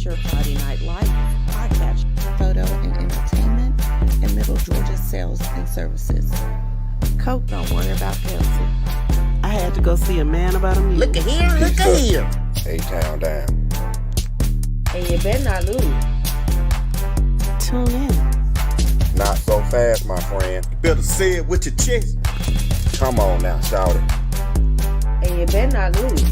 is your Friday Night Lights podcast, photo and entertainment, and Middle Georgia sales and services. Coke, don't worry about Pepsi. I had to go see a man about a Look at here, look at here. A-Town down. And you better not lose. Tune in. Not so fast, my friend. You better say it with your chest. Come on now, shout it. And you better not lose.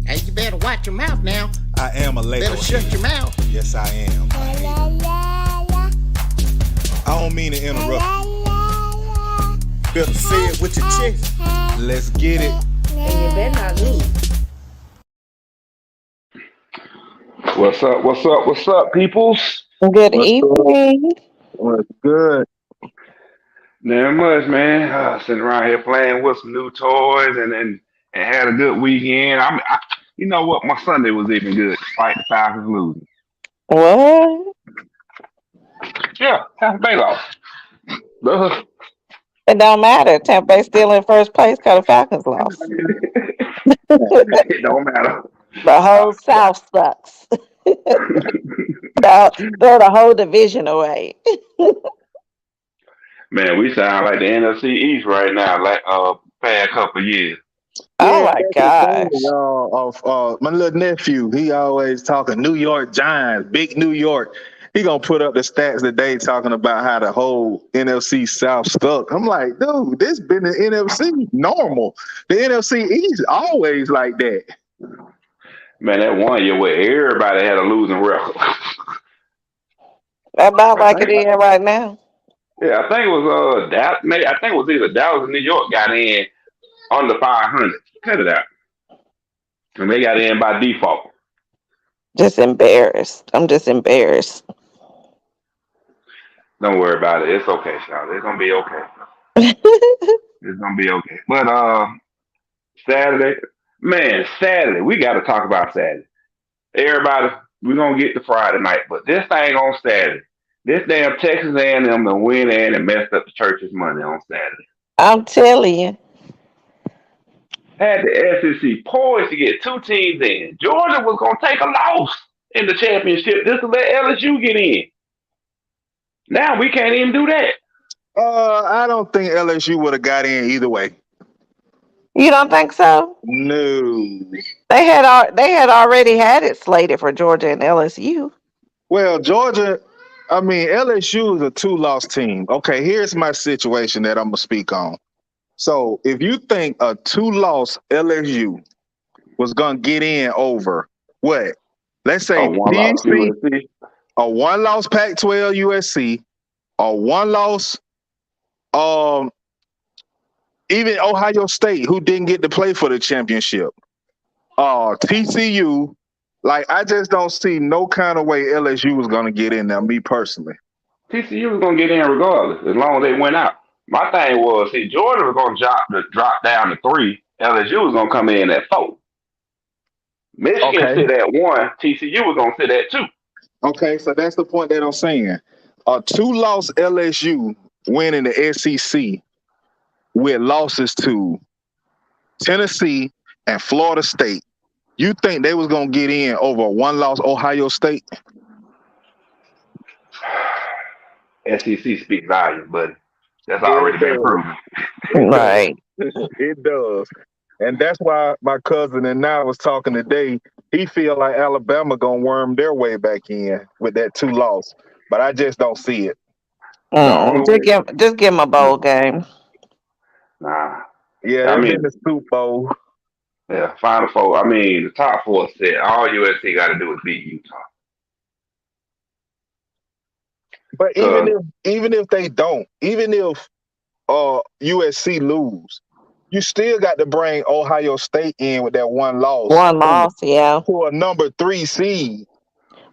And you better watch your mouth now. I am a label. Better shut your mouth. Yes, I am. I don't mean to interrupt. Better say it with your chest. Let's get it. And you better not lose. What's up, peoples? Good evening. What's good? Not much, man. Sitting around here playing with some new toys and had a good weekend. You know what? My Sunday was even good, despite the Falcons losing. What? Yeah, Tampa Bay lost. Duh. It don't matter. Tampa Bay still in first place because the Falcons lost. It don't matter. The whole South sucks. Throw the whole division away. Man, we sound like the NFC East right now, like past couple of years. Oh my gosh. My little nephew, he always talking New York Giants, big New York. He gonna put up the stats today talking about how the whole NFC South stuck. I'm like, dude, this been the NFC normal. The NFC East always like that. Man, that 1 year where everybody had a losing record. About like it is right now. Yeah, I think it was Dallas. Maybe I think it was either Dallas or New York got in under 500. Cut it out, and they got in by default. Just embarrassed. I'm just embarrassed. Don't worry about it. It's okay, Sean. It's gonna be okay. It's gonna be okay. But Saturday, man, Saturday, we got to talk about Saturday. Everybody, we're gonna get to Friday night, but this thing on Saturday, this damn Texas A&M done went in and messed up the church's money on Saturday. I'm telling you. Had the SEC poised to get two teams in. Georgia was gonna take a loss in the championship just to let LSU get in. Now we can't even do that. I don't think LSU would have got in either way. You don't think so? No. They had already had it slated for Georgia and LSU. Well, LSU is a 2-loss team. Okay, here's my situation that I'm going to speak on. So if you think a 2-loss LSU was going to get in over what? Let's say PNC, a 1-loss Pac-12 USC, a 1-loss even Ohio State, who didn't get to play for the championship. TCU, like I just don't see no kind of way LSU was going to get in there, me personally. TCU was going to get in regardless, as long as they went out. My thing was, Georgia was going to drop down to 3. LSU was going to come in at 4. Michigan sit at 1. TCU was going to sit at 2. Okay, so that's the point that I'm saying. A 2-loss LSU winning the SEC with losses to Tennessee and Florida State. You think they was going to get in over a 1-loss Ohio State? SEC speaks volume, but that's already been proven. Right. It does. And that's why my cousin and I was talking today. He feel like Alabama going to worm their way back in with that 2-loss. But I just don't see it. Just give them a bowl game. Nah. Yeah, in the Super Bowl. Yeah, Final Four. The top 4 set. All USC got to do is beat Utah. But even if they don't, even if USC lose, you still got to bring Ohio State in with that 1 loss. 1 loss, yeah. For a number 3 seed.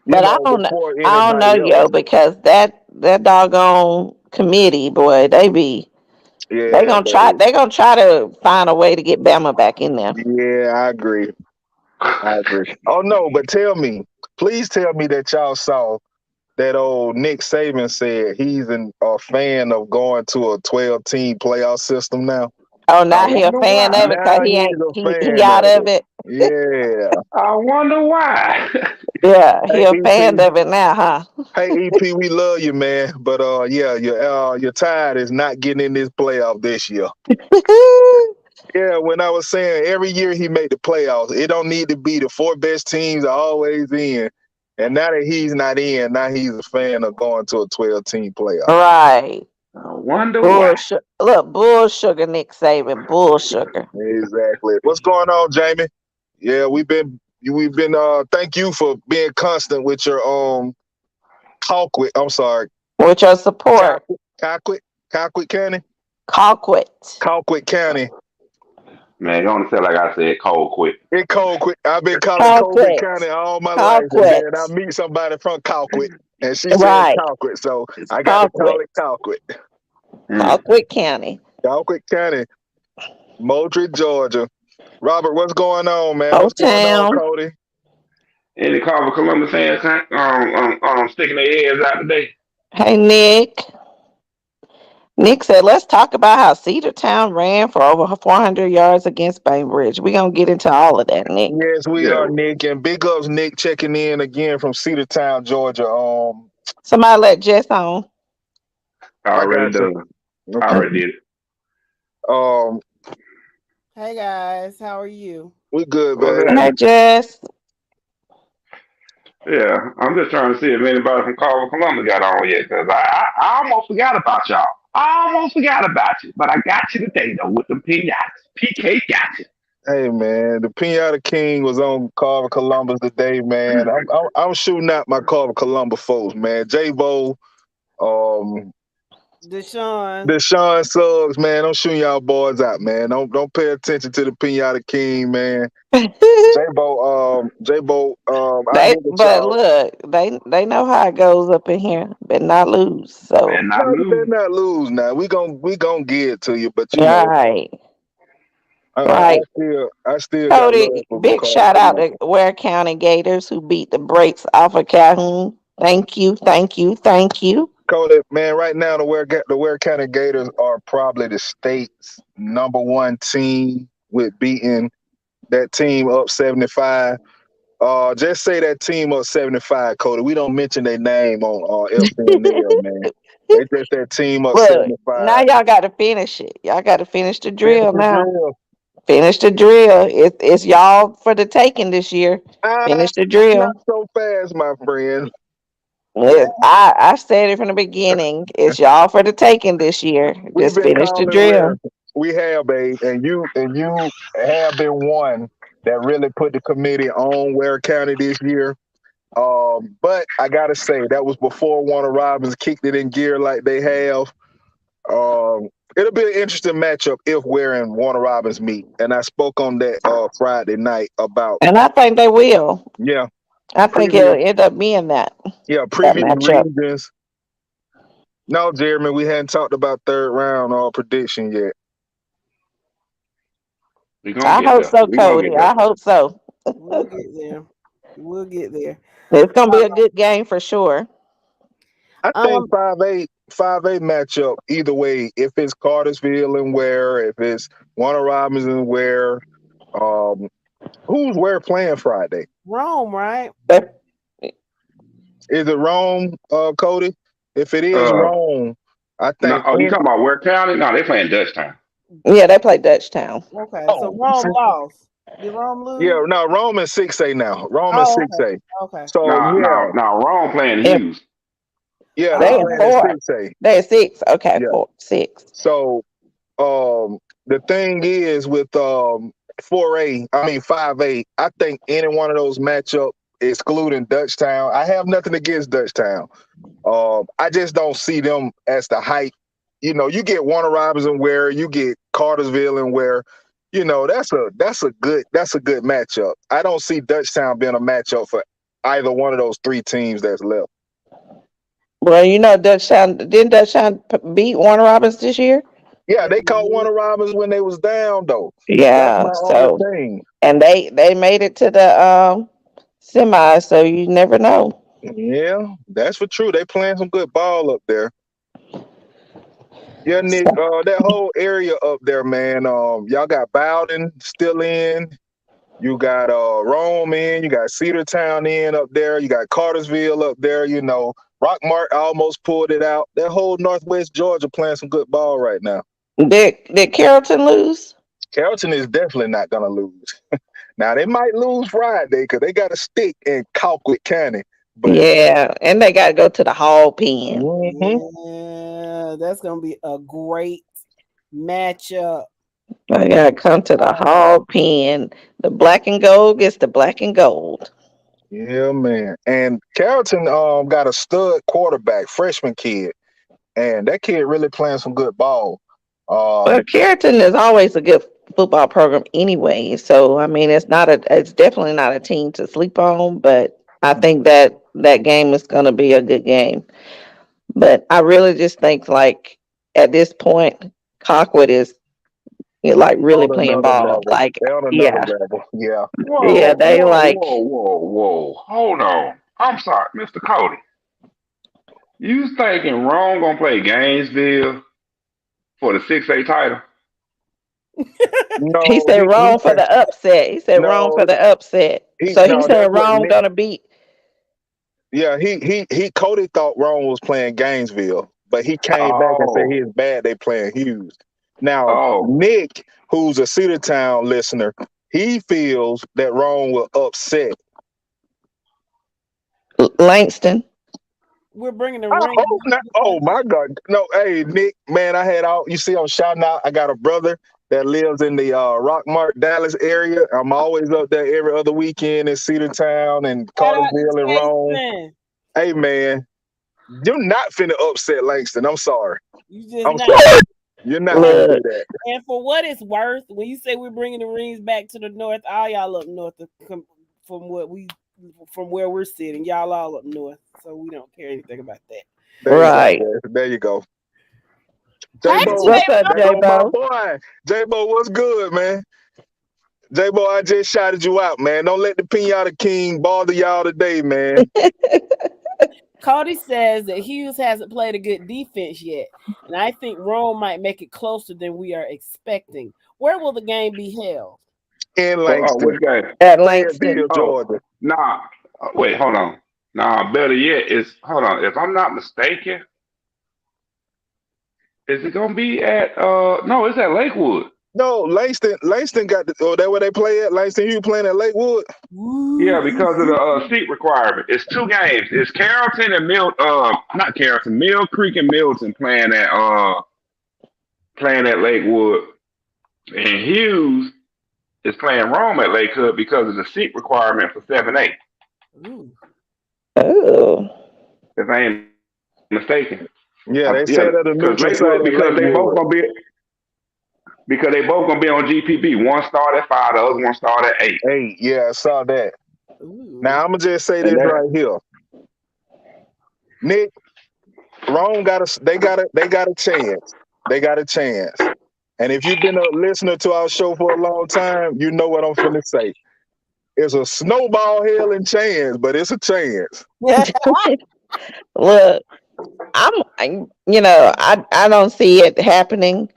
But I don't know, because that doggone committee, boy, they gonna try to find a way to get Bama back in there. Yeah, I agree. Oh no, but please tell me that y'all saw that old Nick Saban said he's a fan of going to a 12-team playoff system now. Oh, I now he a wonder fan of why. it because Now he he's ain't a he fan out of of it. it. Yeah. I wonder why. Yeah, he Hey a fan EP. of it now, huh? Hey EP, we love you, man. But yeah, your Tide is not getting in this playoff this year. Yeah, when I was saying every year he made the playoffs, it don't need to be the 4 best teams are always in. And now that he's not in, now he's a fan of going to a 12-team playoff. Right. I wonder Bull why. Look, bull sugar, Nick Saban, bull sugar. Exactly. What's going on, Jamie? Yeah, we've been thank you for being constant with your Colquitt. I'm sorry. With your support. Colquitt County? Colquitt. Colquitt County. Man, you only say like I said, cold quick. It Colquitt. I've been calling Colquitt County all my life. And then I meet somebody from Colquitt and she said Colquitt. So I got to call it Colquitt. Colquitt County. Colquitt County. Moultrie, Georgia. Robert, what's going on, man? What's going on, Cody? Any Carver Columbus fans sticking their heads out today? Hey, Nick. Nick said, let's talk about how Cedartown ran for over 400 yards against Bainbridge. We're going to get into all of that, Nick. Yes, we are, Nick. And big ups, Nick, checking in again from Cedartown, Georgia. Somebody let Jess on. I already did. Okay. I already did. Hey guys, how are you? We good, baby. Hey, Jess. Yeah, I'm just trying to see if anybody from Carver Columbus got on yet, because I almost forgot about y'all. I almost forgot about you, but I got you today, though, with the pinatas. PK got you. Hey, man, the Pinata King was on Carver Columbus today, man. I'm shooting out my Carver Columbus folks, man. J-Bo, Deshaun Suggs, man. I'm shooting y'all boys out, man. Don't pay attention to the Pinata King, man. J-Bo, but look, they know how it goes up in here. Better not lose. So better not lose now. We gon' get it to you, but you right. know. Right. I still Cody, big shout out to Ware County Gators who beat the brakes off of Calhoun. Thank you. Cody, man, right now the Ware County Gators are probably the state's #1 team with beating that team up 75. Just say that team up 75, Cody. We don't mention their name on FNL, man. They just that team up 75. Now y'all got to finish it. Y'all got to finish the drill now. Finish the drill. It's y'all for the taking this year. Finish the drill. Not so fast, my friend. I said it from the beginning. It's y'all for the taking this year. Just finish the drill. We have, babe, and you have been one that really put the committee on Ware County this year. But I gotta say that was before Warner Robins kicked it in gear like they have. It'll be an interesting matchup if Ware and Warner Robins meet, and I spoke on that Friday night about. And I think they will. Yeah, I think it'll end up being that. Yeah, preview regions. No, Jeremy, we hadn't talked about third round prediction yet. I hope so, Cody. I hope so. We'll get there. It's gonna be a good game for sure. I think 5A matchup either way. If it's Cartersville and Ware, if it's Warner Robins and Ware, who's Ware playing Friday? Rome, right? Is it Rome, Cody? If it is Rome, I think. No, you talking about Ware County? No, they playing Dutchtown. Yeah, they play Dutchtown. Okay, so Rome lost. Did Rome lose? Yeah, no, Rome is 6A now. Rome is 6A. Okay. So no, Rome playing Hughes. Yeah, they at 4. 6A. They're at 6. Okay, yeah. 4, 6. So, the thing is with 5A, I think any one of those matchups, excluding Dutchtown, I have nothing against Dutchtown. I just don't see them as the hype. You know, you get Warner Robins and Ware, you get Cartersville and Ware. You know, that's a good matchup. I don't see Dutchtown being a matchup for either one of those 3 teams that's left. Well, you know, didn't Dutchtown beat Warner Robins this year? Yeah, they caught Warner Robins when they was down though. Yeah, and they made it to the semi, so you never know. Yeah, that's for true. They playing some good ball up there. Yeah, Nick, that whole area up there, man. Y'all got Bowden still in. You got Rome in. You got Cedartown in up there. You got Cartersville up there. You know, Rockmart almost pulled it out. That whole Northwest Georgia playing some good ball right now. Did Carrollton lose? Carrollton is definitely not gonna lose. Now they might lose Friday because they got a stick in Colquitt County. But yeah, and they got to go to the Hall Pen. Yeah, that's gonna be a great matchup. I got to come to the Hall Pen. The black and gold gets the black and gold. Yeah, man. And Carrollton got a stud quarterback, freshman kid, and that kid really playing some good ball. Well, Carrollton is always a good football program anyway. So I mean, it's definitely not a team to sleep on. But I think that game is going to be a good game. But I really just think like at this point, Colquitt is like really on playing another ball. level. Like They're on another yeah, level. Yeah. Whoa, yeah, they whoa, like. whoa. Hold on. I'm sorry, Mr. Cody. You thinking Rome gonna play Gainesville for the 6A title? No, He said wrong for the upset. He said wrong for no, the upset. So he said that's what wrong Nick. gonna beat. Yeah, Cody thought Rome was playing Gainesville, but he came back and said Oh, it's bad they playing Hughes. Now oh, Nick, who's a Cedartown listener, he feels that Rome will upset. Langston. We're bringing the I ring. hope not. Oh my God! No, hey Nick, man, I had all. You see, I'm shouting out. I got a brother that lives in the Rockmart, Dallas area. I'm always up there every other weekend in Cedartown and Shout out Cartersville to and Rome. Jason. Hey man, you're not finna upset Langston. I'm sorry. You just I'm not. sorry. You're not finna do that. And for what it's worth, when you say we're bringing the rings back to the north, all y'all up north from where we're sitting, y'all all up north, so we don't care anything about that. There you go. Hey, J-Bo, What's up, my J-Bo? boy. J-Bo, what's good, man? J-Bo, I just shouted you out, man. Don't let the Pinata King bother y'all today, man. Cody says that Hughes hasn't played a good defense yet, and I think Rome might make it closer than we are expecting. Where will the game be held? In Langston. which game? At Langston. Georgia. Nah. Wait, hold on. Nah, better yet is hold on. If I'm not mistaken, is it gonna be at no, it's at Lakewood. No, Langston got that where they play at? Langston Hughes playing at Lakewood? Yeah, because of the seat requirement. It's two games. It's Carrollton and not Carrollton, Mill Creek and Milton playing at Lakewood. And Hughes is playing Rome at Lakewood because of the seat requirement for 7A. Oh. If I ain't mistaken. Yeah, they said at the neutral site because they both gonna be on GPB. One start at 5, the other one start at 8. 8, yeah, I saw that. Now I'm gonna just say this right here. Nick, Rome got a chance. They got a chance. And if you've been a listener to our show for a long time, you know what I'm finna say. It's a snowball hell in chance, but it's a chance. Look, I don't see it happening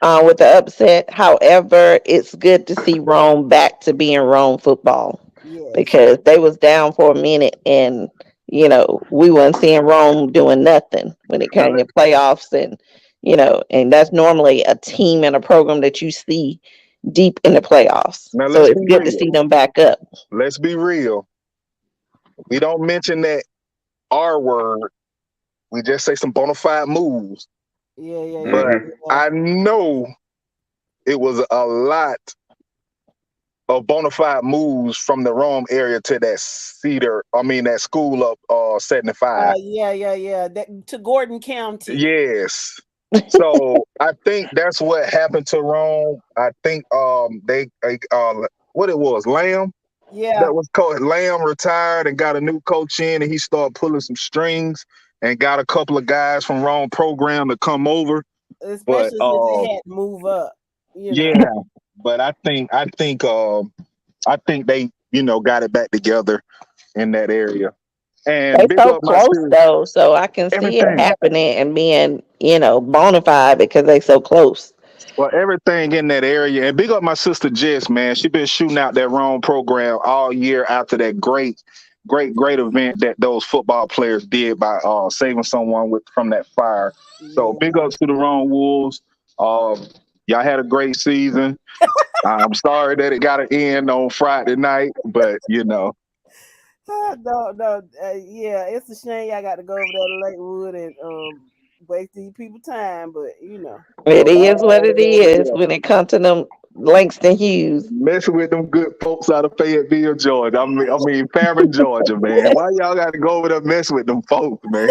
with the upset. However, it's good to see Rome back to being Rome football because they was down for a minute and we weren't seeing Rome doing nothing when it came to playoffs and and that's normally a team and a program that you see deep in the playoffs. Now, so it's good to see them back up. Let's be real. We don't mention that R word. We just say some bona fide moves. But I know it was a lot of bona fide moves from the Rome area to that that school up 75. To Gordon County. Yes. So I think that's what happened to Rome. I think they what it was, Lamb. Yeah. That was coach. Lamb retired and got a new coach in, and he started pulling some strings and got a couple of guys from Rome program to come over. Especially since they had to move up. Yeah, but I think they got it back together in that area. They And big so up my close sister. though, so I can see it Everything. happening and being, bona fide because they so close. Well, everything in that area. And big up my sister Jess, man. She been shooting out that wrong program all year after that great event that those football players did by saving someone from that fire. So big ups to the Wrong Wolves. Y'all had a great season. I'm sorry that it got to end on Friday night, but No, yeah, it's a shame y'all got to go over there to Lakewood and waste these people time, but It is what it is when it comes to them Langston Hughes. messing with them good folks out of Fayetteville, Georgia. I mean, Fairman, Georgia, man. Why y'all got to go over there mess with them folks, man?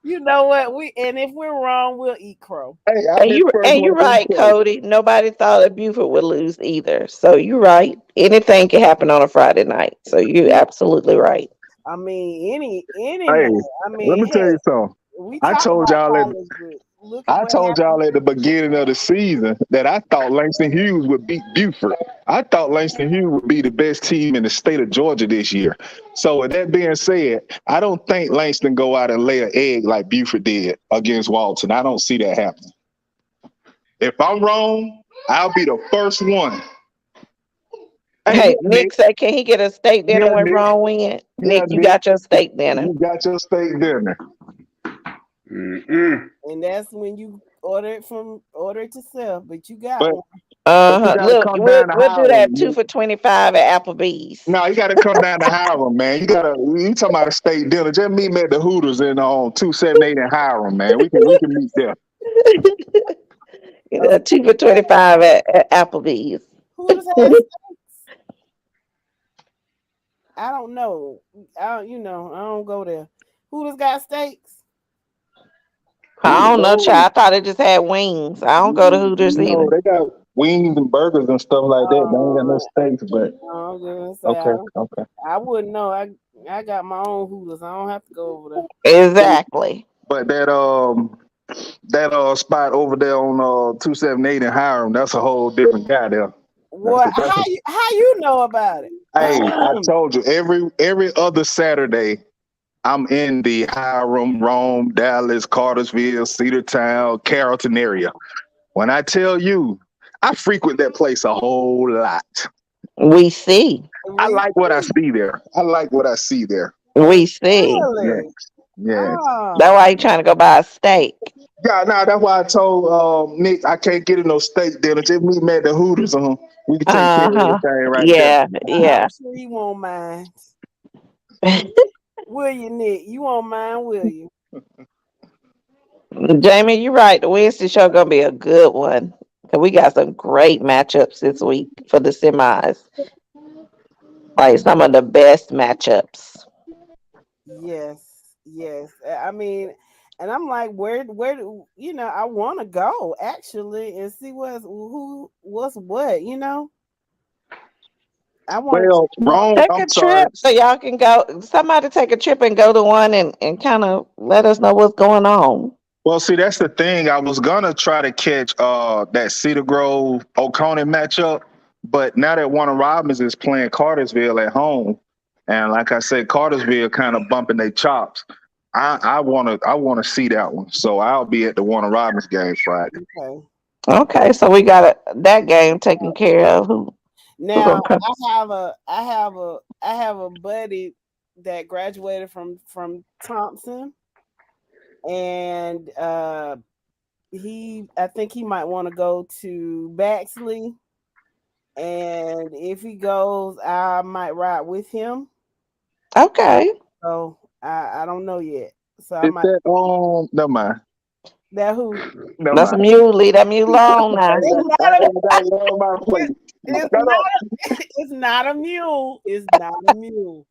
you know what? If we're wrong, we'll eat crow. Hey, You're right, Cody. Nobody thought that Buford would lose either. So you're right. Anything can happen on a Friday night. So you're absolutely right. I mean, any Hey, night. I mean, let me tell you something. we I talk told about y'all at college, but look at I what told y'all happened. at the beginning of the season that I thought Langston Hughes would beat Buford. I thought Langston Hughes would be the best team in the state of Georgia this year. So with that being said, I don't think Langston go out and lay an egg like Buford did against Walton. I don't see that happening. If I'm wrong, I'll be the first one. Hey, Nick said, can he get a steak dinner Yeah, when Nick. Ron win? Yeah, Nick, you Nick. got your steak dinner. You got your steak dinner. And that's when you order it to self, but you got But one. you gotta Look, come we'll down to do that Hiram. 2 for $25 at Applebee's. No, you gotta come down to Hiram, man. You talking about a steak dinner. Just meet me at the Hooters in 278 in Hiram, man. We can meet there. 2 for $25 at Applebee's. Who does have steaks? I don't know. I don't go there. Who does got steaks? I don't know, child. I thought it just had wings. I don't go to Hooters either. No, they got wings and burgers and stuff like that. They ain't got no steaks, but I'm just gonna say, okay. I wouldn't know. I got my own Hooters. I don't have to go over there. Exactly. But that spot over there on 278 in Hiram, that's a whole different guy there. What? How you know about it? Hey, I told you every other Saturday I'm in the Hiram, Rome, Dallas, Cartersville, Cedartown, Carrollton area. When I tell you, I frequent that place a whole lot. We see. I like what I see there. We see. Really? Yeah. That's why you trying to go buy a steak. Yeah, no, that's why I told Nick I can't get no steak dinner. Just meet me at the Hooters. We can take care of everything right there. Yeah. I'm sure you won't mind. Will you, Nick? You won't mind, will you? Jamie, you're right. The Wednesday show gonna be a good one. We got some great matchups this week for the semis. Like some of the best matchups. Yes. I mean, and I'm like, where do I want to go actually and see what's what. I want Wrong. Take a trip so y'all can go. Somebody take a trip and go to one and kind of let us know what's going on. Well, see, that's the thing. I was gonna try to catch that Cedar Grove Oconee matchup, but now that Warner Robins is playing Cartersville at home, and like I said, Cartersville kind of bumping their chops. I wanna see that one, so I'll be at the Warner Robins game Friday. Okay, so we got that game taken care of. Now I have a buddy that graduated from Thompson, and I think he might want to go to Baxley, and if he goes, I might ride with him. Okay. So I don't know yet. So I Is might. that never mind. That who? That's a mule. Leave that mule alone now. It's not a mule. It's not a mule.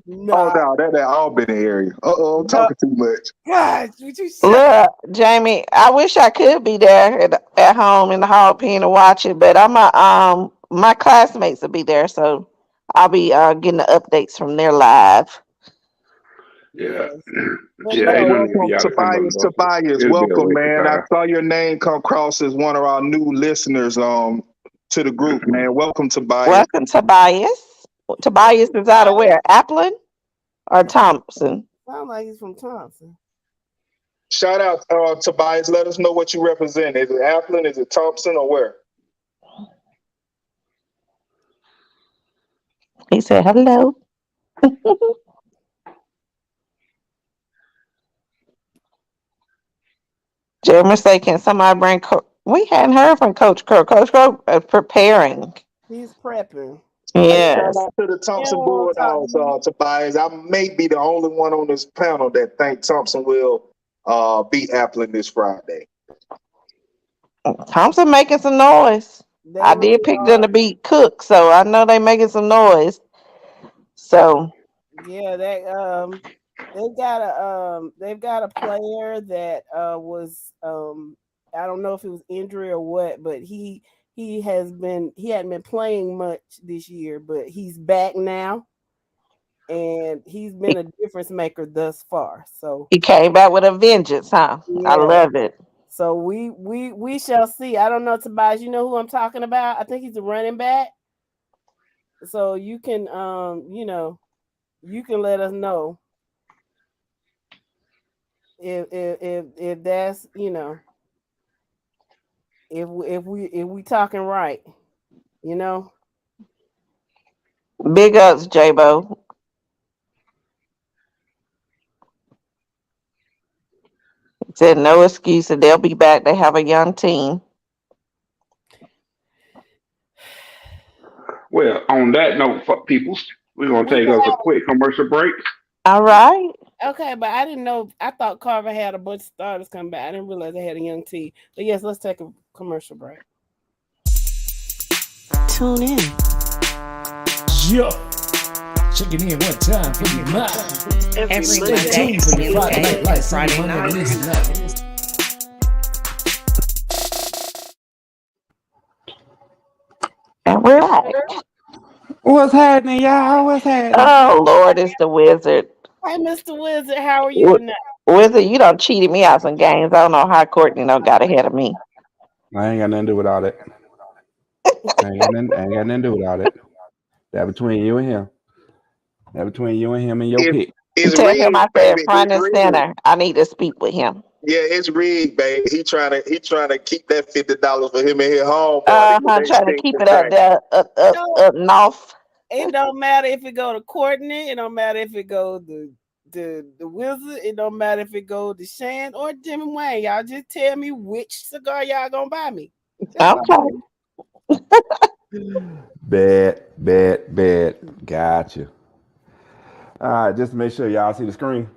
No. Oh no, that Albany area. I'm talking too much. Gosh, would you look, Jamie? I wish I could be there at home in the hog pen to watch it, but my classmates will be there, so I'll be getting the updates from their live. Yeah. Welcome, Tobias. Welcome, man. I saw your name come across as one of our new listeners to the group, man. Welcome, Tobias. Welcome, Tobias. Tobias is out of where? Applin or Thompson? Sounds like he's from Thompson. Shout out Tobias. Let us know what you represent. Is it Applin? Is it Thompson or where? He said hello. Jeremy say, can somebody bring we hadn't heard from Coach Crow. Coach Crow is preparing. He's prepping. Yes. Shout out to the Thompson Bulldogs, Tobias. I may be the only one on this panel that think Thompson will beat Applin this Friday. Thompson making some noise. I did pick them to beat Cook, so I know they making some noise. So yeah, they've got a player that was I don't know if it was injury or what, but he hadn't been playing much this year, but he's back now, and he's been a difference maker thus far. So he came back with a vengeance, huh? Yeah. I love it. So we shall see. I don't know, Tobias. You know who I'm talking about? I think he's a running back. So you can you can let us know if that's if we talking right, Big ups, J-Bo. Said no excuses. They'll be back. They have a young team. Well, on that note, people, we're gonna take us a quick commercial break. All right. Okay, but I didn't know. I thought Carver had a bunch of starters come back. I didn't realize they had a young team. But yes, let's take a commercial break. Tune in. Yo, checking in one time for your mind. Every Monday, Tuesday, Friday night. And we're back. What's happening, y'all? What's happening? Oh, Lord, it's the Wizard. Hi, Mr. Wizard. How are you tonight? Wizard, you done cheated me out some games. I don't know how Courtney got ahead of me. I ain't got nothing to do with all that. I ain't got nothing to do with all that. That between you and him. That between you and him and your pick. Tell him I said front and center. I need to speak with him. Yeah, it's rigged, baby. He trying to keep that $50 for him and his home. Trying to keep it up there, up north. It don't matter if it go to Courtney. It don't matter if it go to the Wizard. It don't matter if it go to Shan or Jimmy Wayne. Y'all just tell me which cigar y'all gonna buy me. Okay. Bet. Gotcha. All right, just to make sure y'all see the screen.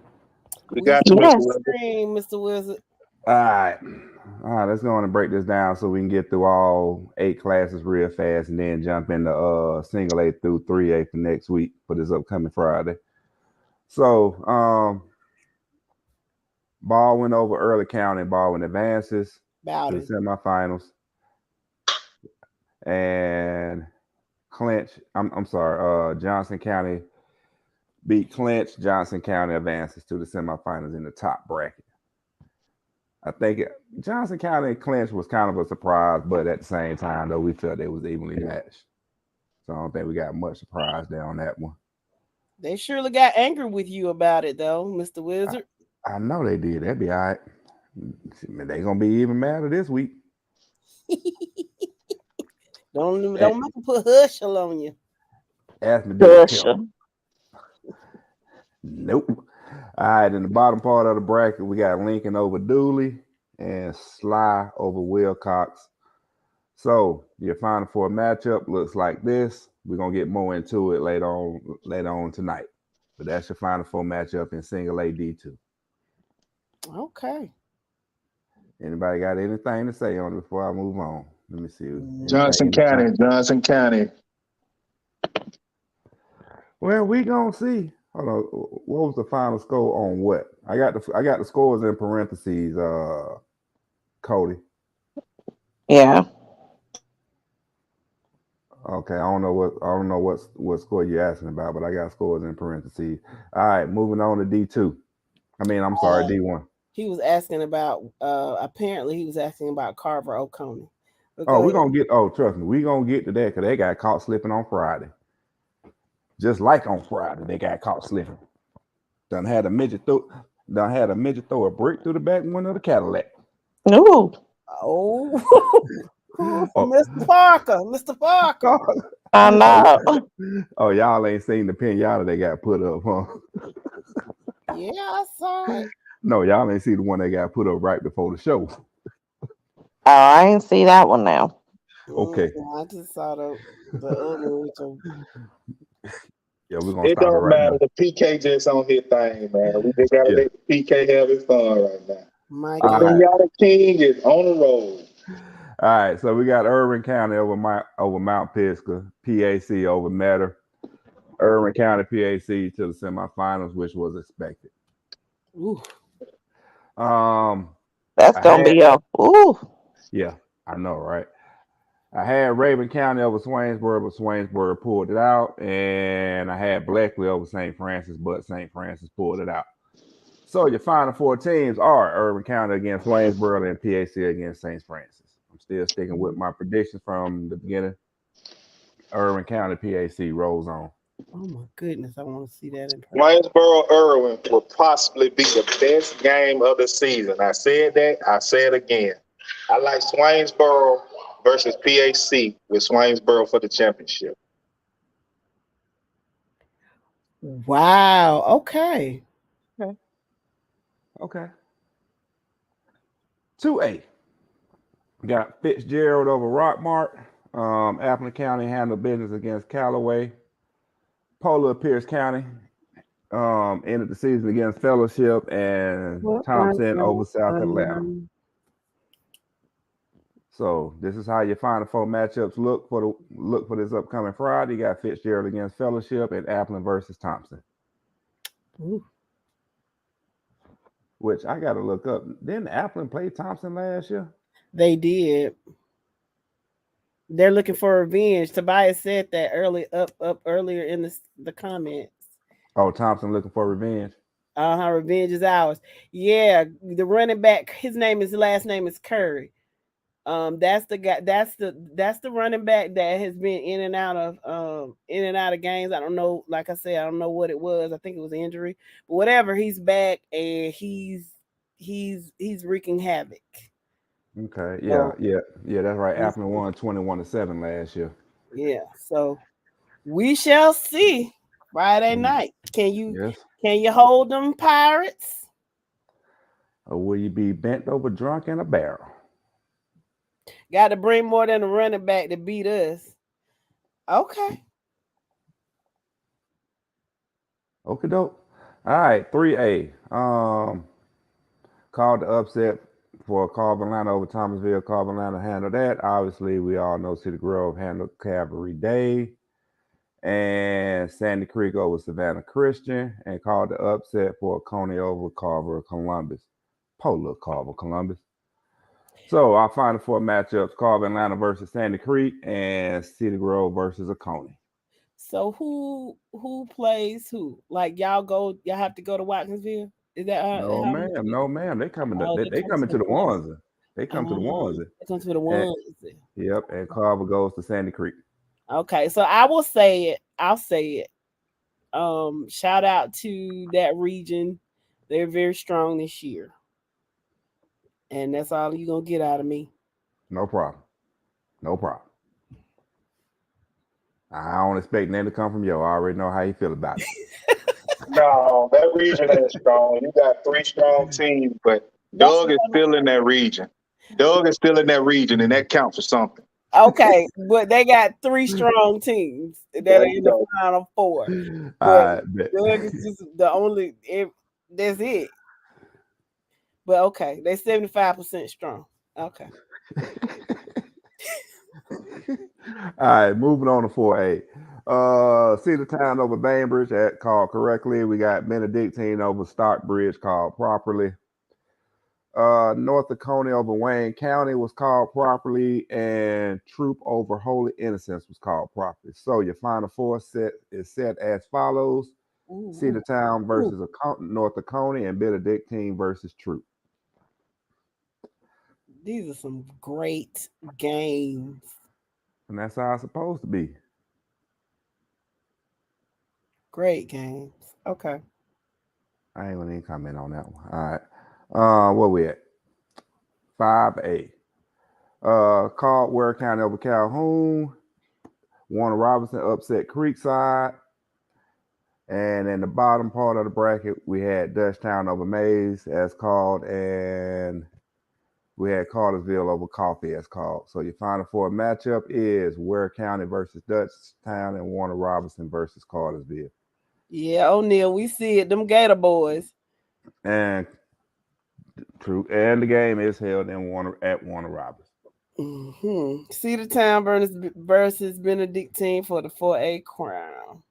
We got you, Mr. Wizard. All right, let's go on and break this down so we can get through all 8 classes real fast and then jump into single A through 3A for next week for this upcoming Friday. So, Baldwin over Early County. Baldwin advances to the semifinals. And Clinch, Johnson County beat Clinch. Johnson County advances to the semifinals in the top bracket. I think Johnson County and Clinch was kind of a surprise, but at the same time, though, we felt it was evenly matched. So I don't think we got much surprise there on that one. They surely got angry with you about it, though, Mr. Wizard. I know they did. That'd be all right. They're going to be even madder this week. Don't make them put Hushel on you. Ask me to Nope. All right, in the bottom part of the bracket, we got Lincoln over Dooley and Sly over Wilcox. So your final 4 matchup looks like this. We're gonna get more into it later on tonight. But that's your final 4 matchup in single A D2. Okay. Anybody got anything to say on it before I move on? Let me see. Johnson County. Well, we gonna see. Hold on. What was the final score on what? I got the scores in parentheses, Cody. Yeah. Okay, I don't know what score you're asking about, but I got scores in parentheses. All right, moving on to D2. I'm sorry, D1. He was asking about apparently he was asking about Carver Oconee. Trust me, we're gonna get to that because they got caught slipping on Friday. Just like on Friday, they got caught slipping. Done had a midget throw a brick through the back window of the Cadillac. Ooh. Oh, Mr. Parker, Mr. Parker. I know. Oh, y'all ain't seen the pinata they got put up, huh? Yeah, I saw it. No, y'all ain't see the one they got put up right before the show. Oh, I ain't see that one now. Okay. I just saw the other one. Yeah, we're gonna It stop it don't right matter. now. The PK just on his thing, man. We just gotta let the PK have his fun right now. My All God. right. Pinata King is on the road. All right, so we got Irvin County over Mount Pisgah, PAC over Metter, Irvin County PAC to the semifinals, which was expected. Ooh. That's gonna be a ooh. Yeah, I know, right? I had Raven County over Swainsboro, but Swainsboro pulled it out, and I had Blackley over St. Francis, but St. Francis pulled it out. So your final four teams are Irvin County against Swainsboro and PAC against St. Francis. I'm still sticking with my predictions from the beginning. Irvin County PAC rolls on. Oh my goodness, I want to see that in person. Waynesboro Irwin will possibly be the best game of the season. I said that. I say it again. I like Swainsboro versus PAC with Swainsboro for the championship. Wow. Okay. Okay. 2A. Got Fitzgerald over Rockmart. Appleton County handled business against Callaway. Polar Pierce County ended the season against Fellowship, and Thompson over South Atlanta. So this is how your final four matchups look for this upcoming Friday. You got Fitzgerald against Fellowship and Appleton versus Thompson. Ooh. Which I got to look up. Didn't Appleton play Thompson last year? They did. They're looking for revenge. Tobias said that earlier in the comments. Oh, Thompson looking for revenge. Revenge is ours. Yeah, the running back. His last name is Curry. That's the guy. That's the running back that has been in and out of games. I don't know. Like I said, I don't know what it was. I think it was injury, but whatever. He's back and he's wreaking havoc. Okay. Yeah. That's right. Appleton won 21-7 last year. Yeah. So we shall see Friday night. Can you hold them Pirates? Or will you be bent over drunk in a barrel? Got to bring more than a running back to beat us. Okay. Okay, dope. All right, 3A. Called the upset for Carolina over Thomasville. Carolina handled that. Obviously, we all know Cedar Grove handled Cavalry Day. And Sandy Creek over Savannah Christian. And called the upset for Coney over Carver Columbus. Polar Carver Columbus. So our final four matchups: Carver Atlanta versus Sandy Creek and Cedar Grove versus Oconee. So who plays who? Like y'all have to go to Watkinsville? Is that No, ma'am. They coming to they coming to the Wanza. They come to the Wanza. They come to the Wanza. Yep, and Carver goes to Sandy Creek. Okay, so I will say it. I'll say it. Shout out to that region. They're very strong this year. And that's all you're gonna get out of me. No problem. I don't expect nothing to come from you. I already know how you feel about it. No, that region ain't strong. You got three strong teams, but Doug is still in that region. And that counts for something. Okay, but they got three strong teams that are in the final four. But Doug is just the only. That's it. But okay, they're 75% strong. Okay. All right, moving on to 4A. Cedartown over Bainbridge called correctly. We got Benedictine over Stockbridge called properly. North Oconee over Wayne County was called properly, and Troop over Holy Innocents was called properly. So your final four is set as follows: Cedartown versus North Oconee, and Benedictine versus Troop. These are some great games. And that's how it's supposed to be. Great games. Okay. I ain't gonna even comment on that one. All right. Where we at? 5A. Caldwell County over Calhoun. Warner Robinson upset Creekside. And in the bottom part of the bracket, we had Dutchtown over Mays as called, and we had Cartersville over Coffee as called. So your final four matchup is Ware County versus Dutchtown and Warner Robinson versus Cartersville. Yeah, O'Neal, we see it. Them Gator boys. And true, and the game is held in Warner Robinson. Mm-hmm. Cedartown versus Benedictine for the 4A crown.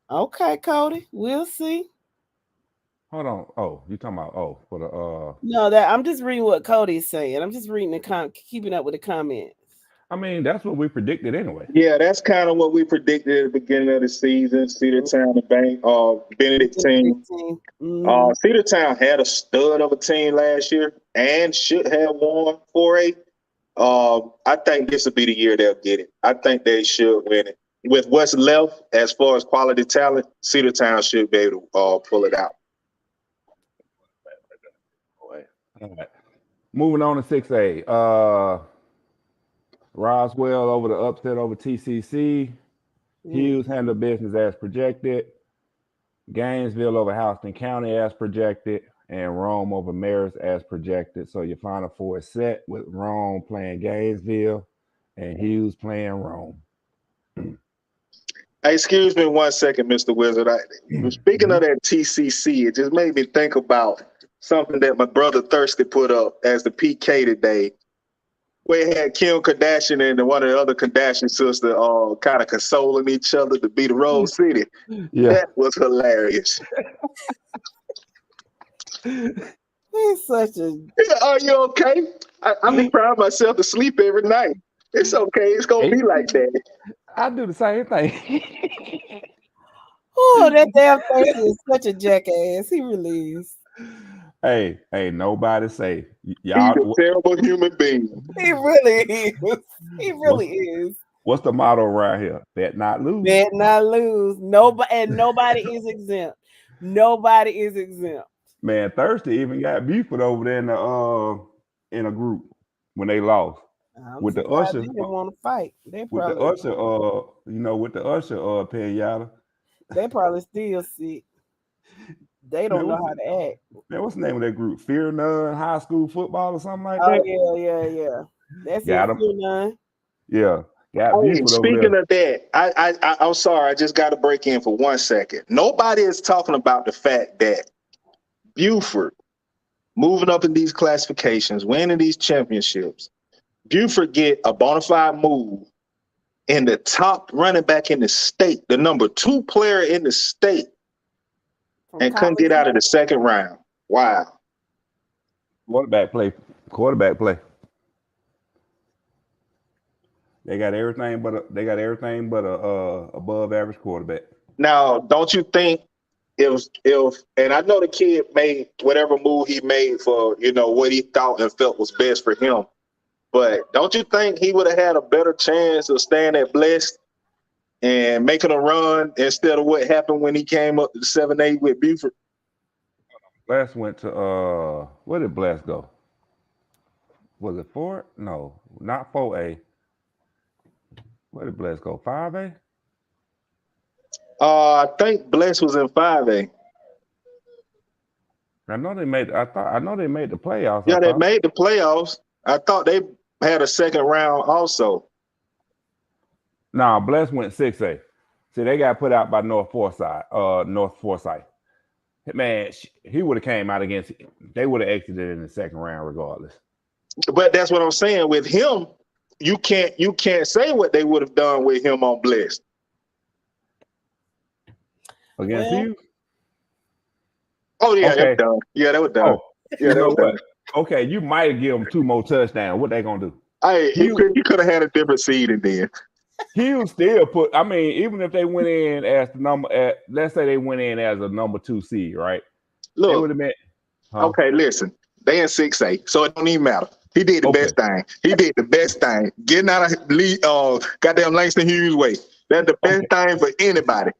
Okay, Cody, we'll see. Hold on. Oh, you talking about for the No, that I'm just reading what Cody's saying. I'm just reading keeping up with the comments. I mean, that's what we predicted anyway. Yeah, that's kind of what we predicted at the beginning of the season. Cedartown and Benedictine. Mm-hmm. Cedartown had a stud of a team last year and should have won 4A. I think this will be the year they'll get it. I think they should win it. With what's left as far as quality talent, Cedartown should be able to pull it out. All right. Moving on to 6A. Roswell over the upset over TCC. Hughes handled business as projected. Gainesville over Houston County as projected. And Rome over Marist as projected. So your final four is set with Rome playing Gainesville and Hughes playing Rome. Hey, excuse me 1 second, Mr. Wizard. Speaking of that TCC, it just made me think about something that my brother Thirsty put up as the PK today, where it had Kim Kardashian and one of the other Kardashian sisters kind of consoling each other to beat Rose City. Yeah. That was hilarious. He's such a... Are you okay? I've been crying myself to sleep every night. It's okay. It's going to be like that. I do the same thing. Oh, that damn Thirsty is such a jackass. He really is. Hey, nobody say y'all. He's a terrible human being. He really is. He really is. What's the motto around here? Bet not lose. Bet not lose. Nobody is exempt. Nobody is exempt. Man, Thirsty even got Buford over there in a group when they lost. With the usher, they didn't want to fight. With the usher Pinata. They probably still sick. They don't know how to act. Man, what's the name of that group? Fear None High School Football or something like that? Oh yeah. That's got it. Fear None. Yeah. Speaking of that, I'm sorry, I just got to break in for 1 second. Nobody is talking about the fact that Buford moving up in these classifications, winning these championships. Buford get a bona fide move in the top running back in the state, the number 2 player in the state, and couldn't get out of the second round. Wow. Quarterback play. They got everything but a above average quarterback. Now, don't you think if and I know the kid made whatever move he made for what he thought and felt was best for him. But don't you think he would have had a better chance of staying at Blessed and making a run instead of what happened when he came up to the 7A with Buford? Bless went to where did Bless go? Was it 4? No, not 4A. Where did Bless go? 5A? I think Bless was in 5A. I know they made the playoffs. Yeah, they made the playoffs. I thought they had a second round also. Nah, Bless went 6A. See, they got put out by North Forsyth. Man, he would have came out against. They would have exited in the second round regardless. But that's what I'm saying. With him, you can't say what they would have done with him on Blessed. Against you? Oh yeah, okay. That's done. Yeah, that was done. Oh, yeah, that was done. Okay, you might give them 2 more touchdowns. What they gonna do? Hey, you could have had a different seed in there. He'll still put. I mean, even if they went in as the number, let's say they went in as a number 2 seed, right? Look, they would have meant. Okay, listen, they in 6A, so it don't even matter. He did the best thing. He did the best thing. Getting out of goddamn Langston Hughes way. That's the best thing for anybody.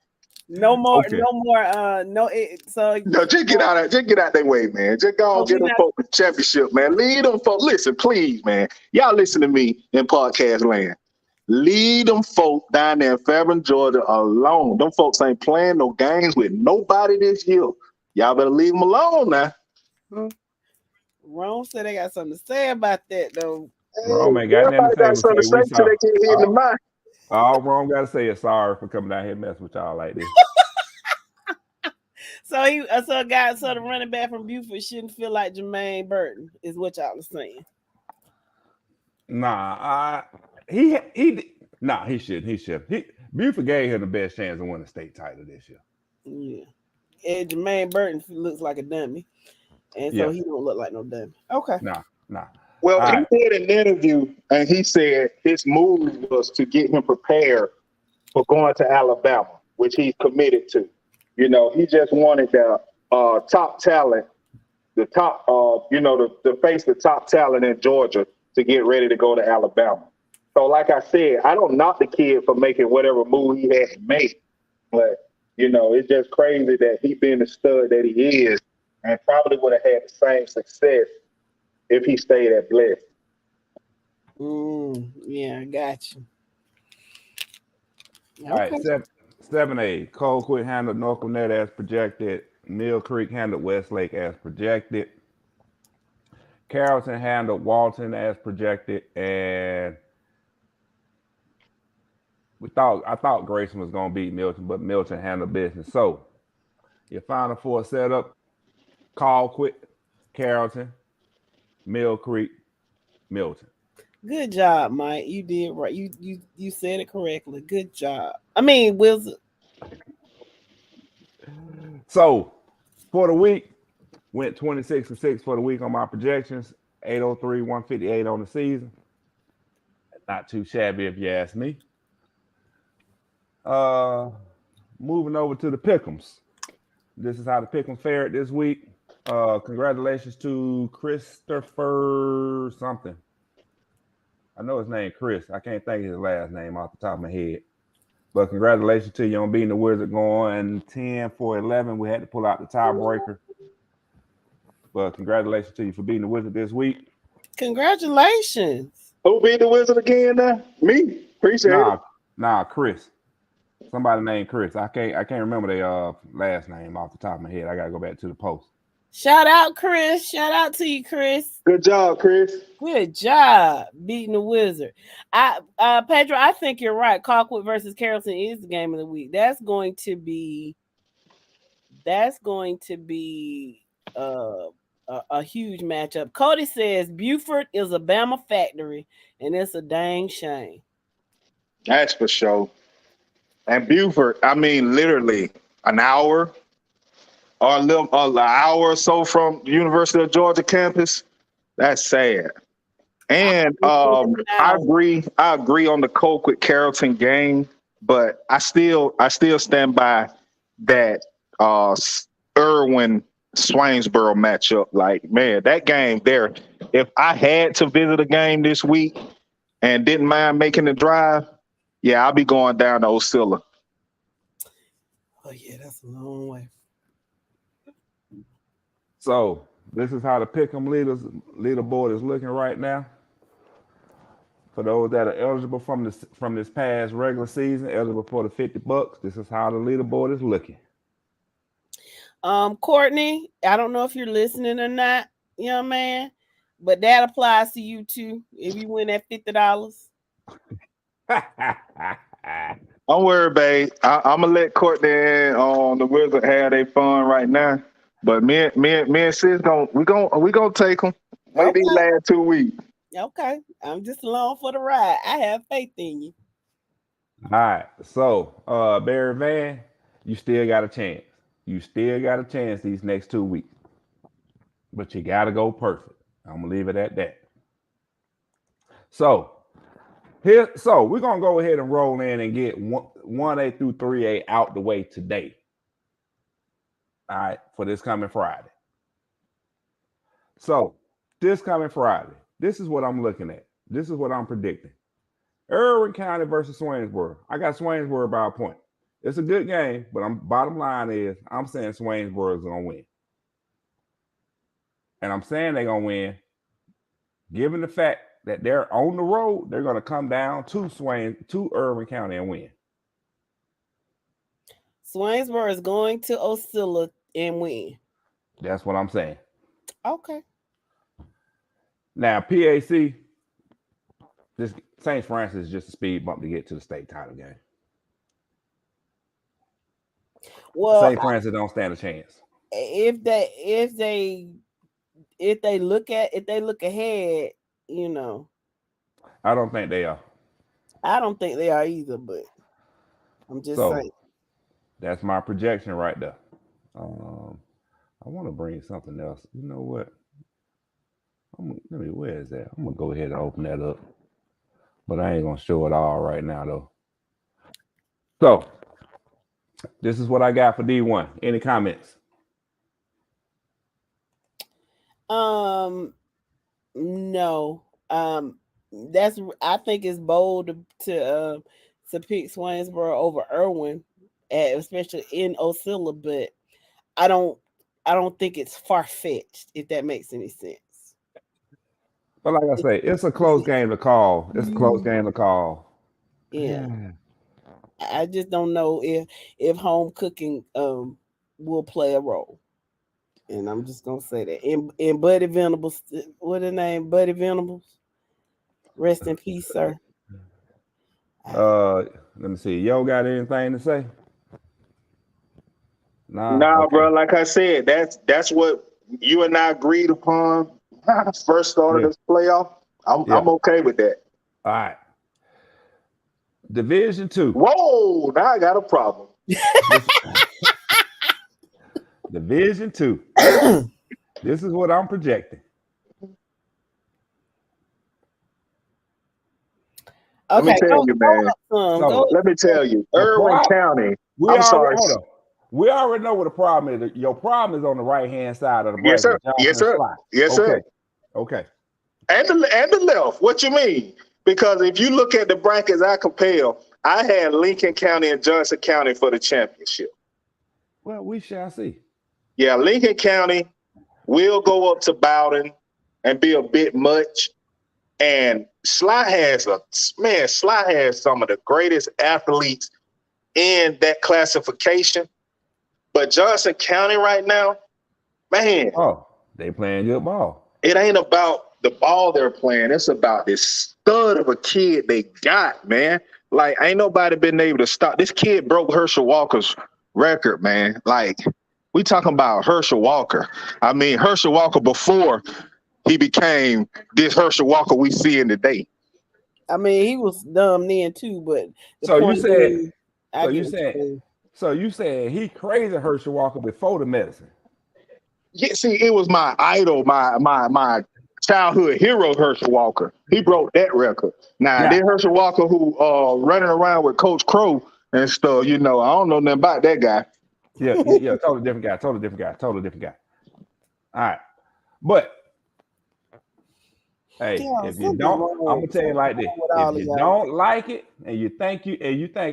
No more, Okay. no more. No, so No, just get out that way, man. Just go and get them folks the championship, man. Lead them folks. Listen, please, man. Y'all listen to me in podcast land. Lead them folk down there in Fairburn, Georgia alone. Them folks ain't playing no games with nobody this year. Y'all better leave them alone now. Rome said they got something to say about that, though. Rome ain't got nothing Everybody to say. got something to say till they get hit in the mind. All Rome got to say is sorry for coming down here and messing with y'all like this. So the running back from Buford shouldn't feel like Jermaine Burton, is what y'all are saying. Nah, he should. Buford gave him the best chance to win the state title this year. Yeah. And Jermaine Burton looks like a dummy. And so he don't look like no dummy. Okay. Nah. Well, he did an interview and he said his move was to get him prepared for going to Alabama, which he's committed to. You know, he just wanted the top talent, the top, to face the top talent in Georgia to get ready to go to Alabama. So, like I said, I don't knock the kid for making whatever move he had to make, but it's just crazy that he being the stud that he is, and probably would have had the same success if he stayed at Bless. Yeah, I got you. Okay. All right, 7A. Colquitt handled North Gwinnett as projected. Mill Creek handled Westlake as projected. Carrollton handled Walton as projected, and I thought Grayson was going to beat Milton, but Milton handled business. So your Final Four setup: Colquitt, Carrollton, Mill Creek, Milton. Good job, Mike. You did right. You said it correctly. Good job. I mean, Wilson. So for the week, went 26-6 for the week on my projections. 803, 158 on the season. Not too shabby if you ask me. Moving over to the pick'ems. This is how the pick'ems fared this week. Congratulations to Christopher something. I know his name Chris. I can't think of his last name off the top of my head. But congratulations to you on beating the Wizard going 10-11. We had to pull out the tiebreaker. But congratulations to you for beating the Wizard this week. Congratulations. Who beat the Wizard again now? Me. Appreciate it. Nah, Chris. Somebody named Chris. I can't remember their last name off the top of my head. I gotta go back to the post. Shout out, Chris. Shout out to you, Chris. Good job, Chris. Good job beating the Wizard. Pedro, I think you're right. Colquitt versus Carrollton is the game of the week. That's going to be a huge matchup. Cody says Buford is a Bama factory, and it's a dang shame. That's for sure. And Buford, I mean, literally an hour or an hour or so from the University of Georgia campus. That's sad. And I agree on the Colquitt Carrollton game, but I still stand by that Irwin Swainsboro matchup. Like, man, that game there, if I had to visit a game this week and didn't mind making the drive, yeah, I'll be going down to Osceola. Oh, yeah, that's a long way. So this is how the pick'em leaderboard is looking right now. For those that are eligible from this past regular season, eligible for the $50, this is how the leaderboard is looking. Courtney, I don't know if you're listening or not, young man, but that applies to you too. If you win that $50. Don't worry, babe. I'm gonna let Courtney on the Wizard have their fun right now. But me and sis we gonna take them. Maybe last 2 weeks. Okay, I'm just along for the ride. I have faith in you. All right, so Barry Van, you still got a chance. You still got a chance these next 2 weeks, but you gotta go perfect. I'm gonna leave it at that. So we're gonna go ahead and roll in and get 1A through 3A out the way today. All right, for this coming Friday. So this coming Friday, this is what I'm looking at. This is what I'm predicting. Irwin County versus Swainsboro. I got Swainsboro by a point. It's a good game, but bottom line is I'm saying Swainsboro is gonna win. And I'm saying they're gonna win, given the fact that they're on the road, they're gonna come down to Irvin County and win. Swainsboro is going to Osceola and win. That's what I'm saying. Okay. Now, PAC, this St. Francis is just a speed bump to get to the state title game. Well, St. Francis don't stand a chance. If they look ahead, you know. I don't think they are. I don't think they are either, but I'm just saying. That's my projection right there. I want to bring something else. You know what? Where is that? I'm gonna go ahead and open that up, but I ain't gonna show it all right now though. So this is what I got for D1. Any comments? No. That's I think it's bold to pick Swainsboro over Irwin, especially in Osceola, but I don't think it's far-fetched, if that makes any sense. But like I say, it's a close game to call. It's a close game to call. Yeah. I just don't know if home cooking will play a role. And I'm just gonna say that. And Buddy Venables, what his name? Buddy Venables. Rest in peace, sir. Let me see. Yo got anything to say? Nah, okay. bro. Like I said, that's what you and I agreed upon when I first started this playoff. I'm okay with that. All right. Division 2. Whoa, now I got a problem. Division 2. This is what I'm projecting. Okay, let me tell you, man. Let me tell you, Irwin County. I'm sorry. Hold on. We already know what the problem is. Your problem is on the right-hand side of the bracket. Yes, sir. Yes, sir. Yes, sir. Okay. And the left. What you mean? Because if you look at the brackets I compare, I had Lincoln County and Johnson County for the championship. Well, we shall see. Yeah, Lincoln County will go up to Bowden and be a bit much. And Sly has some of the greatest athletes in that classification. But Johnson County right now, man. Oh, they playing good ball. It ain't about the ball they're playing. It's about this stud of a kid they got, man. Like, ain't nobody been able to stop. This kid broke Herschel Walker's record, man. Like, we talking about Herschel Walker. I mean, Herschel Walker before he became this Herschel Walker we see in today. I mean, he was dumb then too, but So you said he crazy Herschel Walker before the medicine. Yeah, see, it was my idol, my childhood hero, Herschel Walker. He broke that record. Now, then Herschel Walker, who running around with Coach Crow and stuff, I don't know nothing about that guy. Yeah, totally different guy. All right. But hey, if you don't, I'm gonna tell you like this. If you don't like it and you think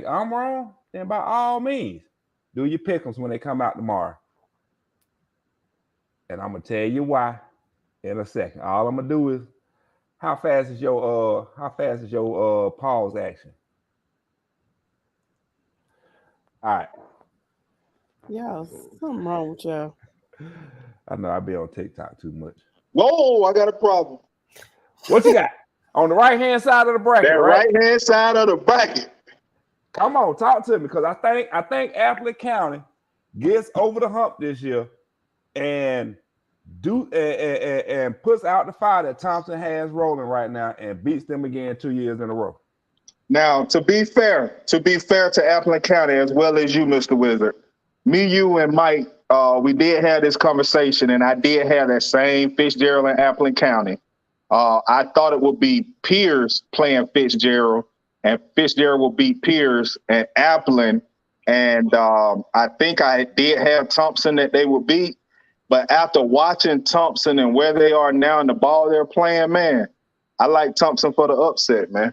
I'm wrong, then by all means, do your pick'ems when they come out tomorrow. And I'm gonna tell you why in a second. All I'm gonna do is how fast is your pause action? All right. Yeah, something wrong with y'all. I know I be on TikTok too much. Whoa, I got a problem. What you got? On the right-hand side of the bracket, that right? Right-hand side of the bracket. Come on, talk to me, because I think Appleton County gets over the hump this year and puts out the fire that Thompson has rolling right now and beats them again 2 years in a row. Now, to be fair to Appleton County as well as you, Mr. Wizard, me, you, and Mike, we did have this conversation, and I did have that same Fitzgerald in Appleton County. I thought it would be Pierce playing Fitzgerald, and Fitzgerald will beat Pierce and Appleton. And I think I did have Thompson that they would beat. But after watching Thompson and where they are now and the ball they're playing, man, I like Thompson for the upset, man.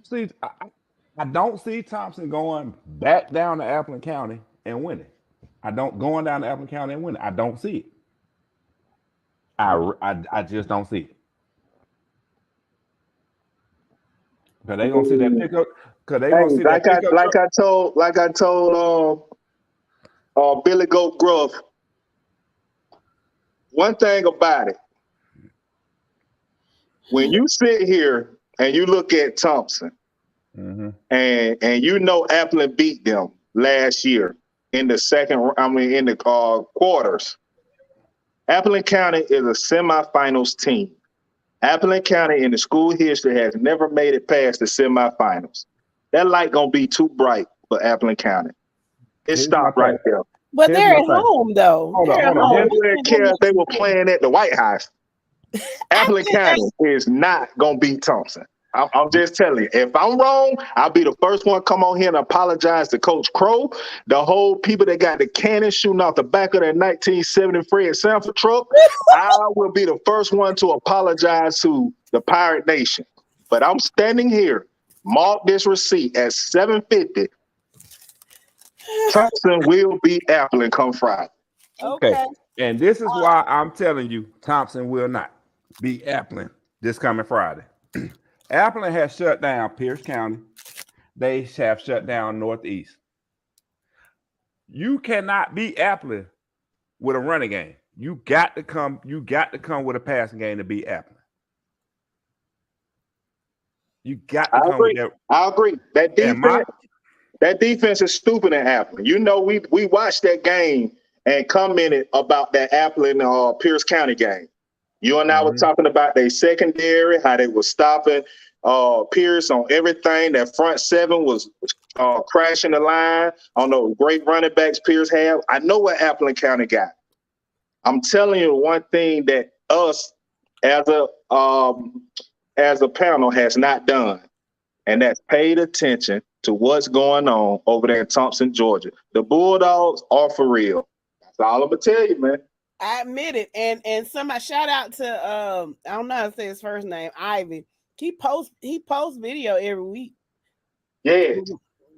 see. I don't see Thompson going back down to Appleton County and winning. I don't going down to Appleton County and winning. I don't see it. I just don't see it. Cause they gonna see that pickup. Cause they gonna see that pickup. Like I told Billy Goat Gruff. One thing about it, when you sit here and you look at Thompson, and you know Appleton beat them last year in the quarters. Appleton County is a semifinals team. Appleton County in the school history has never made it past the semifinals. That light gonna be too bright for Appleton County. It stopped right there. But they're at home though. Hold on. They were playing at the White House. Appleton County is not gonna beat Thompson. I'm just telling you. If I'm wrong, I'll be the first one to come on here and apologize to Coach Crow, the whole people that got the cannon shooting off the back of that 1970 Fred Sanford truck. I will be the first one to apologize to the Pirate Nation. But I'm standing here. Mark this receipt at 7:50. Thompson will beat Appleton come Friday. Okay. And this is why I'm telling you, Thompson will not beat Appleton this coming Friday. Appleton has shut down Pierce County. They have shut down Northeast. You cannot beat Appleton with a running game. You got to come with a passing game to beat Appleton. You got to come with that. I agree. That defense is stupid in Appleton. You know, we watched that game and commented about that Appleton Pierce County game. You and I were talking about their secondary, how they were stopping Pierce on everything. That front seven was crashing the line on those great running backs Pierce had. I know what Appleton County got. I'm telling you one thing that us as a panel has not done, and that's paid attention to what's going on over there in Thompson, Georgia. The Bulldogs are for real. That's all I'm gonna tell you, man. I admit it. And somebody shout out to I don't know how to say his first name, Ivy. He posts video every week. Yeah.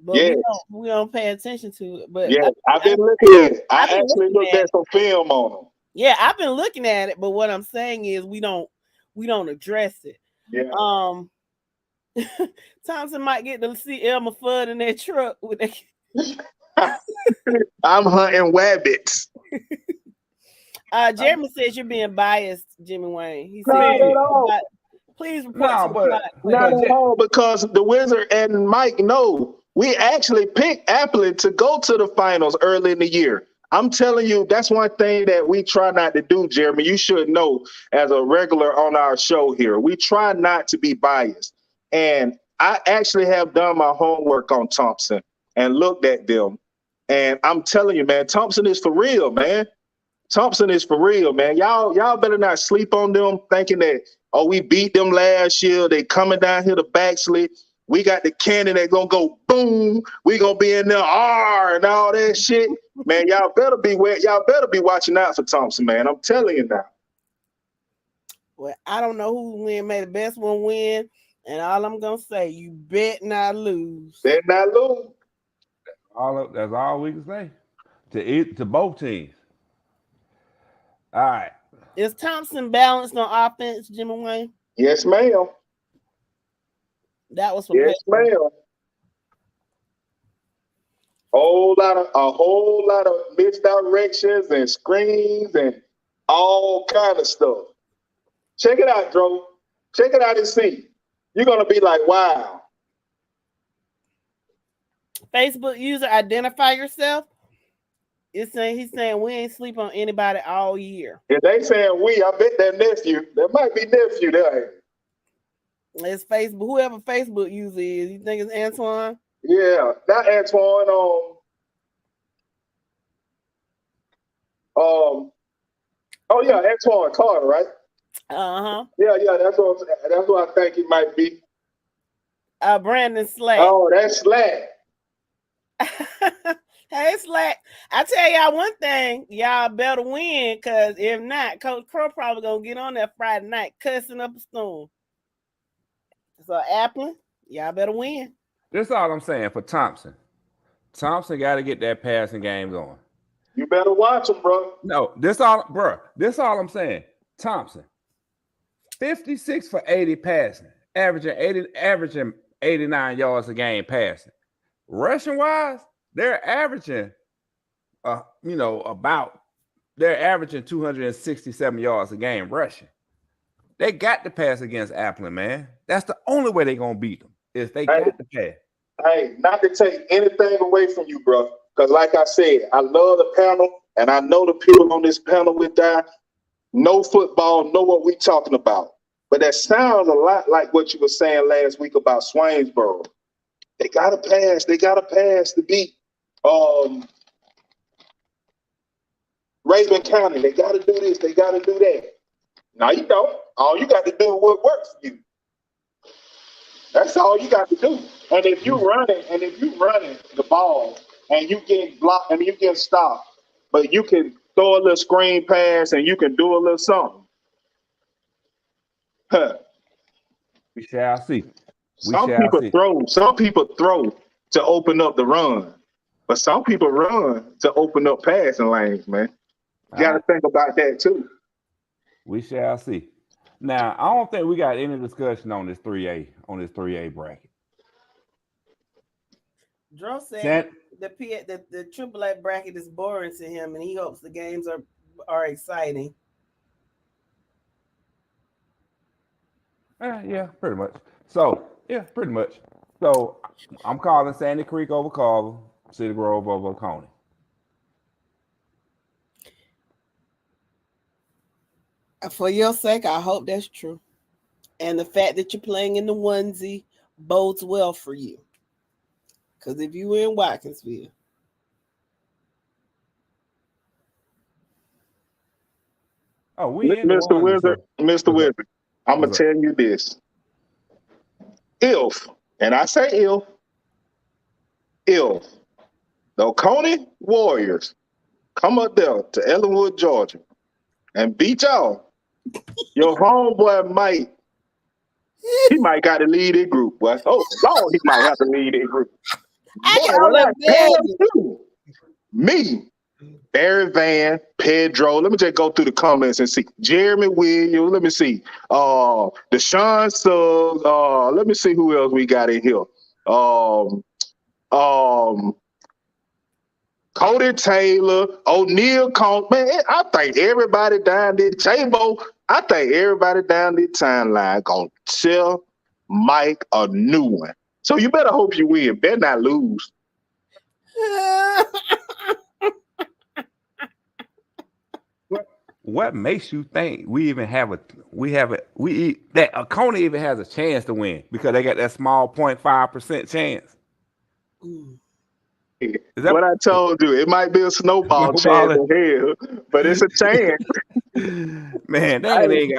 But we don't pay attention to it. But yeah, I've been looking at it. I actually looked at some film on them. Yeah, I've been looking at it, but what I'm saying is we don't address it. Yeah. Thompson might get to see Elmer Fudd in that truck with that. I'm hunting rabbits. Jeremy says you're being biased, Jimmy Wayne. He said, please report not at all, because the Wizard and Mike know we actually picked Appleton to go to the finals early in the year. I'm telling you, that's one thing that we try not to do, Jeremy. You should know as a regular on our show here. We try not to be biased. And I actually have done my homework on Thompson and looked at them. And I'm telling you, man, Thompson is for real, man. Thompson is for real, man. Y'all better not sleep on them thinking that, oh, we beat them last year. They coming down here to backslid. We got the cannon that gonna go boom. We gonna be in there and all that shit. Man, y'all better be watching out for Thompson, man. I'm telling you now. Well, I don't know who win. May the best one win. And all I'm gonna say, you bet not lose. Bet not lose. That's all we can say to both teams. All right. Is Thompson balanced on offense, Jimmy Wayne? Yes, ma'am. That was yes, ma'am. A whole lot of misdirections and screens and all kind of stuff. Check it out, Dro. Check it out and see. You're gonna be like, wow. Facebook user, identify yourself. He's saying we ain't sleep on anybody all year. If they saying we, I bet that nephew. There might be nephew there. It's Facebook. Whoever Facebook user is, you think it's Antoine? Yeah, not Antoine. Oh yeah, Antoine Carter, right? Yeah, that's what I think it might be. Brandon Slack. Oh, that's Slack. Hey, Slack. I tell y'all one thing, y'all better win, because if not, Coach Crow probably gonna get on that Friday night cussing up a storm. So Appleton, Y'all better win. That's all I'm saying for Thompson. Thompson got to get that passing game going. You better watch him, bro. No, this all I'm saying. Thompson, 56 for 80 passing, averaging 89 yards a game passing. Rushing wise, they're averaging, they're averaging 267 yards a game rushing. They got to pass against Appleton, man. That's the only way they're gonna beat them is they got to pass. Hey, not to take anything away from you, bro. Because like I said, I love the panel, and I know the people on this panel with that know football, know what we talking about. But that sounds a lot like what you were saying last week about Swainsboro. They gotta pass. They gotta pass to beat Raven County. They gotta do this. They gotta do that. No, you don't. All you got to do is what works for you. That's all you got to do. And if you running the ball and you get blocked and you get stopped, but you can throw a little screen pass and you can do a little something. Huh. We shall see. Some people throw to open up the run, but some people run to open up passing lanes, man. You got to think about that too. We shall see. Now, I don't think we got any discussion on this 3A bracket. Dro said the AAA bracket is boring to him, and he hopes the games are exciting. Yeah, pretty much. So, pretty much. So, I'm calling Sandy Creek over Carver, Cedar Grove over Coney. For your sake, I hope that's true. And the fact that you're playing in the onesie bodes well for you. Because if you were in Watkinsville. Oh, we in Mr. Wizard, Mr. Wizard, I'm going to tell you this. If, and I say if the Oconee Warriors come up there to Ellenwood, Georgia, and beat y'all, your homeboy might got to lead a group. Boy. Oh, Lord, he might have to lead a group. Me, Barry Van, Pedro. Let me just go through the comments and see. Jeremy Williams. Let me see. Deshaun Suggs. Let me see who else we got in here. Cody Taylor, O'Neal Combs. Man, I think everybody down there, J-Bo, I think everybody down the timeline gonna tell Mike a new one. So you better hope you win. Better not lose. What makes you think we even have that Oconee even has a chance to win because they got that small 0.5% chance? What I told you, it might be a snowball chance in hell, but it's a chance. Man, they ain't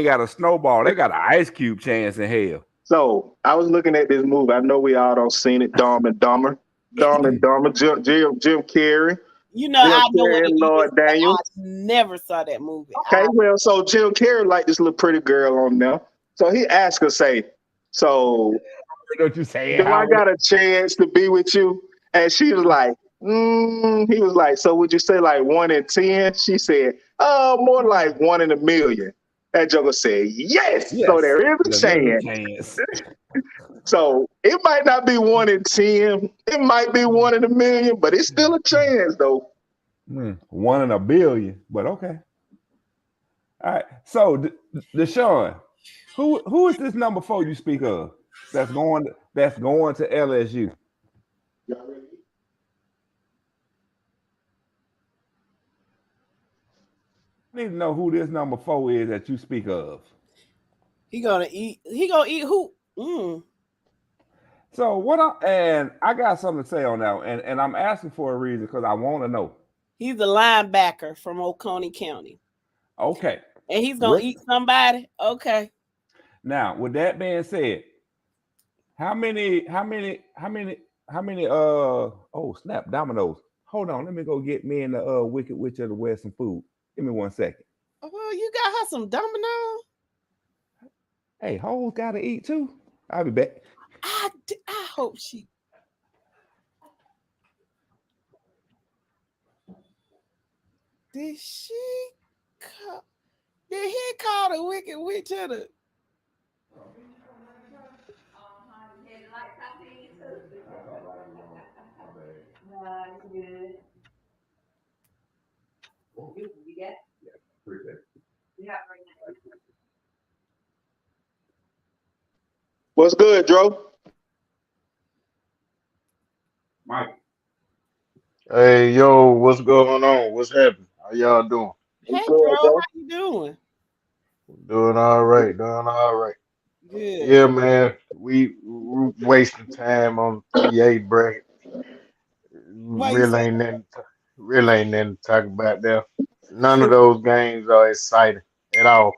got a snowball. They got an ice cube chance in hell. So I was looking at this movie. I know we all don't seen it. Dumb and Dumber, Jim Carrey. You know, I know what it Lord is, Daniel. I never saw that movie. Okay, so Jim Carrey liked this little pretty girl on there. So he asked her, so don't you say do I got a chance to be with you? And she was like, he was like, so would you say like 1 in 10? She said, more like 1 in a million. That joker said, yes. So there is a chance. So it might not be 1 in 10. It might be 1 in a million, but it's still a chance though. 1 in a billion, but okay. All right. So Deshaun, who is this number 4 you speak of that's going to LSU? I need to know who this number 4 is that you speak of. He gonna eat who? So I got something to say on that, and I'm asking for a reason because I want to know. He's a linebacker from Oconee County. Okay. And he's gonna eat somebody. Okay. Now, with that being said, how many dominoes. Hold on, let me go get me and the Wicked Witch of the West some food. Give me 1 second. Oh, you got her some dominoes? Hey, hoes gotta eat too. I'll be back. hope she. Did he call the Wicked Witch of the? What's good, Dro? Mike. Hey, yo, what's going on? What's happening? How y'all doing? Hey, bro, how you doing? Doing all right, doing all right. Good. Yeah, man, we wasting time on 3A bracket. Really ain't nothing to talk about there. None of those games are exciting at all.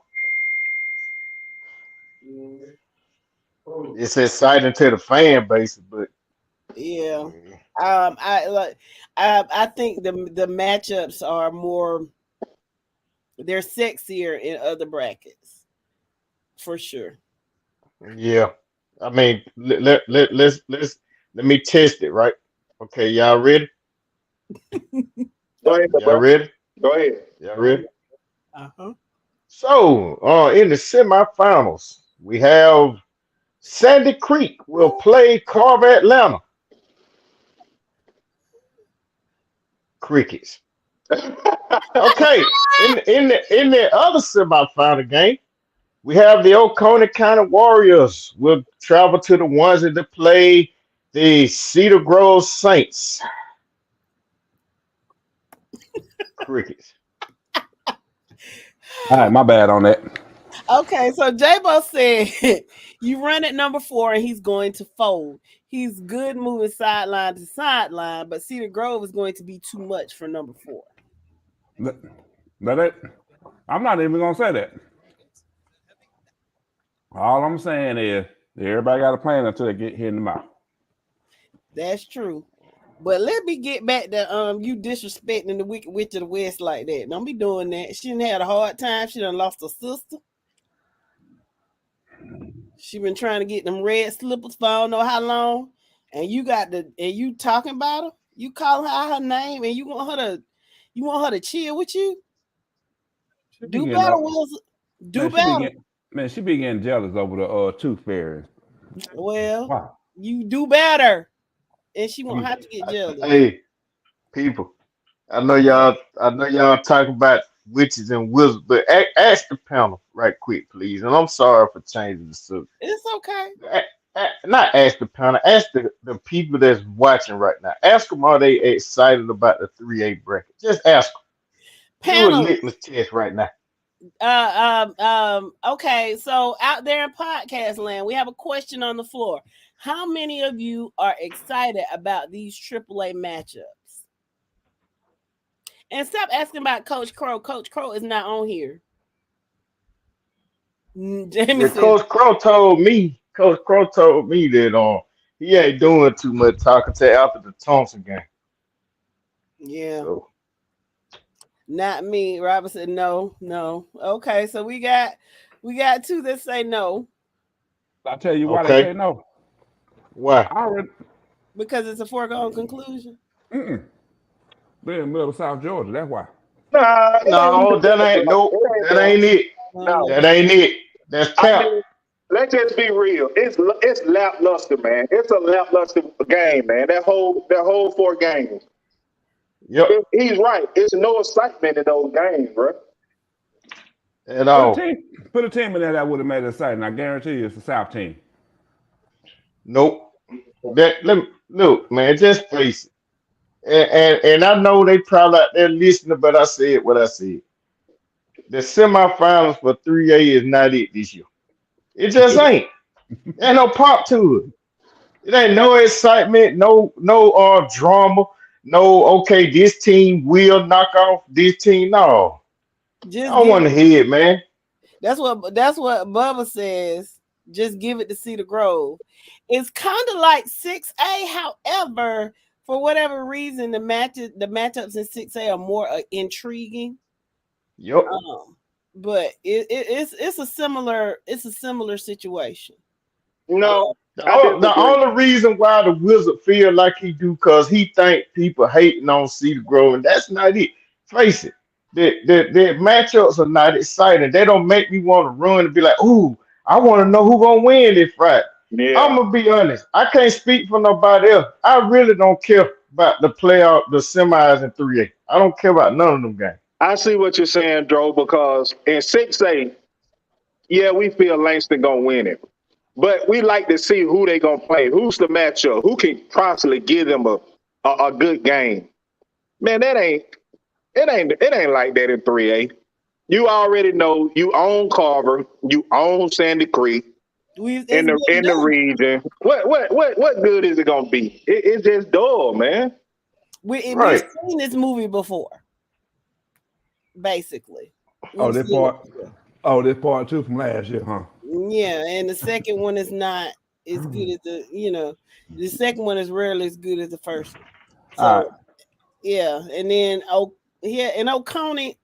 It's exciting to the fan base, but yeah. I think the matchups are more. They're sexier in other brackets, for sure. yeah. I mean, let me test it, right? Okay, y'all ready? Go ahead, Y'all bro. ready? Go ahead. Y'all ready? Uh-huh. So, in the semifinals, we have Sandy Creek will play Carver Atlanta. Crickets. Okay, in the other semifinal game, we have the Oconee County Warriors will travel to the ones that play the Cedar Grove Saints. Crickets. All right, my bad on that. Okay, so J-Bo said you run at number 4 and he's going to fold. He's good moving sideline to sideline, but Cedar Grove is going to be too much for number 4. I'm not even gonna say that. All I'm saying is everybody got a plan until they get hit in the mouth. That's true. But let me get back to you disrespecting the Wicked Witch of the West like that. Don't be doing that. She done had a hard time. She done lost her sister. She been trying to get them red slippers for I don't know how long. And you talking about her? You calling her name and you want her to chill with you? Do better, Wilson. Do better. She be getting jealous over the tooth fairy. Well, wow. You do better. And she won't have to get jealous. Hey, people. I know y'all talk about witches and wizards, but ask the panel right quick, please. And I'm sorry for changing the subject. It's okay. Not ask the panel, ask the people that's watching right now. Ask them, are they excited about the 3A bracket? Just ask them. Panel. Do a litmus test right now. Okay, so out there in podcast land, we have a question on the floor. How many of you are excited about these AAA matchups? And stop asking about Coach Crow. Coach Crow is not on here. Jamie said, Coach Crow told me that he ain't doing too much talking to after the Thompson game. Yeah. So. Not me. Robert said no. Okay, so we got 2 that say no. I'll tell you why they say no. Why? Because it's a foregone conclusion. They're in the middle of South Georgia. That's why. No, that ain't it. No, that ain't it. That's cap. Let's just be real. It's lackluster, man. It's a lackluster game, man. That whole 4 games. Yep. He's right. It's no excitement in those games, bro. At all. Put a team in there that would have made it exciting. I guarantee you it's the South team. Nope. Look, man, just face it. And I know they probably out there listening, but I said what I said. The semifinals for 3A is not it this year. It just ain't. Ain't no pop to it. It ain't no excitement, no drama. No, okay, this team will knock off this team. No. I don't want to hear it, man. That's what Bubba says. Just give it to Cedar Grove. It's kind of like 6A. However, for whatever reason, the matchups in 6A are more intriguing. Yep. But it's a similar situation. No, The only reason why the Wizard feel like he do because he think people hating on Cedar Grove, and that's not it. Face it, the matchups are not exciting. They don't make me want to run and be like, "Ooh, I want to know who gonna win this Friday." Yeah. I'm gonna be honest. I can't speak for nobody else. I really don't care about the playoff, the semis, and 3A. I don't care about none of them games. I see what you're saying, Dro, because in 6A, yeah, we feel Langston gonna win it. But we like to see who they gonna play. Who's the matchup? Who can possibly give them a good game? Man, it ain't like that in 3A. You already know you own Carver, you own Sandy Creek in the region. What good is it gonna be? It's just dull, man. We've seen this movie before. Basically. This part 2 from last year, huh? Yeah, and the second one is not as good as the second one is rarely as good as the first one. So, yeah, and then Oconee.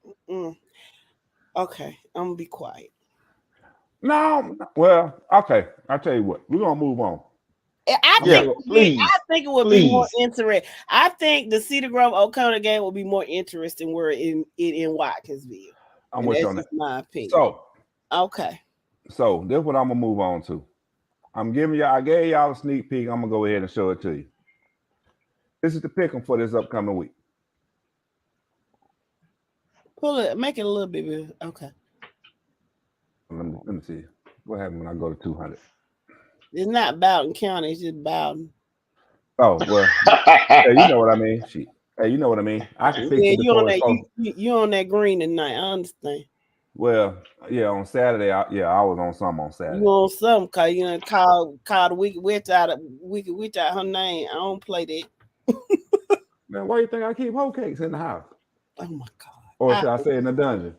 Okay, I'm gonna be quiet. No, well, okay. I'll tell you what, we're gonna move on. I think it would be more interesting. I think the Cedar Grove Oconee game will be more interesting where in Watkinsville. I'm with you on that. My opinion. So, okay. So this is what I'm gonna move on to. I gave y'all a sneak peek. I'm gonna go ahead and show it to you. This is the pick 'em for this upcoming week. Pull it, make it a little bit bigger. Okay. Let me see. What happened when I go to 200? It's not Bowden County, it's just Bowden. Oh, well. Hey, you know what I mean. Hey, you know what I mean. I can fix it. You on that green tonight, I understand. Well, yeah, on Saturday, I was on some on Saturday. You on some because you know call the Wicked Witch out her name. I don't play that. Man, why you think I keep hoe cakes in the house? Oh my God. Or should I say in the dungeon?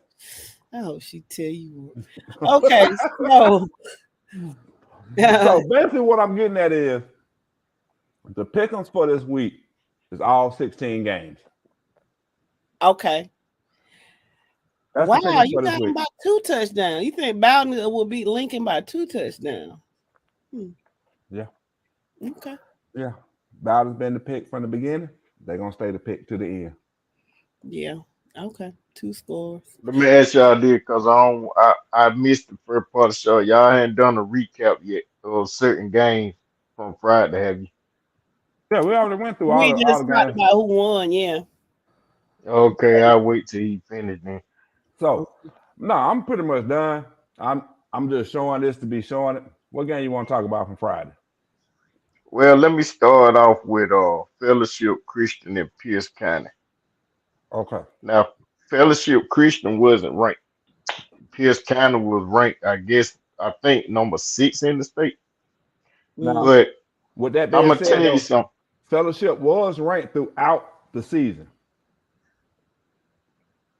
Oh, she tell you what. Okay, so so basically what I'm getting at is the pick'ems for this week is all 16 games. Okay. That's wow, you got him by 2 touchdowns. You think Bowden will beat Lincoln by 2 touchdowns? Yeah. Okay. Yeah. Bowden's been the pick from the beginning. They're gonna stay the pick to the end. Yeah. Okay. 2 scores. Let me ask y'all this because I missed the first part of the show. Y'all hadn't done a recap yet of certain games from Friday, have you? Yeah, we already went through all the games. We just talked about who won, yeah. Okay, I'll wait till he finished then. So, no, I'm pretty much done. I'm just showing this to be showing it. What game you want to talk about from Friday? Well, let me start off with Fellowship Christian in Pierce County. Okay. Now, Fellowship Christian wasn't ranked. Pierce County was ranked, I think number 6 in the state. Now, but with that I'm being gonna tell you something. Fellowship was ranked throughout the season.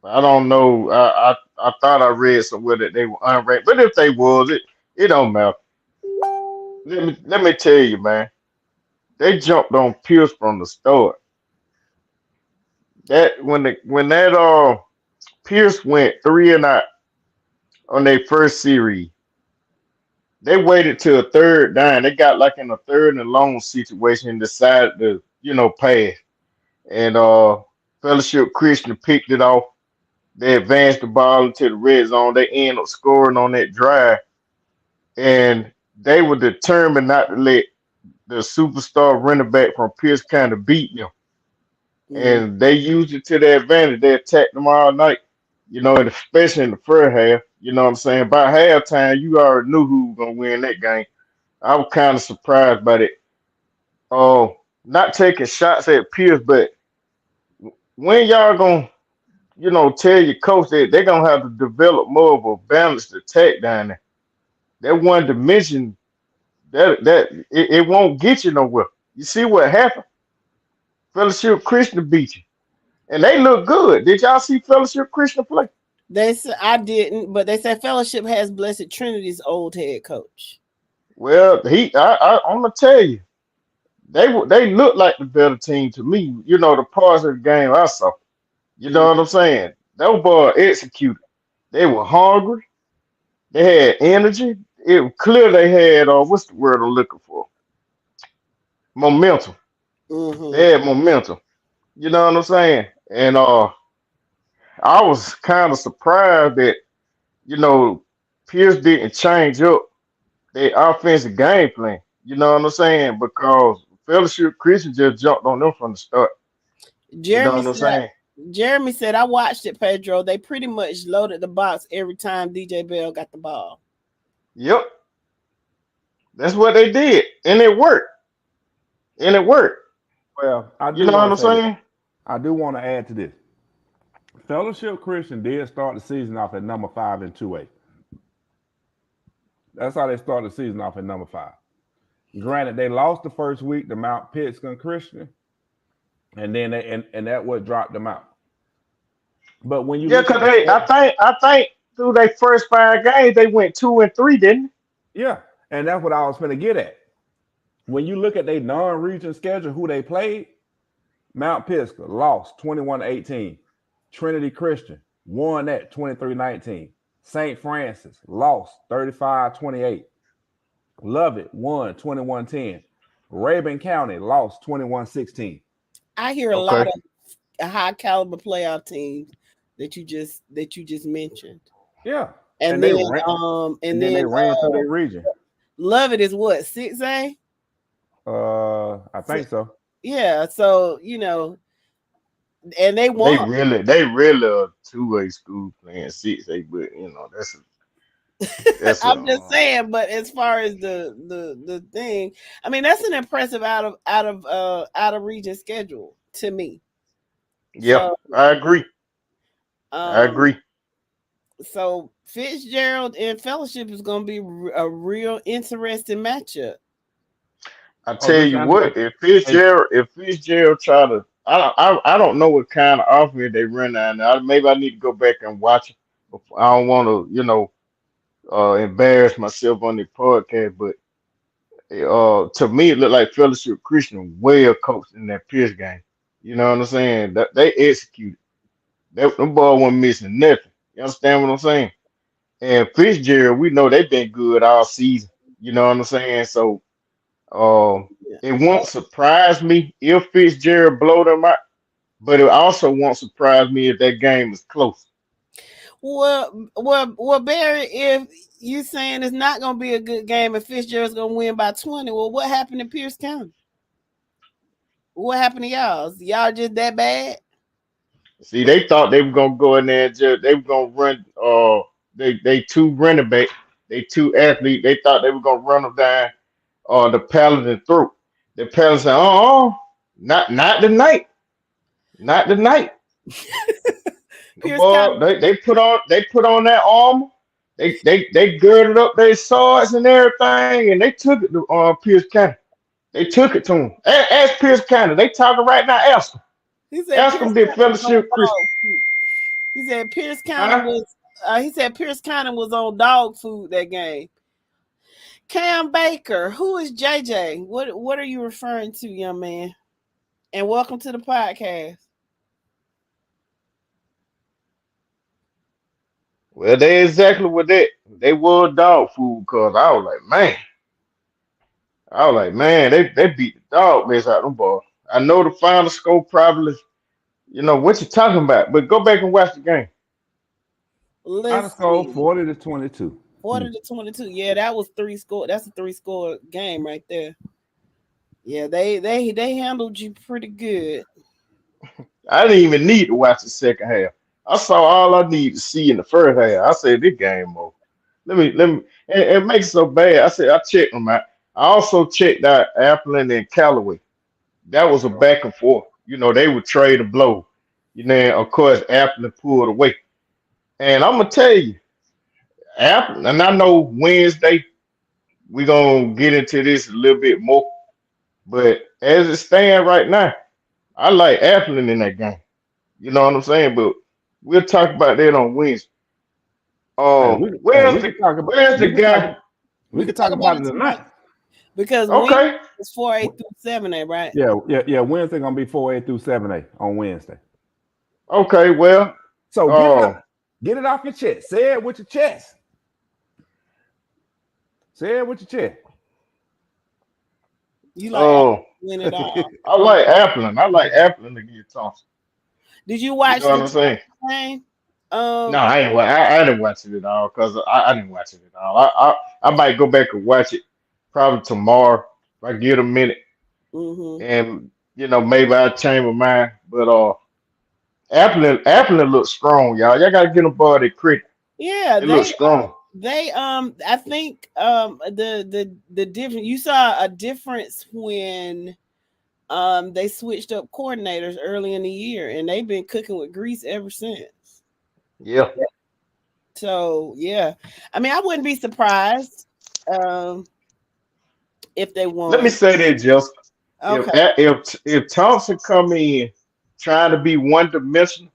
I don't know. I thought I read somewhere that they were unranked, but if they was, it don't matter. Let me tell you, man. They jumped on Pierce from the start. That when Pierce went 3-0 on their first series, they waited till a third down. They got like in a third and long situation and decided to, pass. And Fellowship Christian picked it off. They advanced the ball into the red zone. They ended up scoring on that drive. And they were determined not to let the superstar running back from Pierce County beat them. And they used it to their advantage. They attacked them all night, and especially in the first half. You know what I'm saying? By halftime, you already knew who was going to win that game. I was kind of surprised by that. Not taking shots at Pierce, but when y'all going to, tell your coach that they're going to have to develop more of a balanced attack down there. That one dimension, it won't get you nowhere. You see what happened? Fellowship Christian beat you. And they look good. Did y'all see Fellowship Christian play? I didn't, but they said Fellowship has Blessed Trinity's old head coach. Well, I'm gonna tell you, they look like the better team to me. The parts of the game I saw. You know what I'm saying? Those boys executed. They were hungry. They had energy. It was clear they had what's the word I'm looking for? momentum. They had momentum. You know what I'm saying? And I was kind of surprised that, you know, Pierce didn't change up their offensive game plan. You know what I'm saying? Because Fellowship Christian just jumped on them from the start. You know Jeremy what I'm said, saying? Jeremy said, I watched it, Pedro. They pretty much loaded the box every time DJ Bell got the ball. Yep. That's what they did. And it worked. And it worked. Well, I You do know what want I'm to say this. saying? I do want to add to this. Fellowship Christian did start the season off at number 5 in 2A. That's how they started the season off at number 5. Granted, they lost the first week to Mount Pittston Christian, and then and that what dropped them out. But when you Yeah, look because at I think through their first 5 games, they went 2-3, didn't they? yeah, and that's what I was going to get at. When you look at their non-region schedule, who they played, Mount Pisgah lost 21-18. Trinity Christian won that 23-19. St. Francis lost 35-28. Lovett won 21-10. Rabun County lost 21-16. I hear a lot of high caliber playoff teams that you just mentioned. Yeah. And then they ran through their region. Lovett is what, 6A? I think so. Yeah, so you know, and they won. They really a 2A school playing 6A, but you know that's I'm just saying, but as far as the thing, I mean, that's an impressive out of region schedule to me. Yeah, so, I agree. I agree. So Fitzgerald and Fellowship is going to be a real interesting matchup. I tell you what, if Fitzgerald try to, I don't know what kind of offense they run down there. Maybe I need to go back and watch it. I don't want to, you know, embarrass myself on the podcast, but to me, it looked like Fellowship Christian well coached in that Pierce game. You know what I'm saying? That they executed. Them ball wasn't missing nothing. You understand what I'm saying? And Fitzgerald, we know they've been good all season. You know what I'm saying? So it won't surprise me if Fitzgerald blow them out, but it also won't surprise me if that game is close. Well, Barry, if you saying it's not going to be a good game and Fitzgerald's going to win by 20, well, what happened in Pierce County? What happened to y'all? Y'all just that bad? See, they thought they were going to go in there and they were going to run. They 2 running back, they 2 athletes. They thought they were going to run them down the Paladin throat. The Paladin said, not tonight. Not tonight. Boy, they put on that armor. They girded up their swords and everything, and they took it to Pierce County. They took it to them. Ask Pierce County. They talking right now. Ask them. Ask them did Fellowship Christian. He said Pierce County was. He said Pierce County was on dog food that game. Cam Baker, who is JJ? What are you referring to, young man? And welcome to the podcast. Well, they exactly what they were dog food, because I was like, man, they beat the dog mess out of them boys. I know the final score probably, you know, what you talking about, but go back and watch the game. Final score 40-22. 40-22. Yeah, that was 3 score. That's a 3-score game right there. Yeah, they handled you pretty good. I didn't even need to watch the second half. I saw all I need to see in the first half. I said, this game over. Let me, and it makes it so bad. I said, I checked them out. I also checked out Appleton and Callaway. That was a back and forth. You know, they would trade a blow. You know, of course, Appleton pulled away. And I'm going to tell you, Appleton, and I know Wednesday, we're going to get into this a little bit more. But as it stands right now, I like Appleton in that game. You know what I'm saying? But we'll talk about that on Wednesday. Where's the guy? We can talk about it tonight. Because it's 4A through 7A, right? Yeah. Wednesday gonna be 4A through 7A on Wednesday. Okay, well. So get it off your chest. Say it with your chest. Say it with your chest. You like Appleton Oh, to win it all. I like Appleton. I like Appleton to get Thompson. Did you You watch know what the I'm saying? game? No, I didn't watch it at all because I didn't watch it at all. I might go back and watch it probably tomorrow if I get a minute, Mm-hmm. and maybe I'll change my mind. But Appleton looks strong, y'all. Y'all gotta get them boy their credit. Yeah, They look strong. they I think the difference, you saw a difference when they switched up coordinators early in the year, and they've been cooking with grease ever since. Yeah. So yeah, I mean, I wouldn't be surprised if they won. Let me say that, Jessica. Okay. If Thompson come in trying to be one dimensional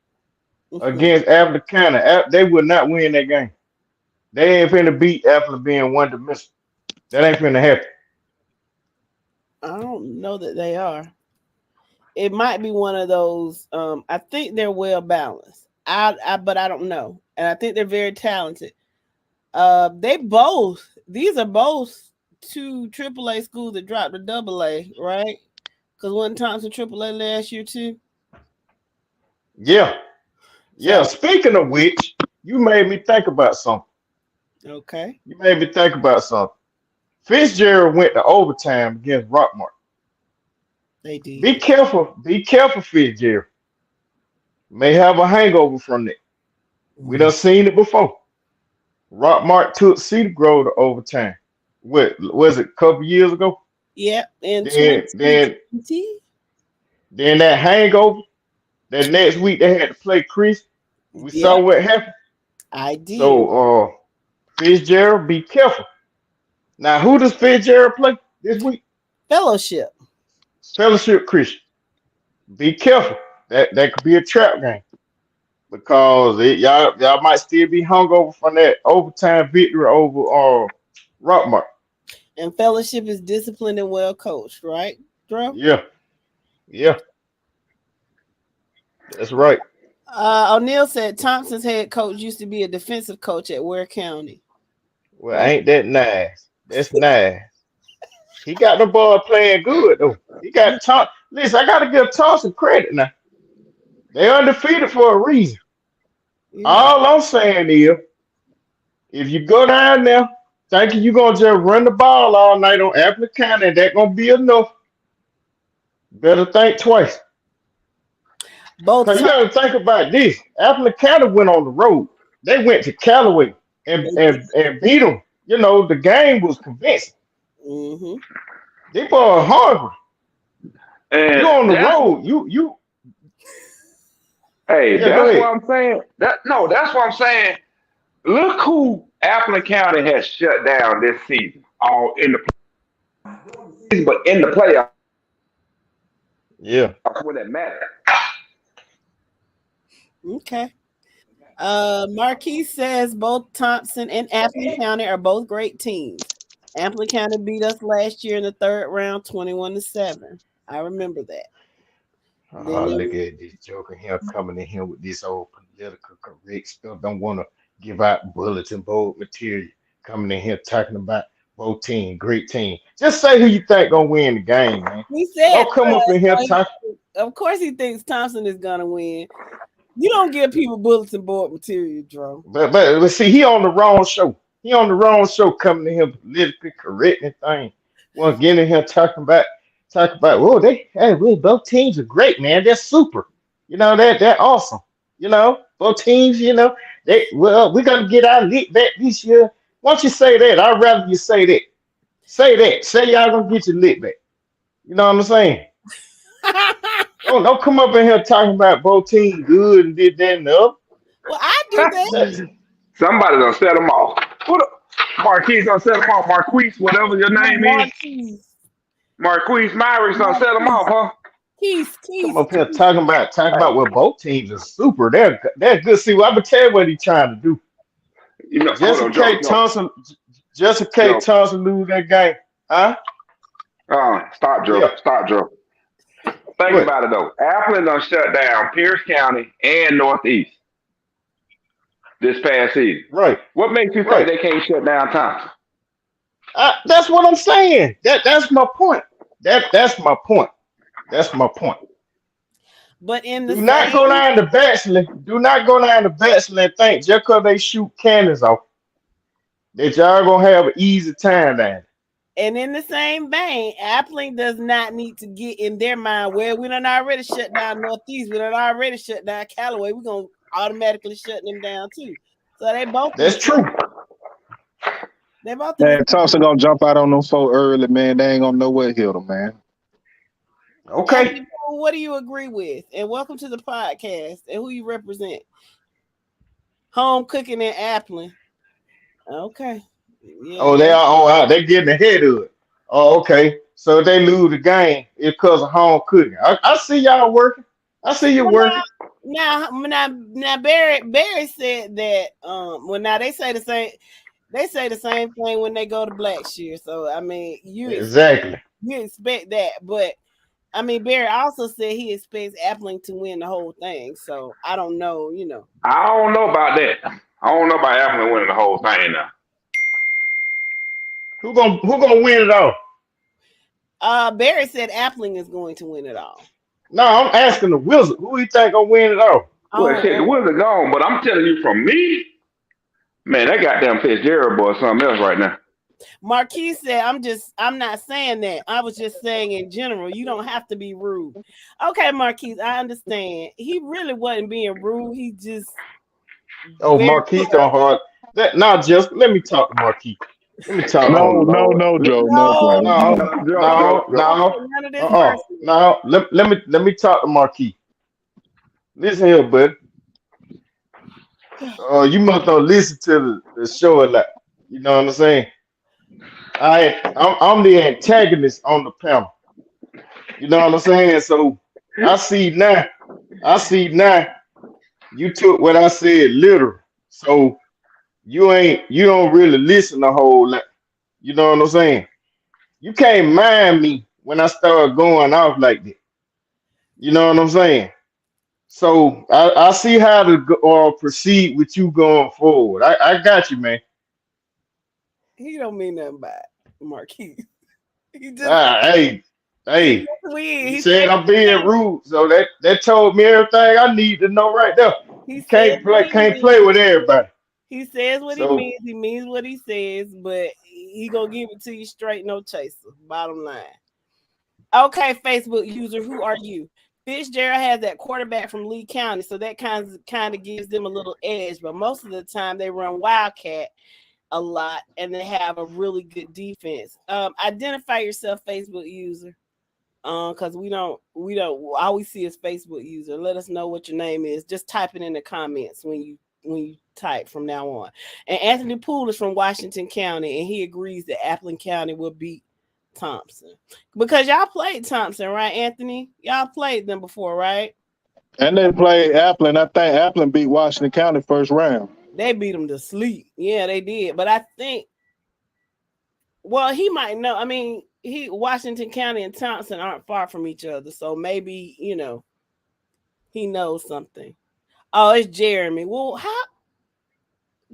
against Appleton County, they would not win that game. They ain't finna beat Appleton being one dimensional. That ain't finna happen. I don't know that they are. It might be one of those. I think they're well balanced. But I don't know, and I think they're very talented. These are both two AAA schools that dropped to AA, right? Because wasn't Thompson AAA last year too? Yeah. Speaking of which, you made me think about something. Okay. You made me think about something. Fitzgerald went to overtime against Rockmart. They did. Be careful, Fitzgerald. May have a hangover from that. We done seen it before. Rockmart took Cedar Grove to overtime. What was it, a couple years ago? Yeah, and then that hangover, that next week they had to play Chris. We saw what happened. I did. So Fitzgerald, be careful. Now, who does Fitzgerald play this week? Fellowship Christian. Be careful. That could be a trap game because y'all might still be hungover from that overtime victory over Rockmart. And Fellowship is disciplined and well coached, right, Drew? Yeah. That's right. O'Neal said Thompson's head coach used to be a defensive coach at Ware County. Well, ain't that nice? That's nice. He got the ball playing good though. He got Listen, I gotta give Thompson credit now. They undefeated for a reason. Yeah. All I'm saying is, if you go down there thinking you're gonna just run the ball all night on Appleton County, and that gonna be enough, better think twice. Because you gotta think about this. Appleton County went on the road. They went to Callaway and beat them. The game was convincing. Mm-hmm. They were hungry. And you on the road. You. Hey, that's what I'm saying. That's what I'm saying. Look who Appleton County has shut down this season. All in the season, but in the playoffs. Yeah. That's when it matters. Okay. Marquis says both Thompson and Appleton County are both great teams. Appleton County beat us last year in the third round, 21-7. I remember that. Oh, look at this joker here coming in here with this old political correct stuff. Don't want to give out bulletin board material. Coming in here talking about both teams, great team. Just say who you think gonna win the game, man. He said, don't come up in here talking. Of course, he thinks Thompson is gonna win. You don't give people bulletin board material, Drew. But see, he on the wrong show. He on the wrong show coming in here politically correct and thing. Want to get in here talking about both teams are great, man. They're super. They're awesome. Both teams, we're gonna get our lick back this year. Why don't you say that? I'd rather you say that. Say that. Say y'all gonna get your lick back. You know what I'm saying? Don't come up in here talking about both teams good and did that and the other. Well, I do that. Somebody gonna set them off. Marquis gonna set them off. Marquis, whatever your name is. Marquis Myers gonna set them off, huh? Keith. Come up here talking about what both teams are super. They're good. See, well, I'm gonna tell you what he's trying to do. Just in case Thompson lose that game, huh? Stop, Joe. Yeah. Stop, Joe. Think about it though. Appleton done shut down Pierce County and Northeast this past season. Right. What makes you think they can't shut down Thompson? That's what I'm saying. That's my point. That's my point. That's my point. But in the Do not go down to Bachelor. Do not go down to Bachelor and think just because they shoot cannons off that y'all gonna have an easy time down. And in the same vein, Appling does not need to get in their mind where we done already shut down Northeast. We done already shut down Callaway. We're gonna automatically shut them down too. So they both. That's true. They both. Man, Thompson gonna jump out on them folk early, man. They ain't gonna know where to hit them, man. Okay. What do you agree with? And welcome to the podcast. And who you represent? Home cooking and Appling. Okay. Yeah. Oh, they are. Oh, they getting ahead of it. Oh, okay. So if they lose the game, it's because of home cooking. I see y'all working. I see you working. Now, Barry said that. Well, now they say the same. They say the same thing when they go to Blackshear. So I mean, you expect that, but I mean, Barry also said he expects Appling to win the whole thing. So I don't know. I don't know about that. I don't know about Appling winning the whole thing now. Who gonna win it all? Barry said Appling is going to win it all. No, I'm asking the Wizard. Who you think gonna win it all? Well, shit, the Wizard gone, but I'm telling you from me, man, that goddamn Fitzgerald boy is something else right now. Marquis said, I'm not saying that. I was just saying in general, you don't have to be rude. Okay, Marquis, I understand. He really wasn't being rude. He just. Oh, Marquis don't hard. Just let me talk to Marquis. Let me talk. No, Joe. No. Let me talk to Marquis. Listen here, bud. You must not listen to the show a lot. You know what I'm saying? I'm the antagonist on the panel. You know what I'm saying? So I see now. You took what I said literal. So you don't really listen a whole lot. You know what I'm saying? You can't mind me when I start going off like that. You know what I'm saying? So I see how to proceed with you going forward. I got you, man. He don't mean nothing by it, Marquis. He just hey. He said I'm being rude, so that told me everything I need to know right there. He can't play with everybody. He says what he means. He means what he says, but he gonna give it to you straight, no chaser. Bottom line. Okay, Facebook user, who are you? Fitzgerald has that quarterback from Lee County, so that kind of gives them a little edge. But most of the time, they run Wildcat a lot, and they have a really good defense. Identify yourself, Facebook user, because we don't all we see is Facebook user. Let us know what your name is. Just type it in the comments when you type from now on. And Anthony Poole is from Washington County, and he agrees that Appling County will beat Thompson because y'all played Thompson, right, Anthony? Y'all played them before, right? And they played Appling. I think Appling beat Washington County first round. They beat them to sleep. Yeah, they did. But I think, well, he might know. I mean, Washington County and Thompson aren't far from each other, so maybe he knows something. Oh, it's Jeremy. Well, how?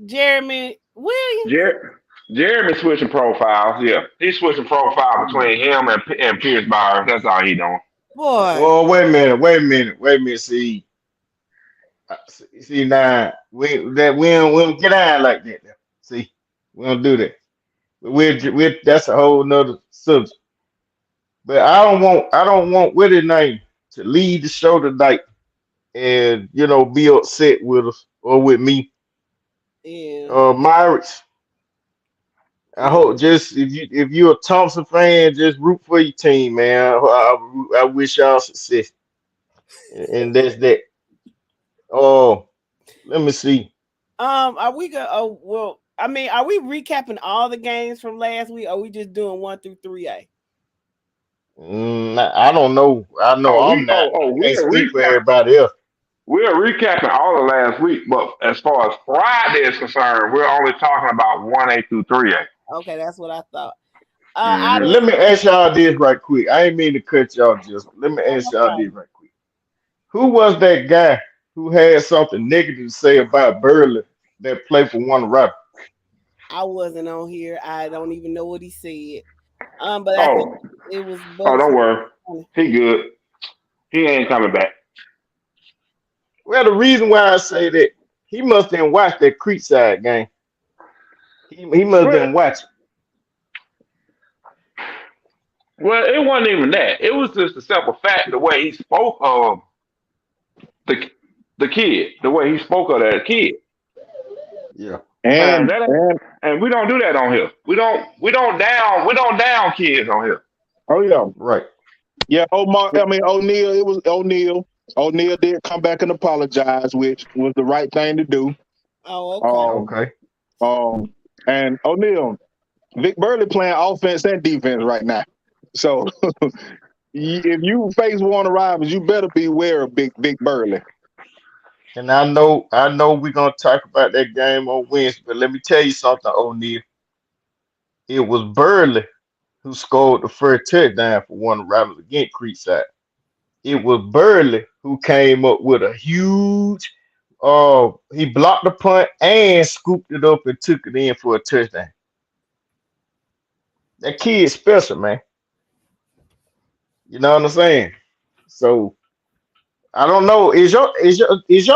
Jeremy Williams. Jeremy switching profiles. Yeah, he's switching profile between him and Pierce Byers. That's all he doing. Boy. Well, wait a minute. See now we don't get out like that. Now. See, we don't do that. We're that's a whole nother subject. But I don't want Willie name to lead the show tonight and be upset with us or with me. Yeah. Myrick. I hope just if you're a Thompson fan, just root for your team, man. I wish y'all success. And that's that. Oh, let me see. Are we going? Oh, well, I mean, are we recapping all the games from last week? Or are we just doing 1 through 3A? I don't know. I know I'm not. I can't speak for everybody else. We're recapping all of last week, but as far as Friday is concerned, we're only talking about 1A through 3A. Okay, that's what I thought. Let me ask y'all this right quick. I ain't mean to cut y'all just. Let me ask y'all this right quick. Who was that guy who had something negative to say about Burley that played for Warner Robins? I wasn't on here. I don't even know what he said. But It was Oh, better. don't worry. He good. He ain't coming back. Well, the reason why I say that, he must have watched that Creekside game. He must have Well, been watching. well, it wasn't even that. It was just the simple fact the way he spoke of the kid, the way he spoke of that kid. Yeah. Man, And that ain't, and and we don't do that on here. We don't down kids on here. oh yeah, Right. yeah. O'Neal. It was O'Neal. O'Neal did come back and apologize, which was the right thing to do. Oh, okay. Okay. And O'Neal, Vic Burley playing offense and defense right now. So if you face Warner Rivals, you better beware of Big Burley. And I know we're gonna talk about that game on Wednesday, but let me tell you something, O'Neal. It was Burley who scored the first touchdown for Warner Rivals against Creekside. It was Burley who came up with a huge he blocked the punt and scooped it up and took it in for a touchdown. That kid's special, man. You know what I'm saying? So I don't know. Is your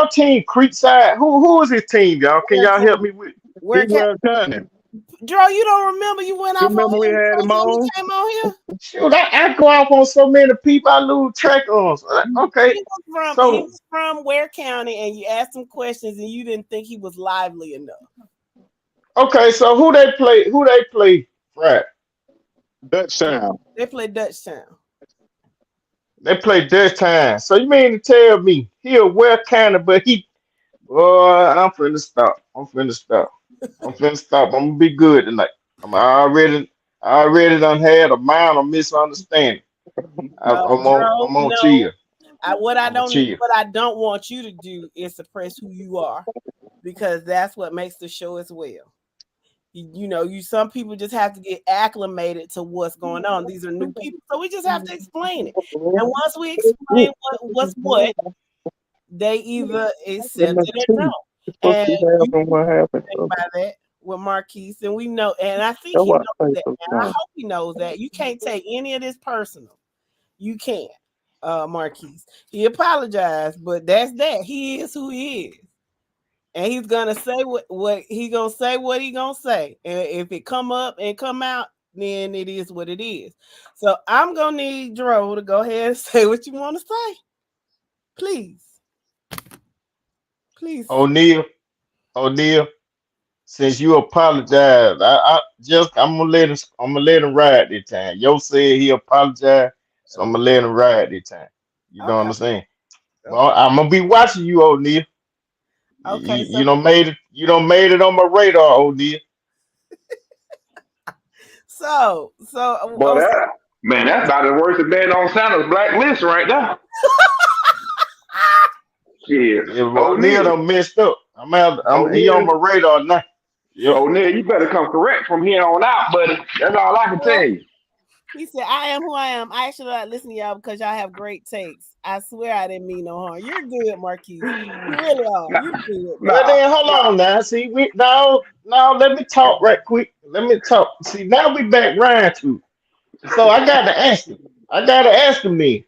team Creekside? Who is his team, y'all? Can y'all help me with? Where Well done. Dro, you don't remember you went You off remember on we him the had first him time he on? came on here? Shoot, I go off on so many people I lose track on. Okay. He was So from Ware County, and you asked him questions, and you didn't think he was lively enough. okay, so who they play Friday? Dutchtown. They played Dutchtown. They play Dutchtown. So you mean to tell me he a Ware County, but I'm finna stop. I'm gonna be good tonight. I already done had a minor misunderstanding. I'm on No. chill. What I chill. don't want you to do is suppress who you are, because that's what makes the show as well. Some people just have to get acclimated to what's going on. These are new people, so we just have to explain it. And once we explain what's what, they either accept it or don't. And What happened? by that with Marquise, and we know, and I think he knows that. And I hope he knows that you can't take any of this personal. You can't, Marquise. He apologized, but that's that. He is who he is. And he's gonna say what he gonna say. What he gonna say, and if it come up and come out, then it is what it is. So I'm gonna need Dro to go ahead and say what you want to say, please. O'Neal, since you apologized, I'm gonna let him ride this time. Yo said he apologized, so I'm gonna let him ride this time. You know what I'm saying? Well, I'm gonna be watching you, O'Neal. Okay, you don't made it on my radar, O'Neal. So Boy, that's about as worse than being on Santa's blacklist right now. Shit. Yeah, O'Neal done messed up. He on my radar now. Yep. O'Neal, you better come correct from here on out, buddy. That's all I can tell you. He said, I am who I am. I actually like listening to y'all because y'all have great takes. I swear I didn't mean no harm. You're good, Marquise. You really are. You're good. But then hold on now. See, now let me talk right quick. Let me talk. See, now we back round to. So I gotta ask him. Then.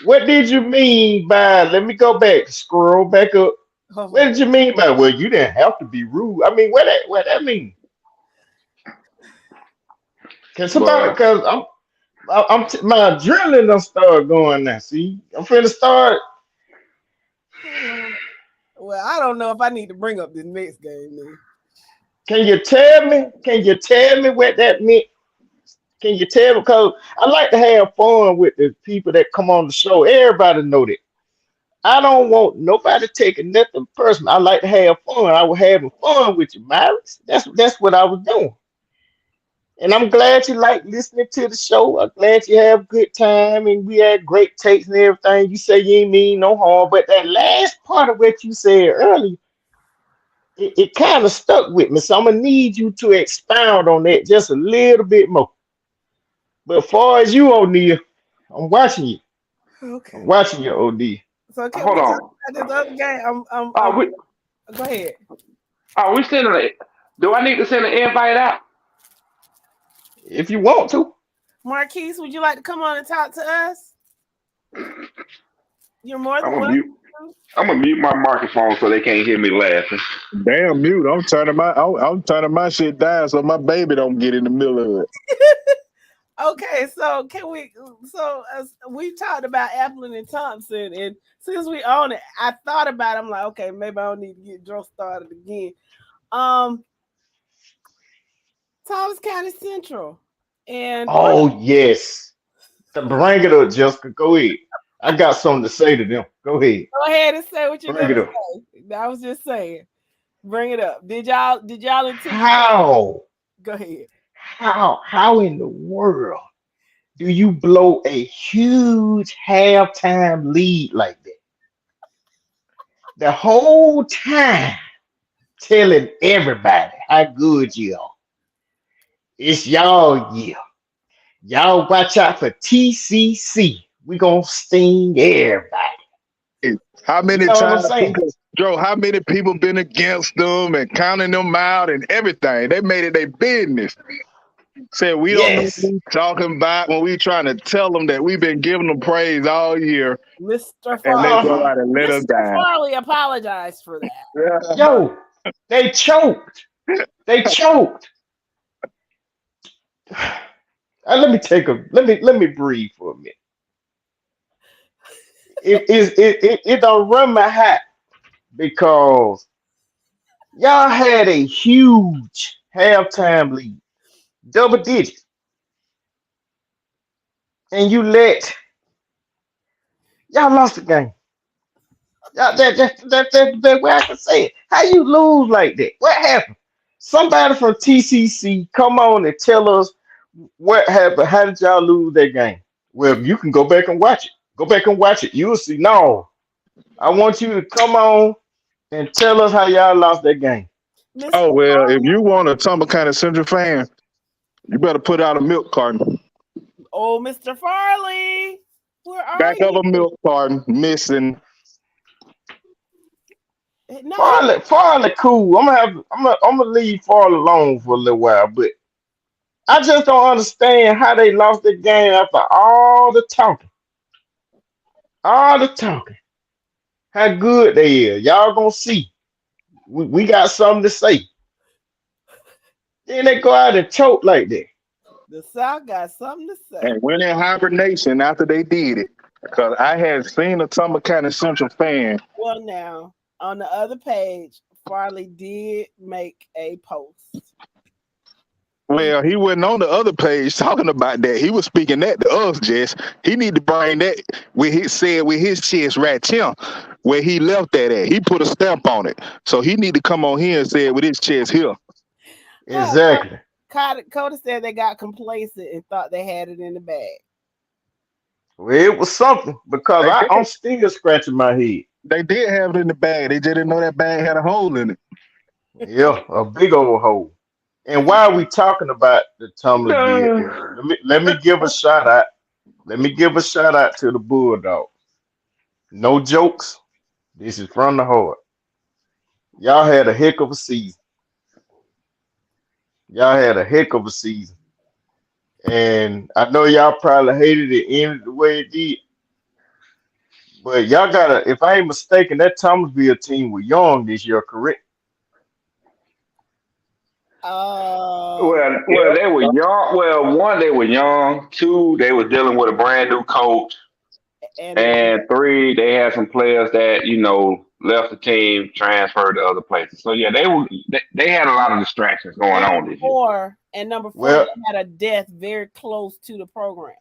What did you mean by? Let me go back. Scroll back up. What did you mean by? Well, you didn't have to be rude. I mean, what that mean? Can somebody? Because my adrenaline done start going now. See, I'm finna start. Well, I don't know if I need to bring up this next game then. Can you tell me what that meant? Can you tell me? Because I like to have fun with the people that come on the show. Everybody know that. I don't want nobody taking nothing personal. I like to have fun. I was having fun with you, Miles. That's what I was doing. And I'm glad you like listening to the show. I'm glad you have a good time and we had great takes and everything. You say you ain't mean no harm, but that last part of what you said earlier, it kind of stuck with me. So I'm gonna need you to expound on that just a little bit more. But as far as you, O'Neal, I'm watching you. Okay. I'm watching you, O'Neal. So can Hold we on. talk about this other game? Go ahead. Are we sending it? Do I need to send an invite out? If you want to. Marquise, would you like to come on and talk to us? You're more than I'm gonna welcome. mute. I'm gonna mute my microphone so they can't hear me laughing. Damn mute. I'm turning my shit down so my baby don't get in the middle of it. Okay, so can we? So we talked about Applin and Thompson, and since we own it, I thought about it. I'm like, okay, maybe I don't need to get Joe started again. Thomas County Central, and yes, bring it up, Jessica. Go ahead. I got something to say to them. Go ahead. Go ahead and say what you're Bring gonna it up. say. I was just saying, bring it up. Did y'all? How? Go ahead. How in the world do you blow a huge halftime lead like that? The whole time telling everybody how good you are. It's y'all year. Y'all watch out for TCC. We gonna sting everybody. How many You know what I'm times, saying? Joe? How many people been against them and counting them out and everything? They made it their business. Said we don't know what Yes. we talking about when we trying to tell them that we've been giving them praise all year, Mr. and Farley. they go out and let us Mr. down. Farley apologized for that. Yo, they choked. They choked. Let me breathe for a minute. It don't run my hat because y'all had a huge halftime lead, double digits, and y'all lost the game. That's way I can say it. How you lose like that? What happened? Somebody from TCC come on and tell us what happened. How did y'all lose that game? Well, you can go back and watch it. Go back and watch it. You'll see. No, I want you to come on and tell us how y'all lost that game. Oh well, if you want a Tumble County Central fan, you better put out a milk carton. Oh, Mr. Farley, where are Back you? of a milk carton missing. No. Farley, cool. I'm gonna leave Farley alone for a little while, but I just don't understand how they lost the game after all the talking. All the talking. How good they is. Y'all gonna see. We got something to say. Then they go out and choke like that. The South got something to say. And went in hibernation after they did it. Because I had seen a Tumble County Central fan. Well, now, on the other page, Farley did make a post. Well, he wasn't on the other page talking about that. He was speaking that to us, Jess. He need to bring that with his chest right here, where he left that at. He put a stamp on it. So he need to come on here and say it with his chest here. Exactly. Coda said they got complacent and thought they had it in the bag. Well, it was something because I'm still scratching my head. They did have it in the bag. They just didn't know that bag had a hole in it. Yeah, a big old hole. And while we talking about the tumbler gear, let me give a shout out. Let me give a shout out to the Bulldogs. No jokes. This is from the heart. Y'all had a heck of a season. Y'all had a heck of a season. And I know y'all probably hated it ended the way it did. But y'all gotta, if I ain't mistaken, that Thomasville team was young this year, correct? Well, they were young. Well, one, they were young. Two, they were dealing with a brand new coach. And three, they had some players that, left the team, transferred to other places. So yeah, they had a lot of distractions going on this year. Number four, they had a death very close to the program.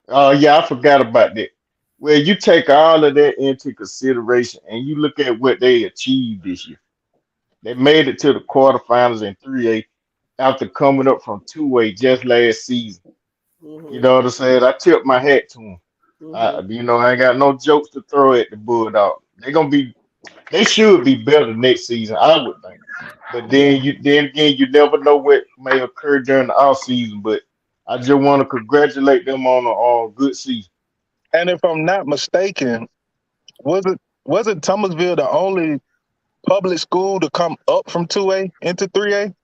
Oh yeah, I forgot about that. Well, you take all of that into consideration and you look at what they achieved this year. They made it to the quarterfinals in 3A after coming up from 2A just last season. Mm-hmm. You know what I'm saying? I tipped my hat to them. Mm-hmm. I ain't got no jokes to throw at the Bulldogs. They should be better next season, I would think. But then again, you never know what may occur during the off season. But I just want to congratulate them on a good season. And if I'm not mistaken, wasn't Thomasville the only public school to come up from 2A into 3A?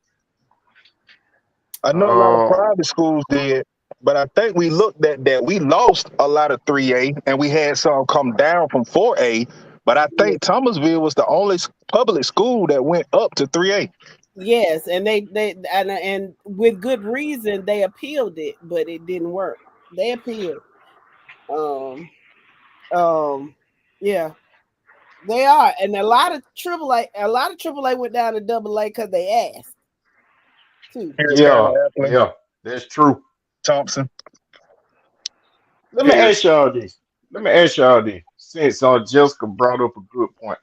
I know a lot of private schools did. But I think we looked at that. We lost a lot of 3A, and we had some come down from 4A. But I think Thomasville was the only public school that went up to 3A. Yes, and and with good reason they appealed it, but it didn't work. They appealed. Yeah, they are, and a lot of AAA went down to AA because they asked too. Yeah, that's true. Thompson. Let me ask y'all this. Since Jessica brought up a good point.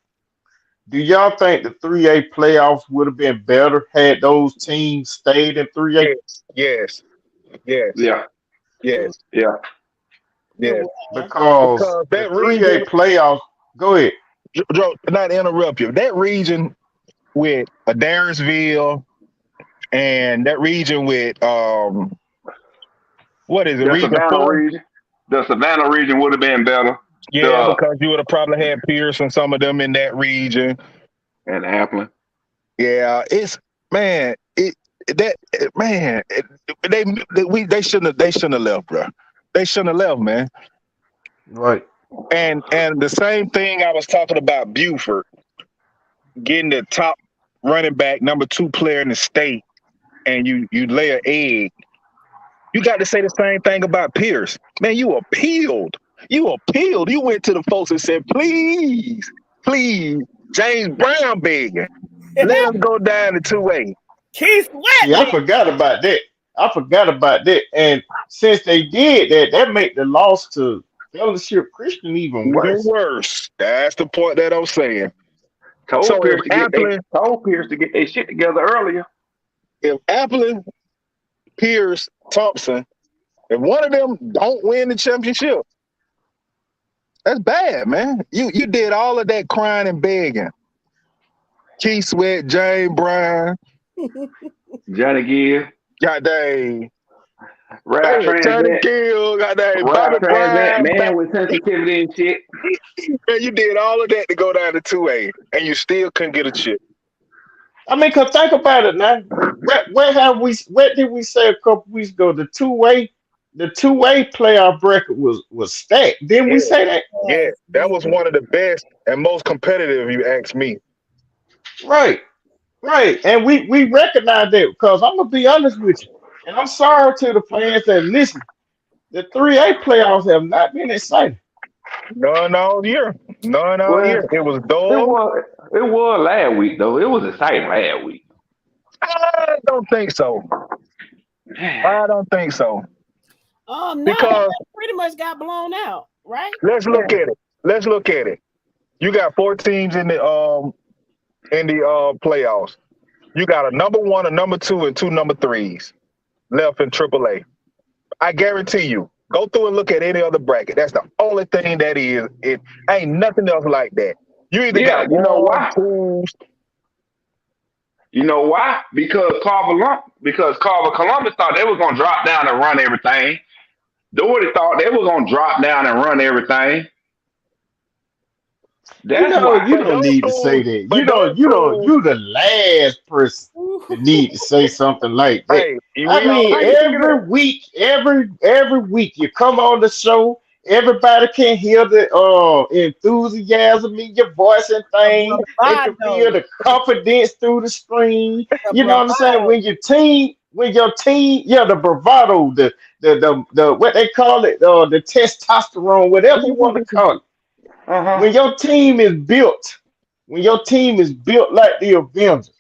Do y'all think the 3A playoffs would have been better had those teams stayed in 3A? Yes. Yeah. Because that 3A playoffs. Go ahead. Joe, not to interrupt you. That region with Adairsville and that region with what is it? The Savannah region. The Savannah region would have been better. Yeah, because you would have probably had Pierce and some of them in that region. And Appling. Yeah, they shouldn't have left, bro. They shouldn't have left, man. Right. And the same thing I was talking about Buford getting the top running back, number 2 player in the state, and you lay an egg. You got to say the same thing about Pierce. Man, you appealed. You went to the folks and said, please, James Brown begging. Let him go down to 2A. Keith Sweat. Yeah, I forgot about that. And since they did that made the loss to Fellowship Christian even worse. That's the point that I'm saying. Told Pierce to get their shit together earlier. If Appling, Pierce, Thompson, if one of them don't win the championship, that's bad, man. You did all of that crying and begging. Keith Sweat, James Brown, Johnny Gill, goddamn, Rap Transnet, Gill, goddamn, Bobby Brown, man with sensitivity and shit. Man, you did all of that to go down to 2A, and you still couldn't get a chip. I mean, cause think about it now. What did we say a couple weeks ago? The 2A playoff bracket was stacked. Didn't we say that? Yeah, that was one of the best and most competitive, if you ask me. Right. And we recognize that because I'm gonna be honest with you. And I'm sorry to the fans that listen. The 3A playoffs have not been exciting. None all year. It was dull. It was last week though. It was exciting last week. I don't think so. No, because pretty much got blown out, right? Let's look at it. You got 4 teams in the playoffs. You got a number 1, a number 2, and 2 number 3s left in AAA. I guarantee you, go through and look at any other bracket. That's the only thing that is. It ain't nothing else like that. You either got why? 2s. You know why? Because Carver Columbus thought they was gonna drop down and run everything. Doherty thought they was gonna drop down and run everything. You don't need to say that. You the last person that need to say something like that. Hey, every week you come on the show, everybody can hear the enthusiasm in your voice and things. They can feel the confidence through the screen. You know what I'm saying? When your team, the bravado, the what they call it, the testosterone, whatever you want to call it. When your team is built like the Avengers,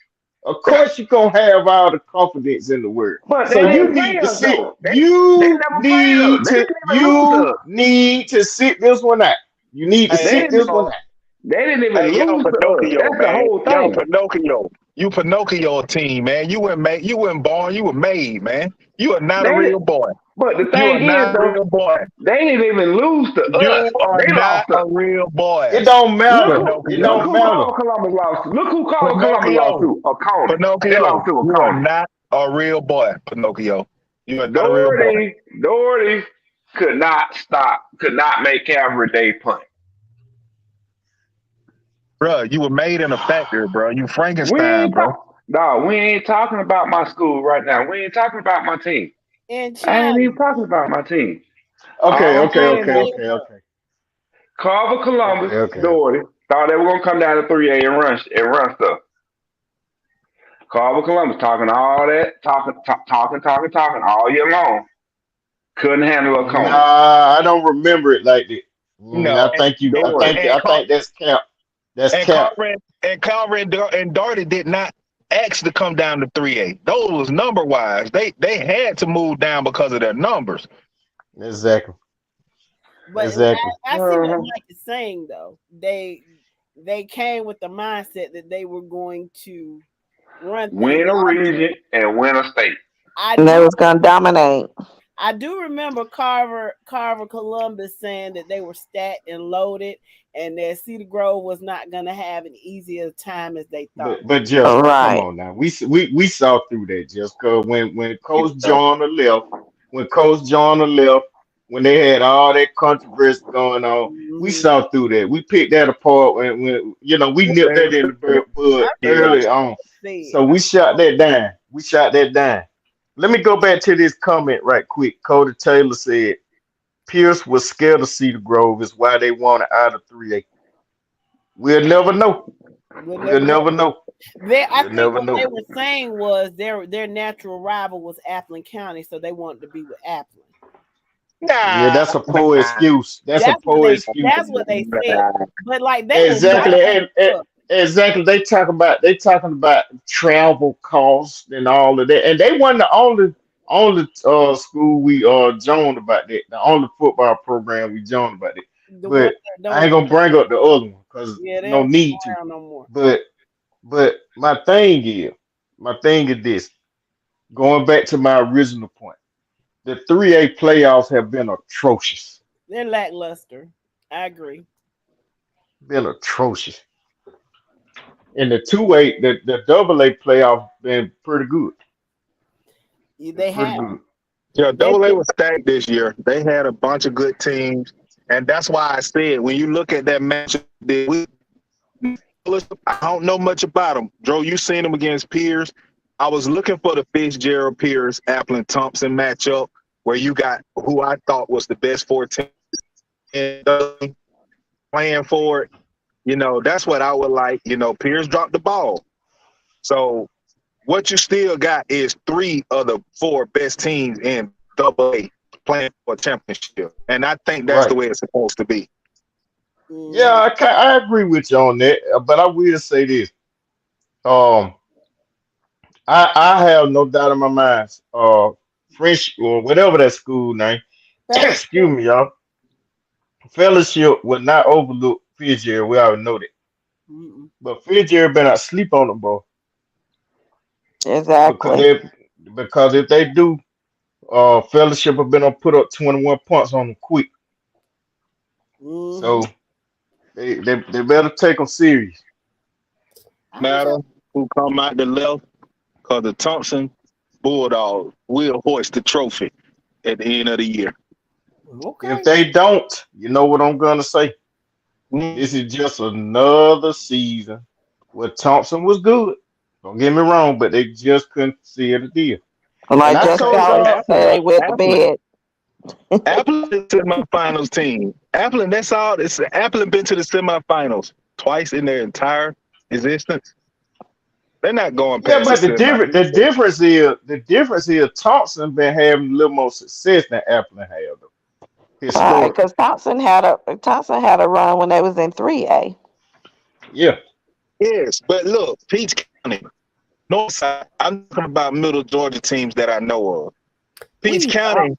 of course you're gonna have all the confidence in the world. But so you need to sit. You need to sit this one out. You need to sit this one out. They didn't even lose to us. That's the whole thing. Pinocchio. You Pinocchio team, man. You weren't born. You were made, man. You are not a real boy. But the thing is, though, they didn't even lose to us. They not a real boy. It don't matter. Look who Columbus lost to. Look who Columbus lost to. Oconee. Pinocchio, you are not a real boy, Pinocchio. You are not a real boy. Doherty could not make Calvary Day punt. Bro, you were made in a factory, bro. You Frankenstein, bro. No, we ain't talking about my school right now. We ain't talking about my team. And I ain't China. even talking about my team. Okay, All I'm okay, saying okay, is okay, okay. Carver Columbus, Okay. Doherty, thought they were gonna come down to 3A and run stuff. Carver Columbus talking all that, talking all year long. Couldn't handle a corner. Nah, I don't remember it like that. No, Doherty. I think that's cap. That's and cap. Carver and Darty did not ask to come down to 3A. Those was number wise. They had to move down because of their numbers. Exactly. But Exactly. I see what Mike is saying though. They came with the mindset that they were going to Win a region and win a state. And they was gonna dominate. I do remember Carver Columbus saying that they were stacked and loaded, and that Cedar Grove was not gonna have an easier time as they thought. But just come on now. We saw through that just because when Coach John left, when they had all that controversy going on, we saw through that. We picked that apart when we nipped that in the bud early on. So we shot that down. Let me go back to this comment right quick. Cody Taylor said Pierce was scared of Cedar Grove is why they wanted out of 3A. We'll never know. We'll never know. I think what they were saying was their natural rival was Appleton County, so they wanted to be with Appleton. Yeah, that's a poor excuse. That's a poor excuse. That's what they said. But like they exactly. They talking about travel costs and all of that, and they wasn't the only school we joined about that. The only football program we joined about it. But I ain't gonna bring up the other one because no need to. No more. But my thing is this. Going back to my original point, the 3A playoffs have been atrocious. They're lackluster. I agree. Been atrocious. And the 2A, the AA playoff been pretty good. They have. Yeah, AA was stacked this year. They had a bunch of good teams, and that's why I said when you look at that matchup, I don't know much about them. Joe, you seen them against Pierce. I was looking for the Fitzgerald Pierce Appleton Thompson matchup where you got who I thought was the best 14 playing for it. That's what I would like. Pierce dropped the ball. So what you still got is 3 of the 4 best teams in AA playing for a championship. And I think that's the way it's supposed to be. Yeah, I agree with you on that. But I will say this. I have no doubt in my mind. French or whatever that school name. Excuse me, y'all. Fellowship would not overlook Fitzgerald. We already know that. But Fitzgerald better not sleep on them, bro. Exactly. Because if they do, Fellowship have been to put up 21 points on them quick. So they better take them serious. Matter who come out the left, because the Thompson Bulldogs will hoist the trophy at the end of the year. Okay. If they don't, you know what I'm gonna say. This is just another season where Thompson was good. Don't get me wrong, but they just couldn't seal the deal. Like just say with the bed. Appleton semifinals team. Appleton, that's all. Appleton been to the semifinals twice in their entire existence. They're not going past. Yeah, but the difference is Thompson been having a little more success than Appleton have though. Right, because Thompson had a run when they was in 3A. Yeah. Yes, but look, Peach County, Northside. I'm talking about Middle Georgia teams that I know of. Peach County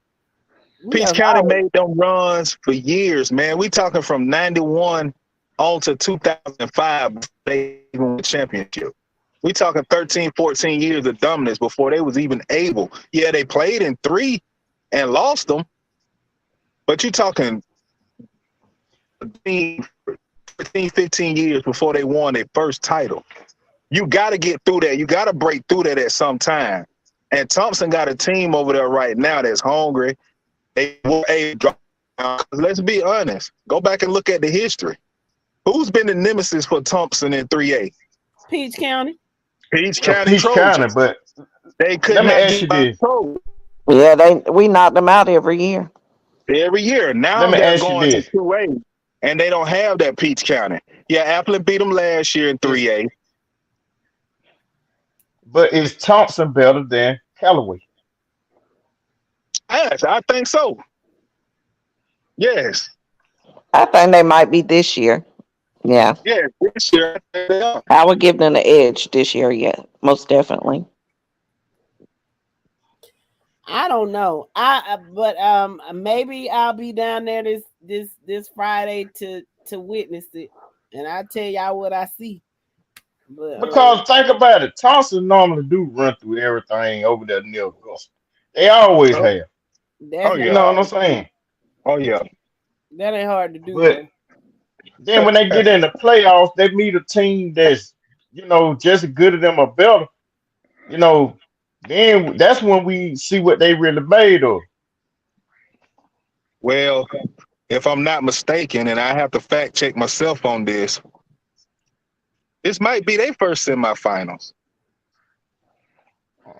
made them runs for years, man. We talking from 91 on to 2005. They won the championship. We talking 13, 14 years of dominance before they was even able. Yeah, they played in 3 and lost them. But you talking 15, 15 years before they won their first title. You got to get through that. You got to break through that at some time. And Thompson got a team over there right now that's hungry. They were able to drop down. Let's be honest. Go back and look at the history. Who's been the nemesis for Thompson in 3A? Peach County. Peach County, but they couldn't let me ask you this. Yeah, we knocked them out every year. Every year. Let Now me they're ask you going to this: 2A, and they don't have that Peach County. Yeah, Appleton beat them last year in 3A. but is Thompson better than Callaway? Yes, I think so. Yes. I think they might be this year. Yeah, Yes, this year I think they are. I would give them the edge this year. Yeah, most definitely. I don't know. But maybe I'll be down there this Friday to witness it, and I'll tell y'all what I see. But Because think about it, Thompson normally do run through everything over there near Augusta. They always Oh, have. oh that's You yeah. know what I'm saying? Oh yeah. that ain't hard to do But though. then when they get in the playoffs, they meet a team that's, just as good as them or better. You know, then that's when we see what they really made of. Well, if I'm not mistaken, and I have to fact check myself on this, this might be their first semifinals.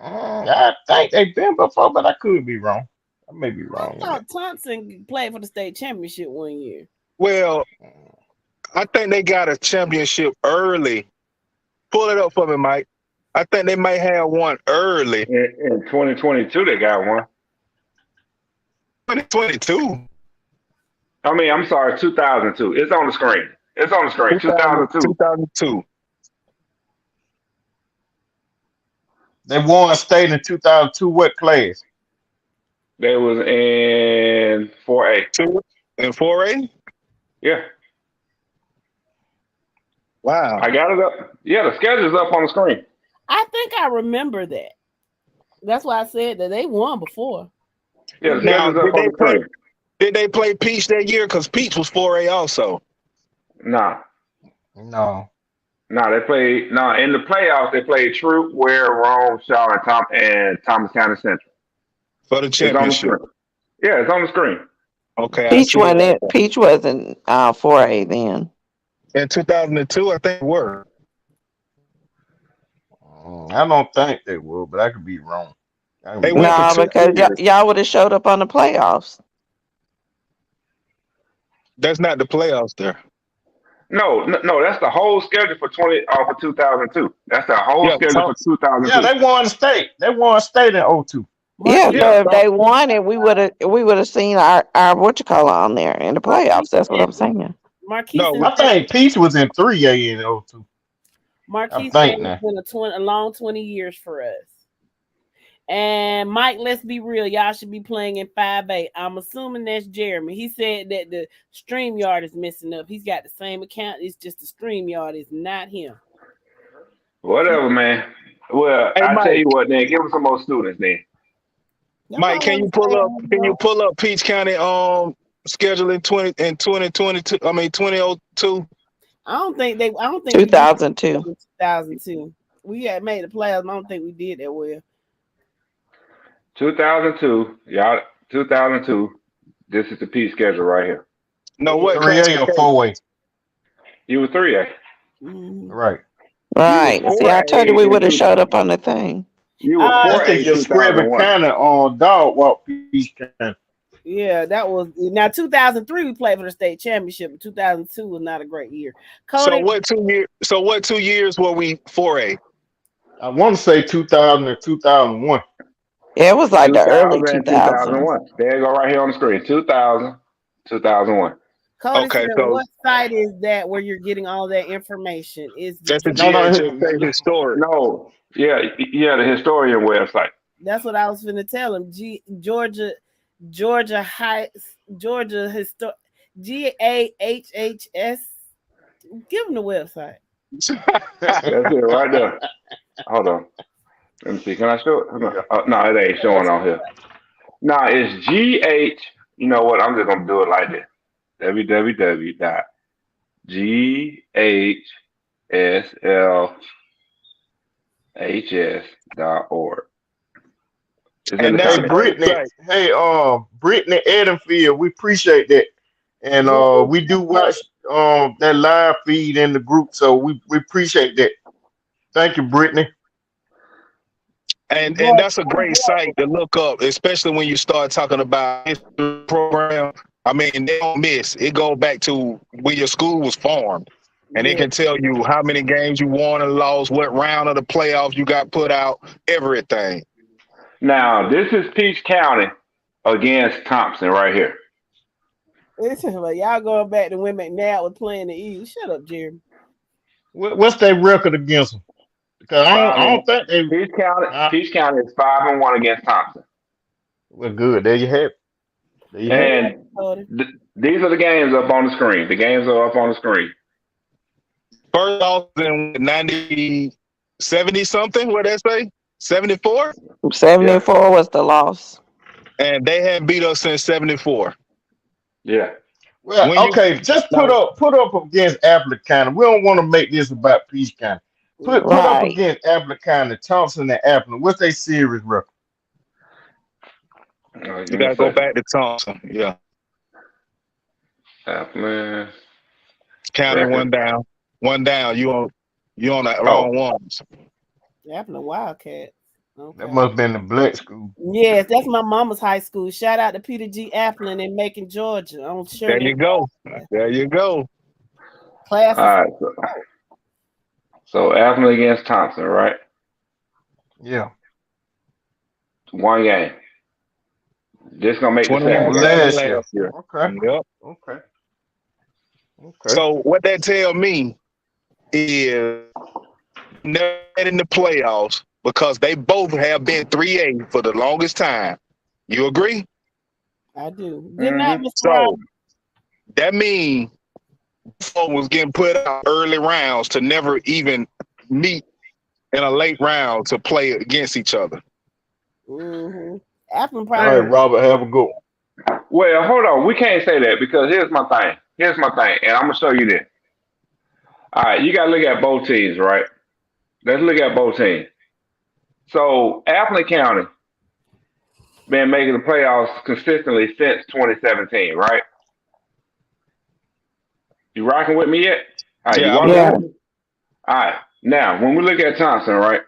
I think they've been before, but I could be wrong. I may be I wrong on that. thought Thompson played for the state championship one year. Well, I think they got a championship early. Pull it up for me, Mike. I think they might have one early. In 2022, they got one. 2022. I mean, I'm sorry, 2002. It's on the screen. It's on the screen. 2002. 2002. They won state in 2002. What class? They was in 4A. In 4A? Yeah. Wow. I got it up. Yeah, the schedule's up on the screen. I think I remember that. That's why I said that they won before. Yeah, the Now, schedule's up on the screen. did they play Peach that year? Because Peach was 4A also. Nah. No. No, they played. No, in the playoffs they played Troop, Ware, Rome, Shaw, and Thomas County Central. For the It's on the championship. screen. Yeah, it's on the screen. Okay. I Peach see wasn't that. Peach wasn't 4A then. In 2002, I think they were. I don't think they will, but I could be wrong. They went No, for 2 because years. y'all would have showed up on the playoffs. That's not the playoffs there. No, that's the whole schedule for 2002. That's the whole Yeah, schedule for 2002. Yeah, they won state. They won state in 02. Yeah, Yeah, so if they won it, we would have seen our what you call it on there in the playoffs. That's what I'm saying. Marquise, No, I think Peach was in 3A in 02. Marquise I think said now. it's been a long 20 years for us. And Mike, let's be real. Y'all should be playing in 5A. I'm assuming that's Jeremy. He said that the StreamYard is messing up. He's got the same account. It's just the StreamYard is not him. Whatever, man. Well, Hey, I tell Mike. you what, then give us some more students, then. Mike, can you pull up Peach County schedule in 2022? I mean 2002. I don't think 2002. 2002. We had made the playoffs. I don't think we did that well. 2002, y'all. 2002. This is the P schedule right here. No, what 3A or 4A? You were 3A. Mm-hmm. Right. Right. See, I told you we would have showed up on the thing. You were That's 4A. because you're Scrabbing 2001. kind of on dog walk Peach County. Yeah, that was now 2003. We played for the state championship. 2002 was not a great year. Cody, So what 2 years were we 4A? I want to say 2000 or 2001. Yeah, it was like the early 2000 and 2000s. 2001. There you go, right here on the screen. 2000, 2001. Cody Okay, said, so- what site is that where you're getting all that information? Is That's the No, GHS historic. No, yeah, the historian website. that's what I was finna tell him. Georgia GAHHS. Give him the website. That's it right there. Hold on. Let me see. Can I show it? No, it ain't showing on here. No, it's GH. You know what? I'm just gonna do it like this. www.ghslhs.org. And that's Hey, Brittany. right. Hey, Brittany Edenfield, we appreciate that. And we do watch that live feed in the group, so we appreciate that. Thank you, Brittany. And that's a great site to look up, especially when you start talking about history program. I mean, they don't miss. It goes back to when your school was formed. And it can tell you how many games you won and lost, what round of the playoffs you got put out, everything. Now, this is Peach County against Thompson right here. Listen, y'all going back to when McNabb was playing the Eagles. Shut up, Jeremy. What's their record against them? Because I don't think they. Peach County is 5-1 against Thompson. Well, good. There you have it. And these are the games up on the screen. The games are up on the screen. First off in 70 something, what did they say? 74? 74 was the loss. And they hadn't beat us since 74. Yeah. Well, just put up against Appleton County. We don't want to make this about Peach County. Put up against Appleton County, Thompson and Appleton. What's their series record? You gotta go back to Thompson. Yeah. Appleton County one down. One down. You on that wrong ones. Appleton Wildcats. Okay. That must have been the black school. Yes, that's my mama's high school. Shout out to Peter G. Appleton in Macon, Georgia. I'm sure. There you go. There you go. Class. All right. So Appleton against Thompson, right? Yeah. One game. Just gonna make the last year. Okay. Yep. Okay. So what that tell me is never in the playoffs because they both have been 3A for the longest time. You agree? I do. Did not So that means was getting put out early rounds to never even meet in a late round to play against each other. Mm-hmm. All right, Robert, have a go. Well, hold on. We can't say that because here's my thing. And I'm gonna show you this. All right, you gotta look at both teams, right? Let's look at both teams. So Appleton County been making the playoffs consistently since 2017, right? You rocking with me yet? All right, yeah. All right. Now, when we look at Thompson, right?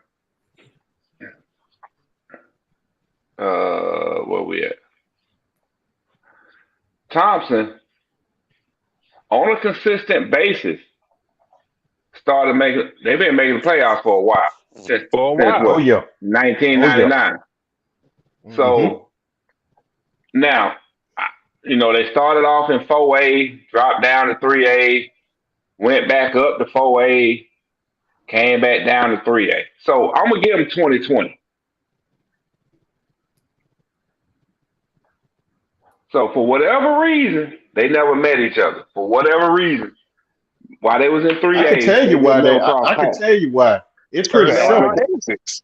Where we at? Thompson, on a consistent basis, they've been making the playoffs for a while. Since what? 1999. So now, they started off in 4A, dropped down to 3A, went back up to 4A, came back down to 3A. So I'm going to give them 2020. So for whatever reason, they never met each other. For whatever reason, while they was in 3A. I can tell you why. I can tell you why. It's pretty simple.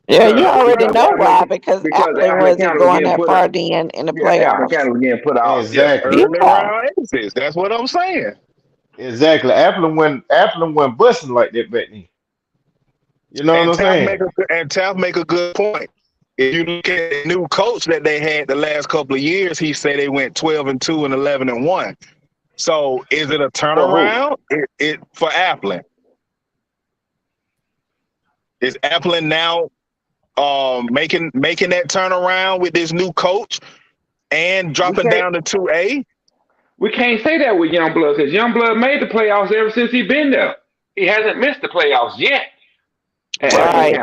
Yeah, you already know why because Appleton wasn't going that far in the playoffs. Appleton was getting put out. Exactly. Early round exits. That's what I'm saying. Exactly. Appleton went busting like that back then. You know what I'm saying? And Taft make a good point. If you look at the new coach that they had the last couple of years, he said they went 12-2 and 11-1. So is it a turnaround? It for Appleton? Is Appleton now making that turnaround with this new coach and dropping down to 2A? We can't say that with Youngblood because Youngblood made the playoffs ever since he's been there. He hasn't missed the playoffs yet. Right.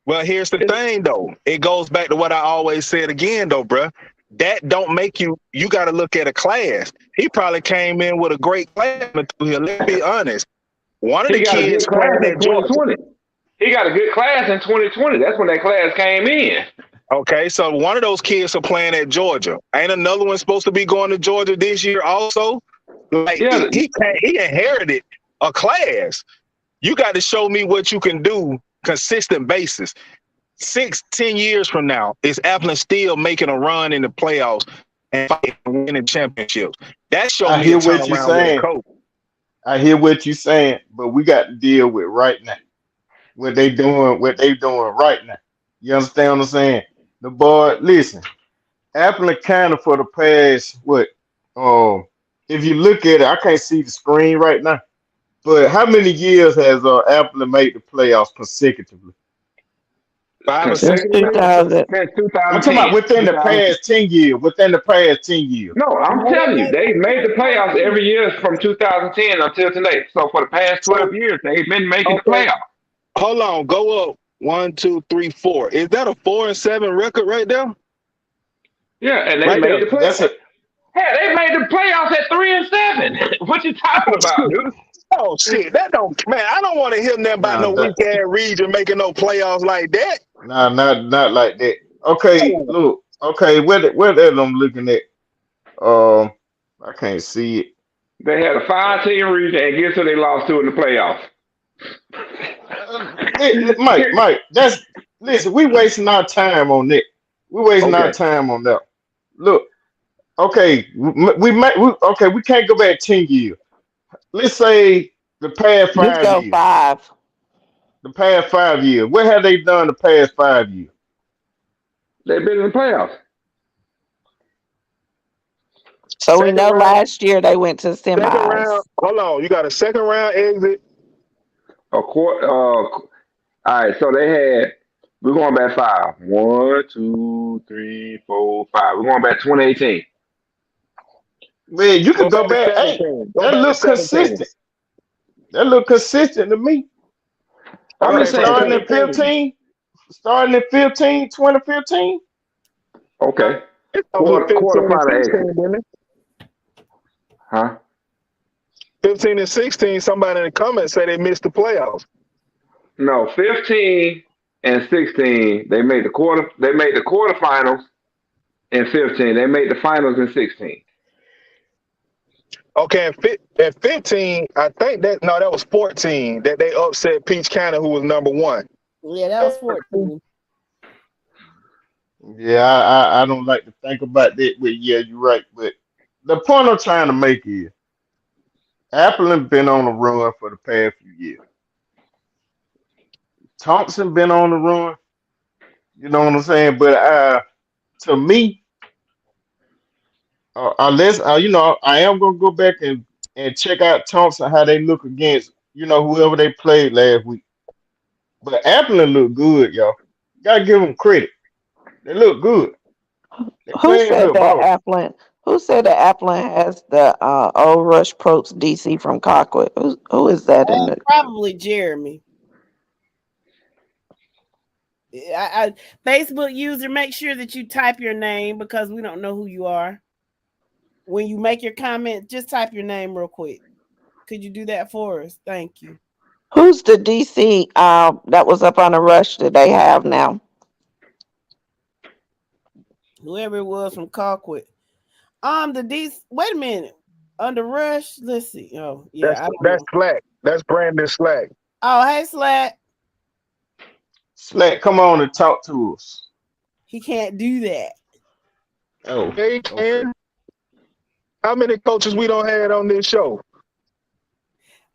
Well, here's the thing, though. It goes back to what I always said again, though, bruh. That don't make you got to look at a class. He probably came in with a great class material. Let's be honest. One of the kids playing at Georgia. He got a good class in 2020. That's when that class came in. Okay, so one of those kids are playing at Georgia. Ain't another one supposed to be going to Georgia this year also? Like, he inherited a class. You got to show me what you can do consistent basis. 6-10 years from now, is Appleton still making a run in the playoffs and winning championships? That shows me. I hear what you're saying. I hear what you're saying, but we got to deal with right now. What they doing right now. You understand what I'm saying? The boy, listen, Appleton County for the past if you look at it, I can't see the screen right now. But how many years has Appleton made the playoffs consecutively? 5 or 6 Since Consecutive years. 2000. since I'm talking about 2010. within the 2010. past 10 years. Within the past 10 years. No, I'm No, they telling you, made they it made the playoffs 2014. every year from 2010 until today. So for the past So 12 years, they've been making the okay, playoffs. hold on, go up 1, 2, 3, 4. Is that a 4-7 record right there? Yeah, and they Right made there. the That's playoffs. it. Hell, they made the playoffs at 3-7. What you talking Oh about, shit. dude? Oh shit. That don't man, I don't want to hear nothing about Nah, no weak ass region making no playoffs like that. not like that. Okay, Oh, look. Okay, where that I'm looking at? Um, I can't see it. They had a 5-team region, and guess who they lost to in the playoffs? Mike, that's listen. We wasting our time on that. We wasting our Okay, time on that. Look, okay, okay. We can't go back 10 years. Let's say the past Just five go years. 5. The past 5 years. What have they done the past 5 years? they've been in the playoffs. So we second know round, last year they went to second round. semis. Hold on, you got a second round exit. A quarter. All right, so they had. We're going back 5. 1, 2, 3, 4, 5. We're going back 2018. Man, you Go could go back to back. Hey, 17. Go that back to look 17. consistent. That look consistent to me. I'm Okay, just saying, from Starting at 2010. 15, starting at 15, 2015. okay, It's over 15 and quarterfinal 16, exit, didn't it? huh? 15 and 16, somebody in the comments say they missed the playoffs. No, 15 and 16. They made the quarter. They made the quarterfinals in 15. They made the finals in 16. Okay, at 15, I think that was 14 that they upset Peach County, who was number 1. Yeah, that was 14. Yeah, I don't like to think about that, but yeah, you're right. But the point I'm trying to make is Apple has been on the run for the past few years. Thompson been on the run, you know what I'm saying? But to me, unless I am gonna go back and check out Thompson how they look against whoever they played last week. But Apple look good, y'all. Gotta give them credit. They look good. They Who playing said good that ball. Applin? Who said that Applin has the old Rush Probst DC from Colquitt? Who is that in the? Probably Jeremy. Facebook user, make sure that you type your name because we don't know who you are. When you make your comment, just type your name real quick. Could you do that for us? Thank you. Who's the DC that was up on the Rush that they have now? Whoever it was from Colquitt. The DC. Wait a minute. Under Rush. Let's see. Oh yeah, I don't That's know. Slack. That's Brandon Slack. Oh hey Slack. Slack, come on and talk to us. He can't do that. Oh, They okay. can. How many coaches we don't have on this show?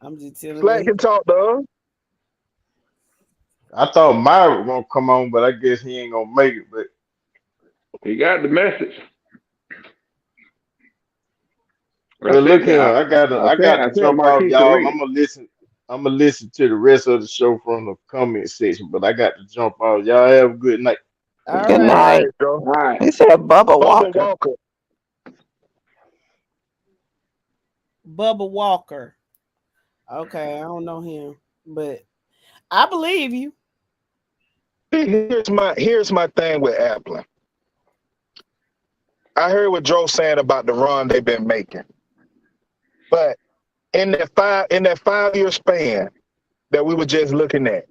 I'm just telling Slack you. can talk to us. I thought Myra was gonna come on, but I guess he ain't gonna make it. But He got the message. well, look here, I got I to sent jump off, Marquise to y'all. read it. I'm gonna listen to the rest of the show from the comment section, but I got to jump off. Y'all have a good night. All Good right. All night. right, Joe. All right. He said Bubba Bubba Walker. Walker. Bubba Walker. Okay, I don't know him, but I believe you. Here's my thing with Applin. I heard what Joe saying about the run they've been making, but in that 5-year span that we were just looking at,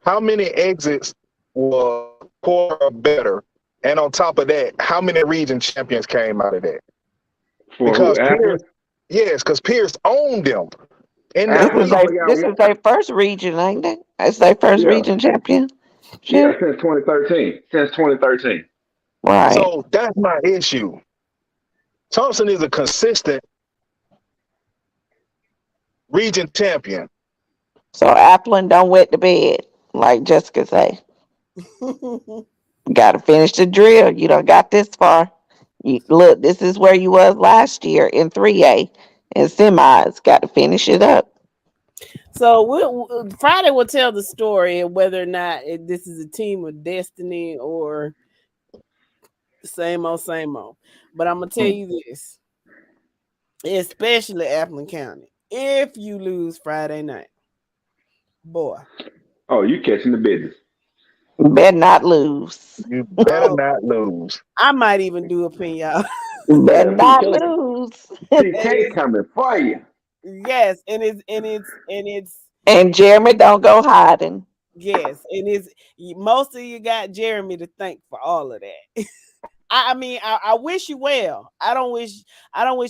how many exits were poor or better? And on top of that, how many region champions came out of that? For who? Because Apple? because Pierce owned them in that Apple region. only got This is one. their first region, ain't it? It's their first Yeah. region champion. Yeah, since 2013. Since 2013. Right. So that's my issue. Thompson is a consistent region champion. So Applin don't wet the bed, like Jessica say. Got to finish the drill. You done got this far. Look, this is where you was last year in 3A in semis. Got to finish it up. So Friday will tell the story of whether or not this is a team of destiny or same old, same old. But I'm gonna tell you this, especially Appleton County, if you lose Friday night, boy. Oh, you catching the business. You better not lose. You better not lose. I might even do a pin, y'all. You better Yeah, not PK, lose. PK coming for you. Yes, and it's And Jeremy, don't go hiding. yes, and it's most of you got Jeremy to thank for all of that. I mean, I wish you well. I don't wish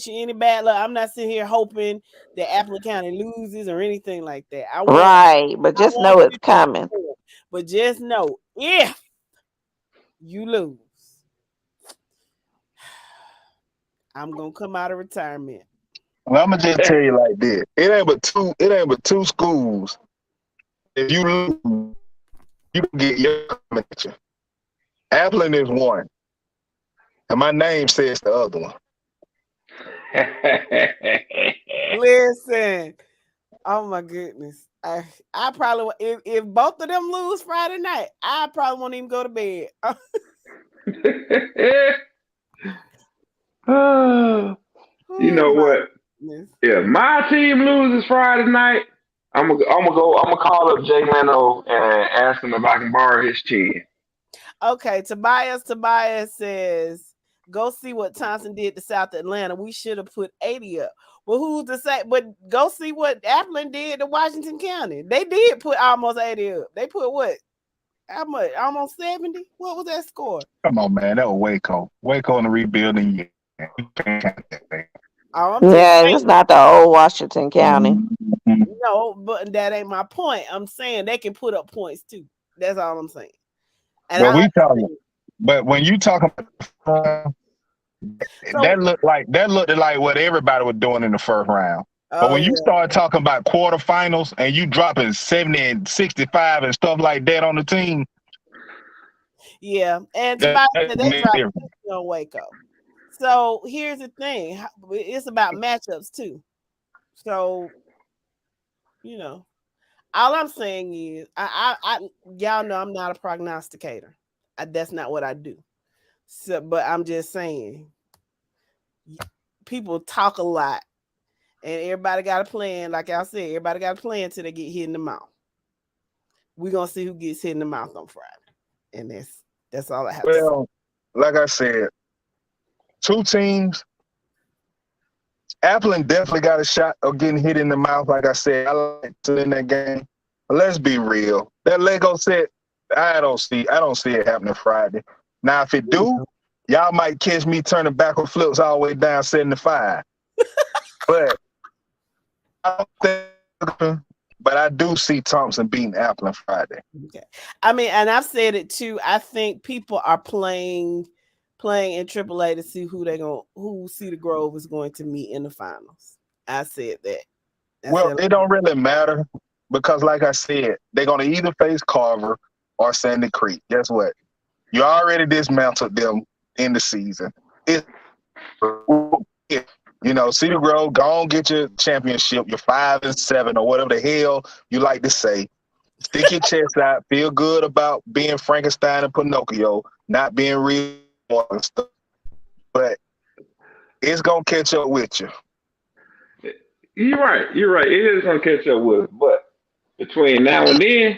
you any bad luck. I'm not sitting here hoping that Appleton County loses or anything like that. Right, but just know it's you to coming. perform. But just know if you lose, I'm gonna come out of retirement. Well, I'm gonna just tell you like this: it ain't but two schools. If you lose, you can get your coming at you. Appleton is one, and my name says the other one. Listen, oh my goodness, I probably if both of them lose Friday night, I probably won't even go to bed. You know what? If my team loses Friday night, I'm gonna call up Jay Leno and ask him if I can borrow his chin. Okay, Tobias says, go see what Thompson did to South Atlanta. We should have put 80 up. Well, who's to say? But go see what Appleton did to Washington County. They did put almost 80 up. They put what? How much? Almost 70? What was that score? Come on, man. That was Waco. Waco in the rebuilding year. Yeah, it's not the old Washington County. No, but that ain't my point. I'm saying they can put up points too. That's all I'm saying. And but when you talk about that looked like what everybody was doing in the first round. But when you start talking about quarterfinals and you dropping 70 and 65 and stuff like that on the team. Yeah, and they dropped on Waco. So here's the thing. It's about matchups too. So, you know, all I'm saying is I y'all know I'm not a prognosticator. That's not what I do. So, but I'm just saying people talk a lot and everybody got a plan. Like I said, everybody got a plan till they get hit in the mouth. We're gonna see who gets hit in the mouth on Friday. And that's all I have to say. Well, like I said, two teams. Appleton definitely got a shot of getting hit in the mouth. Like I said, I like to in that game. But let's be real. That Lego set, I don't see it happening Friday. Now, if it do, y'all might catch me turning backward flips all the way down 75. But I do see Thompson beating Appleton Friday. Okay. I mean, and I've said it too. I think people are playing in AAA to see who Cedar Grove is going to meet in the finals. I said that. It don't really matter because, like I said, they're gonna either face Carver or Sandy Creek. Guess what? You already dismantled them in the season. Cedar Grove, go on, get your championship, your 5 and 7 or whatever the hell you like to say. Stick your chest out. Feel good about being Frankenstein and Pinocchio, not being real and stuff. But it's gonna catch up with you. You're right. It is gonna catch up with us. But between now and then,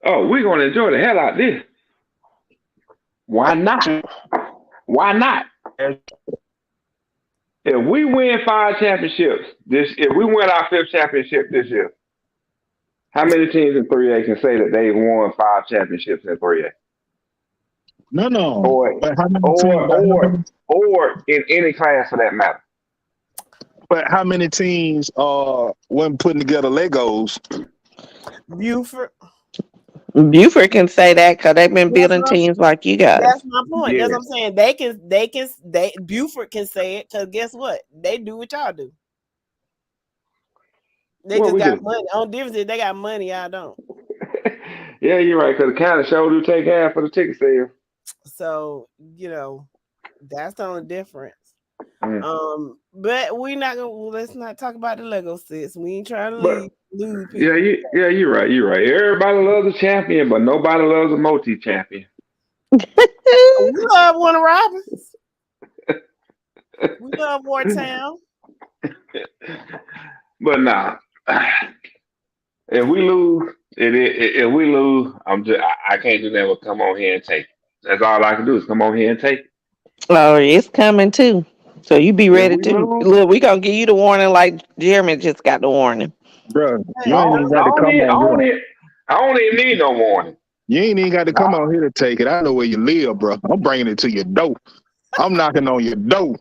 we're gonna enjoy the hell out of this. Why not? Why not? If we win 5 championships if we win our 5th championship this year, how many teams in 3A can say that they won 5 championships in 3A? No. Or in any class for that matter. But how many teams when putting together Legos? Buford can say that because they've been building teams like you guys. That's my point. Yeah. That's what I'm saying. Buford can say it because guess what? They do what y'all do. They just got money. On difference, they got money. I don't. Yeah, you're right. Because the county show do take half for the ticket sale. So that's the only difference. But we not gonna. Let's not talk about the Lego sets. We ain't trying to But lose people. yeah, you're right. You're right. Everybody loves a champion, but nobody loves a multi-champion. We love Warner Robins. We love Wartown. But nah, if we lose, I can't do that. But come on here and take it. That's all I can do is come on here and take it. Oh, it's coming too. So you be If ready we to lose, look. We gonna give you the warning like Jeremy just got the warning. Bro, Hey, you ain't even got to come on here. I don't even need no warning. You ain't even got to come on here to take it. I know where you live, bro. I'm bringing it to your door. I'm knocking on your door.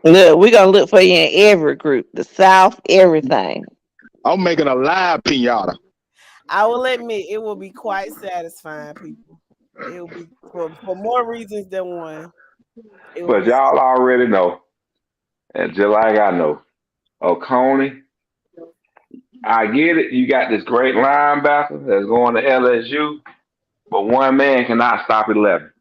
Look, we gonna look for you in every group, the South, everything. I'm making a live pinata. I will admit it will be quite satisfying, people. It will be for more reasons than one. But y'all already know, and just like I know, Oconee, I get it. You got this great linebacker that's going to LSU, but one man cannot stop 11.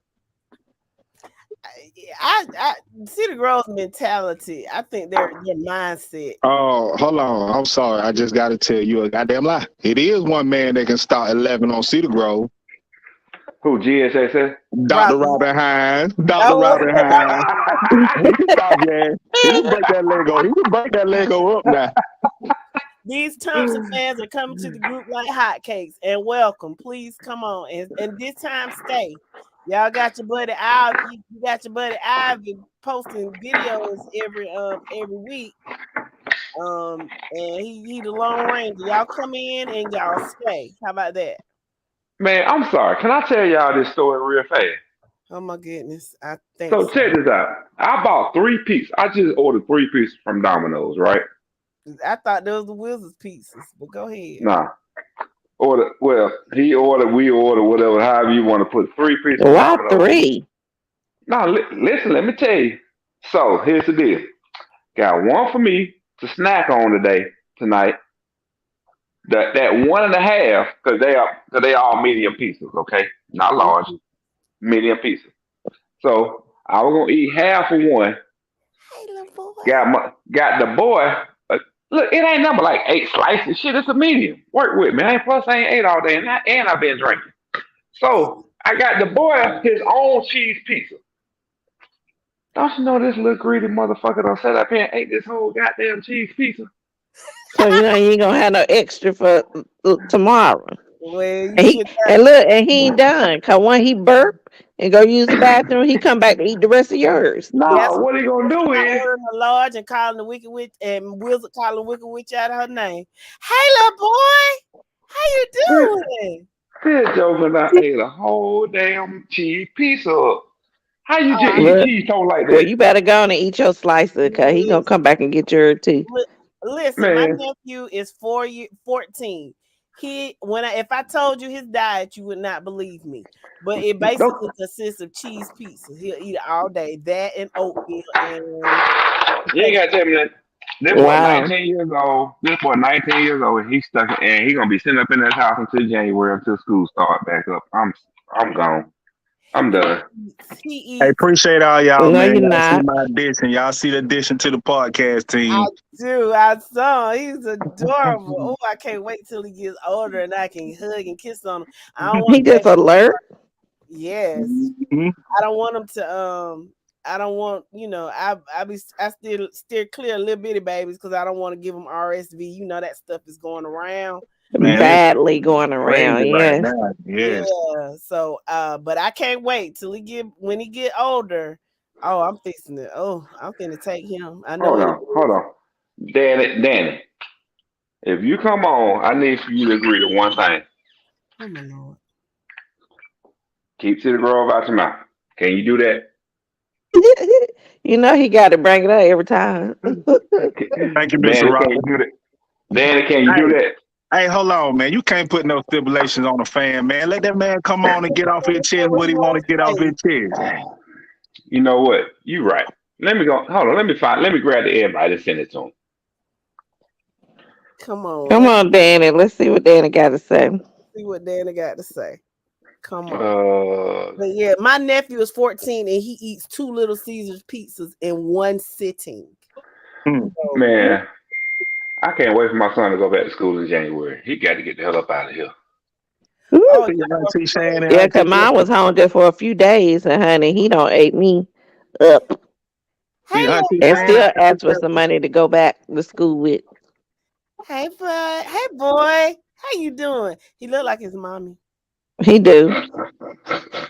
I see the growth mentality. I think their mindset. Oh, hold on. I'm sorry. I just got to tell you a goddamn lie. It is one man that can start 11 on Cedar Grove. Who, GSSS? Dr. Robin Hines. Dr. Robin Hines. He can stop that. He can break that Lego. He can break that Lego up now. These Thompson fans are coming to the group like hotcakes, and welcome. Please come on, and this time stay. Y'all got your buddy Ivy. You got your buddy Ivy posting videos every week. And he the Lone Ranger. Y'all come in and y'all stay. How about that? Man, I'm sorry. Can I tell y'all this story real fast? Oh my goodness. I think so. Check this out. I bought 3 pizzas. I just ordered 3 pizzas from Domino's, right? I thought those were Wizards pizzas, but go ahead. Nah. He ordered, we ordered, whatever, however you want to put 3 pizzas. Why 3? Now, listen, let me tell you. So, here's the deal. Got one for me to snack on tonight. That 1.5, because they all medium pieces, okay? Not large, medium pieces. So I was gonna eat half of one. Hey, little boy. Got the boy. Look, it ain't number like 8 slices. Shit, it's a medium. Work with me. Plus, I ain't ate all day, and I've been drinking. So I got the boy his own cheese pizza. Don't you know this little greedy motherfucker done sat up here and ate this whole goddamn cheese pizza? So you ain't gonna have no extra for tomorrow. Well, and he ain't done. Cause when he burp and go use the bathroom, he come back to eat the rest of yours. No, what he gonna do is a large and calling the Wicked Witch and Wizard calling the Wicked Witch out of her name. Hey, little boy, how you doing? This joker I ate a whole damn cheese pizza up. How you just eat cheese toast like that? Well, you better go on and eat your slice, cause he gonna come back and get yours too. Listen, my nephew is 14. If I told you his diet, you would not believe me. But it basically consists of cheese pizzas. He'll eat it all day. That and oatmeal. You ain't gotta tell me that. This boy 19 years old. This boy 19 years old. He's stuck, and he gonna be sitting up in that house until January, until school start back up. I'm gone. I'm done. I appreciate all y'all, man. You're y'all not. see my addition. Y'all see the addition to the podcast team. I do. I saw him. He's adorable. Oh, I can't wait till he gets older and I can hug and kiss on him. I don't want he just alert. Yes. Mm-hmm. I don't want him to I don't want, I still steer clear of little bitty babies because I don't want to give them RSV. You know that stuff is going around. Man, badly going around, yes. Right yes. Yeah. So but I can't wait till when he get older. Oh, I'm fixing it. Oh, I'm finna take him. I know. Hold on. Danny. If you come on, I need for you to agree to one thing. Oh my Lord. Keep Cedar Grove out your mouth. Can you do that? He got to bring it up every time. Thank you, Mr. Robert. Danny, can you do that? Hey, hold on, man. You can't put no stipulations on a fan, man. Let that man come on and get off his chest what he want to get off his chest. You know what? You right. Let me go. Hold on. Let me grab the invite and send it to him. Come on. Come on, Danny. Let's see what Danny got to say. See what Danny got to say. Come on. But yeah, my nephew is 14 and he eats 2 Little Caesars pizzas in one sitting. Man, I can't wait for my son to go back to school in January. He got to get the hell up out of here. Oh, yeah, because mine was home just for a few days, and honey, he don't ate me up. And still ask for some money to go back to school with. Hey, bud. Hey, boy. How you doing? He look like his mommy. He do.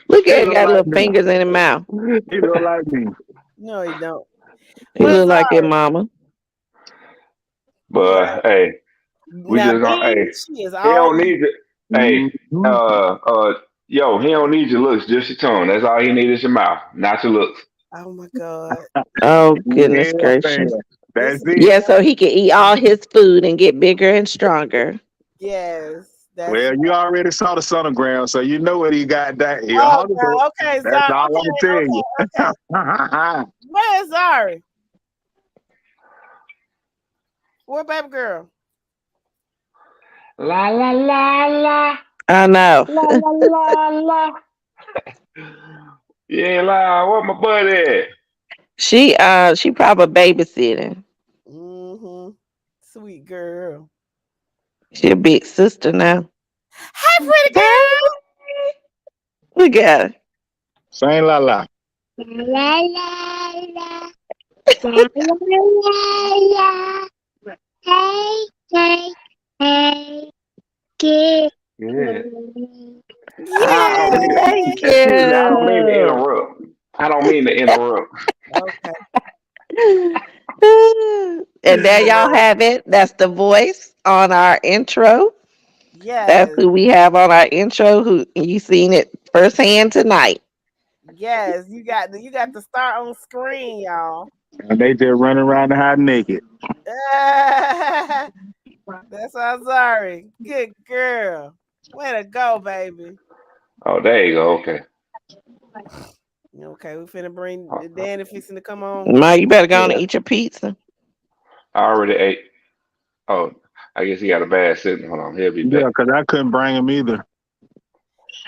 Look at him, got little fingers in his mouth. He look like me. No, he don't. He look like his mama. But hey, we Now, just gonna she is he don't need it. Hey, Mm-hmm. yo, he don't need your looks, just your tone. That's all he needs is your mouth, not your looks. Oh my God. Oh goodness gracious. That's it. Yeah, so he can eat all his food and get bigger and stronger. Yes. Well, you already saw the sonogram, so you know what he got that. Okay, that's all I'm telling you. Okay. Where's Zari? Where baby girl? La la la la. I know. La la la la. Yeah, la. Where my buddy at? She probably babysitting. Mm-hmm. Sweet girl. She a big sister now. Hey, pretty girl. Look at her. Sing la la. La la la. La la la. Hey, hey, hey. Get. Yeah. Thank you. I don't mean to interrupt. I don't mean to interrupt. Okay. And there y'all have it. That's the voice on our intro. Yes. That's who we have on our intro. Who you seen it firsthand tonight. Yes, you got the star on screen, y'all. And they just running around the house naked. That's I'm sorry. Good girl. Way to go, baby. Oh, there you go. Okay. Okay, we finna bring Danny fixing to come on. Ma, you better go on and eat your pizza. I already ate. Oh, I guess he got a bad sitting. Hold on, he'll be back. Yeah, because I couldn't bring him either.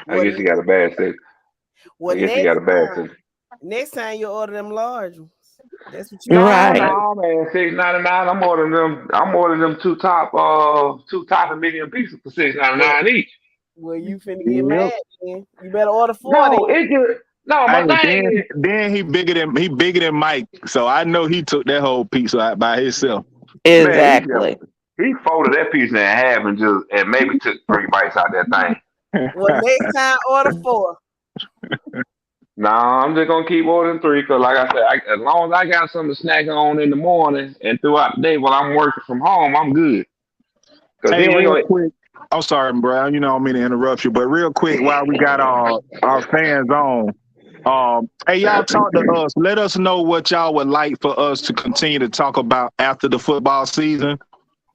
I guess he got a bad sitting. Well, I guess he got a bad sitting. Next time you order them large ones. That's what you right. No, man, $6.99. I'm ordering them two top and medium pieces for $6.99 each. Well, you finna get mad, then. You better order 40. Then he bigger than Mike, so I know he took that whole pizza out by himself. Exactly. Man, he folded that pizza in half and maybe took 3 bites out that thing. Well, next time order 4. No, I'm just gonna keep ordering 3 because, like I said, as long as I got something to snack on in the morning and throughout the day while I'm working from home, I'm good. Hey, real quick, I'm sorry, bro. You know, I don't mean to interrupt you, but real quick, while we got our fans on, hey, y'all talk to us. Let us know what y'all would like for us to continue to talk about after the football season.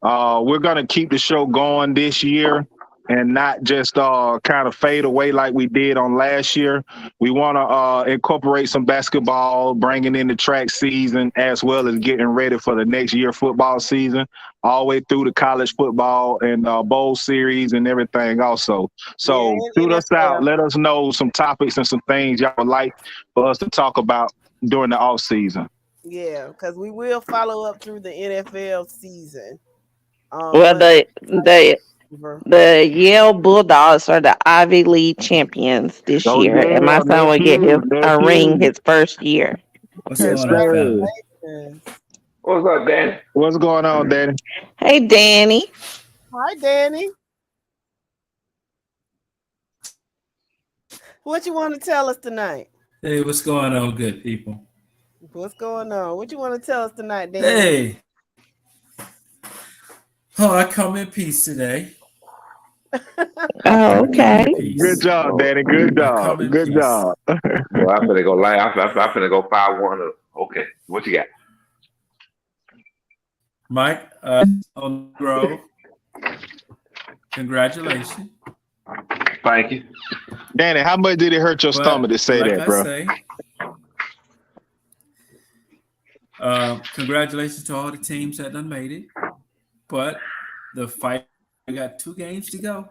We're gonna keep the show going this year and not just kind of fade away like we did on last year. We want to incorporate some basketball, bringing in the track season, as well as getting ready for the next year football season, all the way through the college football and bowl series and everything also. So shoot us out. Let us know some topics and some things y'all would like for us to talk about during the off season. Yeah, because we will follow up through the NFL season. Well, the Yale Bulldogs are the Ivy League champions this year, and my son will get a ring his first year. What's going on? What's up, Danny? What's going on, Danny? Hey, Danny. Hi, Danny. What you want to tell us tonight? Hey, what's going on, good people? What's going on? What you want to tell us tonight, Danny? Hey. Oh, I come in peace today. Oh, okay. Good job, Danny. Good job. Good job. Well, I'm gonna go live. I'm gonna go 5-1. Okay, what you got, Mike? On Grove. Congratulations. Thank you, Danny. How much did it hurt your stomach to say that, bro? Congratulations to all the teams that done made it, but the fight. We got 2 games to go.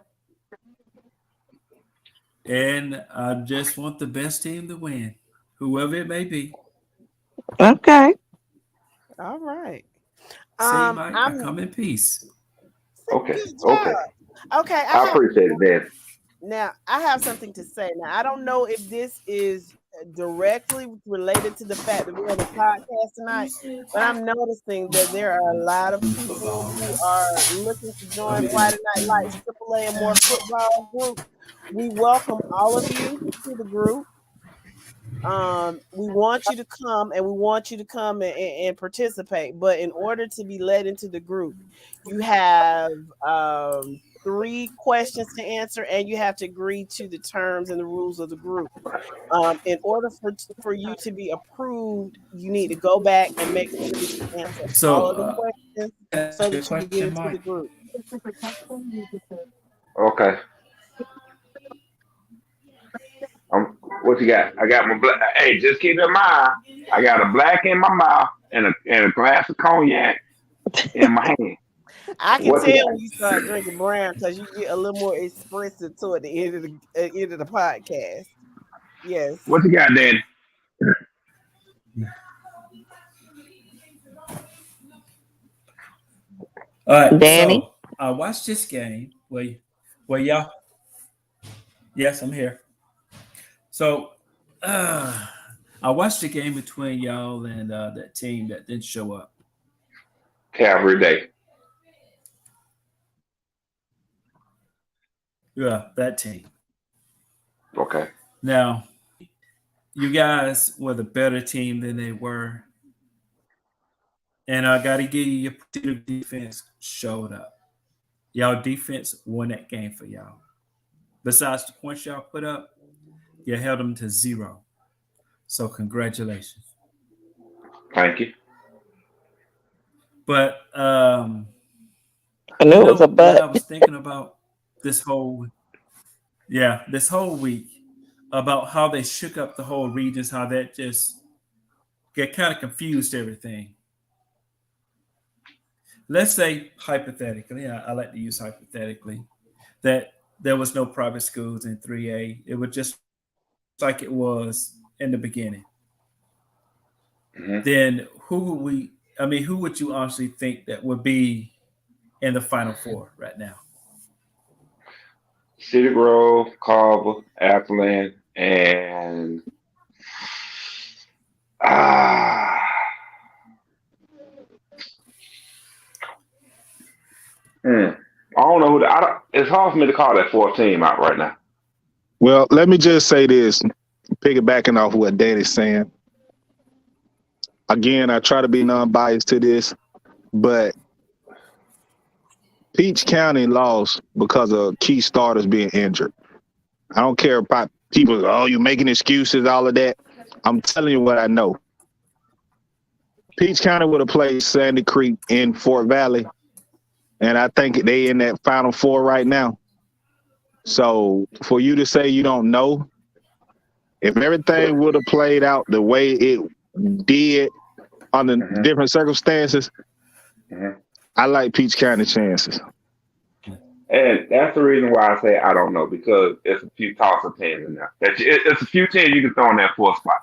And I just want the best team to win, whoever it may be. Okay. All right. See, Mike, I come in peace. Okay. Good job. Okay. Okay. I appreciate it, Dan. Now, I have something to say. Now, I don't know if this is directly related to the fact that we're on the podcast tonight, but I'm noticing that there are a lot of people who are looking to join Friday Night Lights AAA and More Football group. We welcome all of you to the group. We want you to come, and we want you to come and participate. But in order to be led into the group, you have 3 questions to answer, and you have to agree to the terms and the rules of the group. In order for you to be approved, you need to go back and make sure that you answer all of the questions so that you can get into the group. Okay. What you got? I got my black. Hey, just keep in mind, I got a black in my mouth and a glass of cognac in my hand. I can tell when you start drinking brown because you get a little more expressive toward the end of the podcast. Yes. What you got, Danny? All right, Danny? So I watched this game where y'all. Yes, I'm here. So I watched the game between y'all and that team that didn't show up. Calvary Day. Yeah, that team. Okay. Now, you guys were the better team than they were. And I got to give you your defense showed up. Y'all defense won that game for y'all. Besides the points y'all put up, you held them to 0. So congratulations. Thank you. But I knew it was a but. I was thinking about this whole week about how they shook up the whole regions, how that just kind of confused everything. Let's say hypothetically, I like to use hypothetically, that there was no private schools in 3A. It was just like it was in the beginning. Mm-hmm. Then who would you honestly think that would be in the Final Four right now? City Grove, Carver, Appleton, and I don't know it's hard for me to call that 4th team out right now. Well, let me just say this, piggybacking off what Danny's saying. Again, I try to be non-biased to this, but Peach County lost because of key starters being injured. I don't care about people, you're making excuses, all of that. I'm telling you what I know. Peach County would have played Sandy Creek in Fort Valley, and I think they in that Final Four right now. So for you to say you don't know, if everything would have played out the way it did under different circumstances, I like Peach County chances. And that's the reason why I say I don't know, because it's a few toss-up teams in there. It's a few teams you can throw in that 4th spot.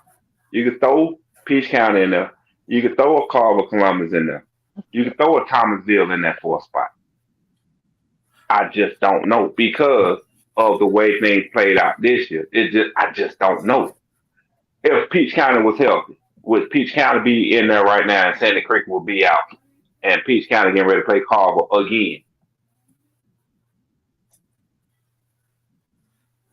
You can throw Peach County in there. You can throw a Carver Columbus in there. You can throw a Thomasville in that 4th spot. I just don't know because of the way things played out this year. I just don't know. If Peach County was healthy, would Peach County be in there right now and Sandy Creek will be out? And Peach County getting ready to play Carver again.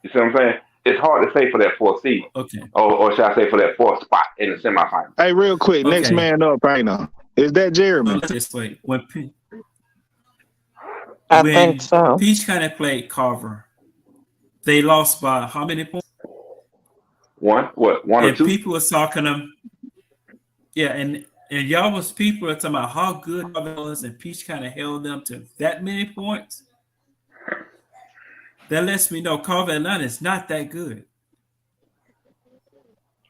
You see what I'm saying? It's hard to say for that 4th seed. Okay. Or should I say for that 4th spot in the semifinals. Hey, real quick, next man up right now. Is that Jeremy? This way. I think so. Peach County played Carver, they lost by how many points? 1 or 2? People were talking them. Yeah, and y'all people are talking about how good it was, and Peach County held them to that many points. That lets me know Carver Atlanta is not that good.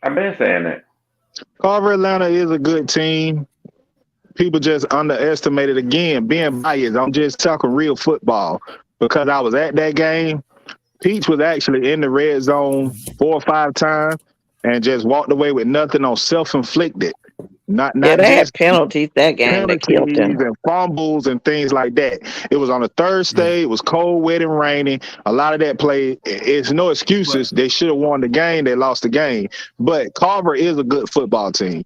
I've been saying that. Carver Atlanta is a good team. People just underestimate it again. Being biased, I'm just talking real football because I was at that game. Peach was actually in the red zone 4 or 5 times and just walked away with nothing on self-inflicted. Not Yeah, they had just penalties that game that killed penalties them. and fumbles and things like that. It was on a Thursday. It was cold, wet, and rainy. A lot of that play, it's no excuses. They should have won the game. They lost the game. But Carver is a good football team.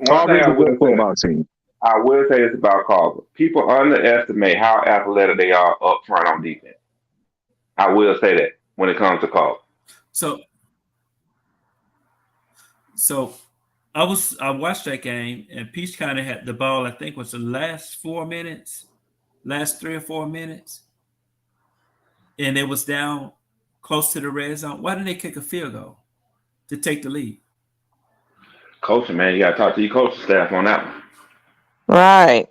Carver is a good football team. I will say this about Carver. People underestimate how athletic they are up front on defense. I will say that when it comes to Carver. So I watched that game, and Peach County had the ball. I think was the last 3 or 4 minutes, and it was down close to the red zone. Why didn't they kick a field goal to take the lead? Coaching, man, you got to talk to your coaching staff on that one. Right.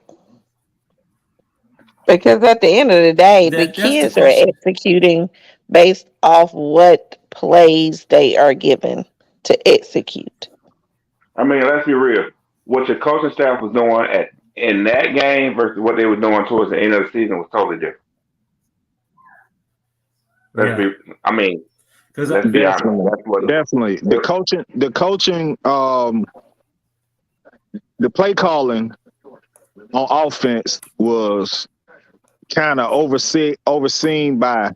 Because at the end of the day, the kids are executing based off what plays they are given to execute. I mean, let's be real. What your coaching staff was doing in that game versus what they were doing towards the end of the season was totally different. Let's be honest. Definitely. The coaching, the play calling on offense was kind of overseen by